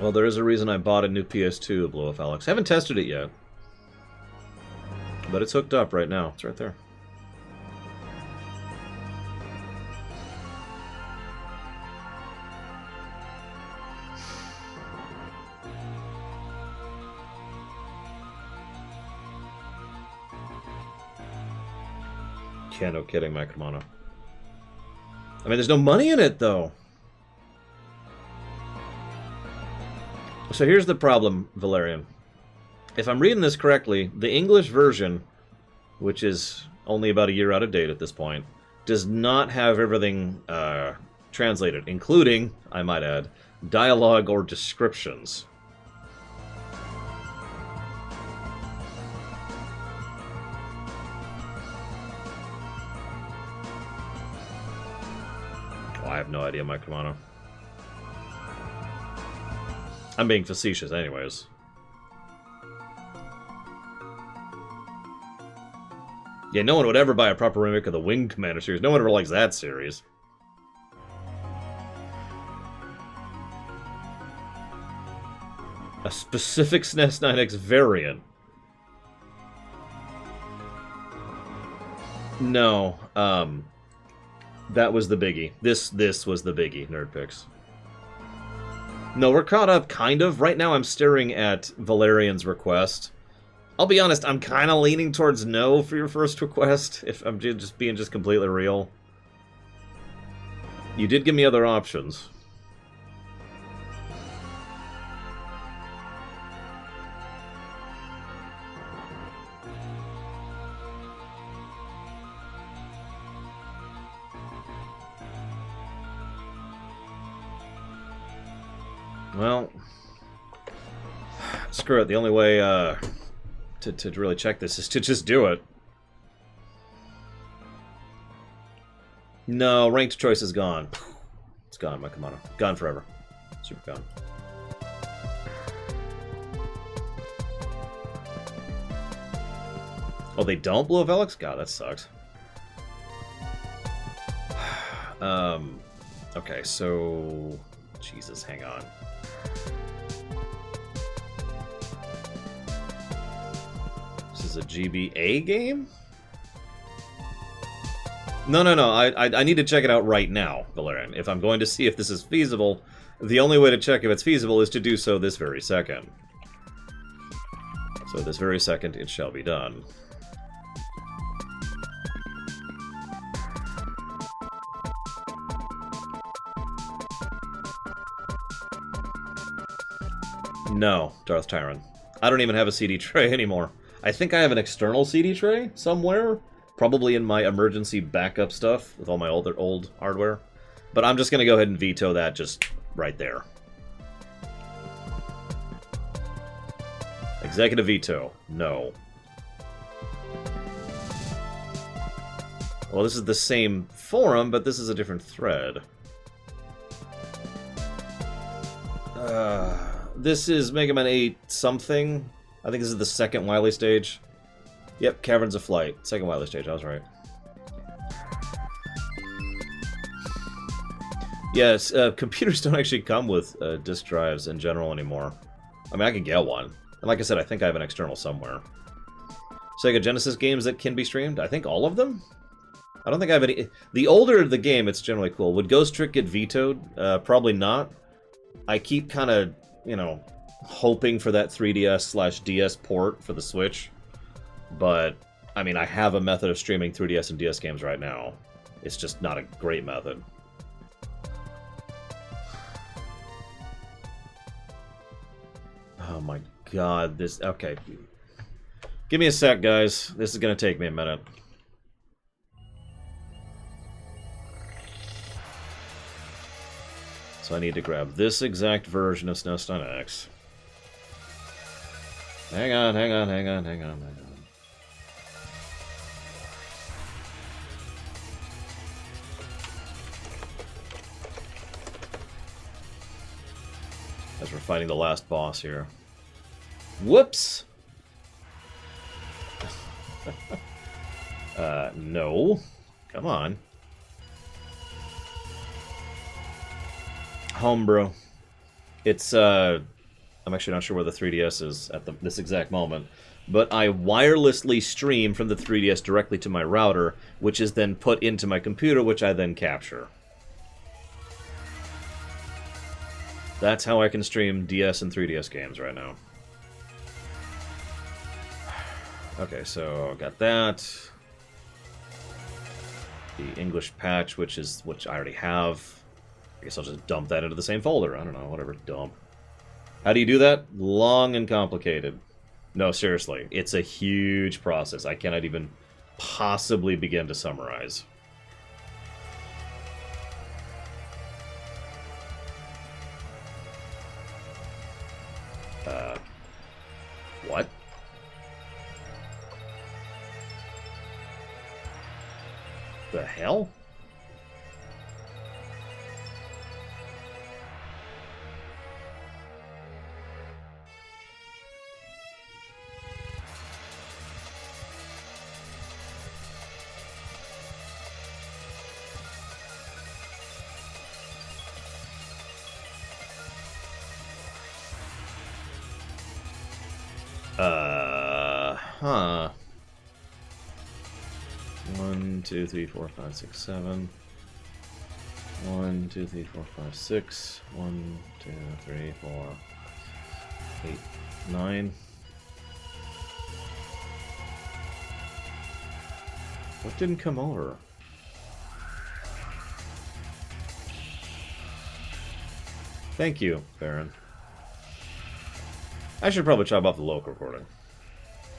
Well, there is a reason I bought a new PS2, Blow Up Alex. Haven't tested it yet. But it's hooked up right now. It's right there. Yeah, no kidding, Micromono. I mean, there's no money in it, though. So here's the problem, Valerian. If I'm reading this correctly, the English version, which is only about a year out of date at this point, does not have everything translated, including, I might add, dialogue or descriptions. Oh, I have no idea, Micromono. I'm being facetious anyways. Yeah, no one would ever buy a proper remake of the Wing Commander series. No one ever likes that series. A specific SNES 9X variant. No, that was the biggie. This was the biggie, Nerdpicks. No, we're caught up, kind of. Right now I'm staring at Valerian's request. I'll be honest, I'm kind of leaning towards no for your first request, if I'm just being completely real. You did give me other options. Well, screw it. The only way to really check this is to just do it. No, ranked choice is gone. It's gone, my Kamado. Gone forever. Super gone. Oh, they don't blow Velix? God, that sucks. Okay, so... Jesus, hang on. This is a GBA game? No. I need to check it out right now, Valerian. If I'm going to see if this is feasible, the only way to check if it's feasible is to do so this very second. So this very second, it shall be done. No, Darth Tyron. I don't even have a CD tray anymore. I think I have an external CD tray somewhere, probably in my emergency backup stuff with all my old hardware. But I'm just going to go ahead and veto that just right there. Executive veto. No. Well, this is the same forum, but this is a different thread. This is Mega Man 8 something. I think this is the second Wily stage. Yep, Caverns of Flight. Second Wily stage, I was right. Yes, computers don't actually come with disk drives in general anymore. I mean, I can get one. And like I said, I think I have an external somewhere. Sega Genesis games that can be streamed? I think all of them? I don't think I have any... The older the game, it's generally cool. Would Ghost Trick get vetoed? Probably not. I keep kind of, you know, hoping for that 3DS/DS port for the Switch. But, I mean, I have a method of streaming 3DS and DS games right now. It's just not a great method. Oh my god, this... Okay. Give me a sec, guys. This is going to take me a minute. So I need to grab this exact version of SNES on X. Hang on. As we're fighting the last boss here. Whoops! No. Come on. Home, bro. It's, I'm actually not sure where the 3DS is at this exact moment, but I wirelessly stream from the 3DS directly to my router, which is then put into my computer, which I then capture. That's how I can stream DS and 3DS games right now. Okay, so got that. The English patch, which I already have. I guess I'll just dump that into the same folder. I don't know, whatever, dump. How do you do that? Long and complicated. No, seriously, it's a huge process. I cannot even possibly begin to summarize. What? The hell? Huh. 1, 2, 3, 4, 5, 6, 7. 1, 2, 3, 4, 5, 6. 1, 2, 3, 4, 8, 9. What didn't come over? Thank you, Baron. I should probably chop off the local recording.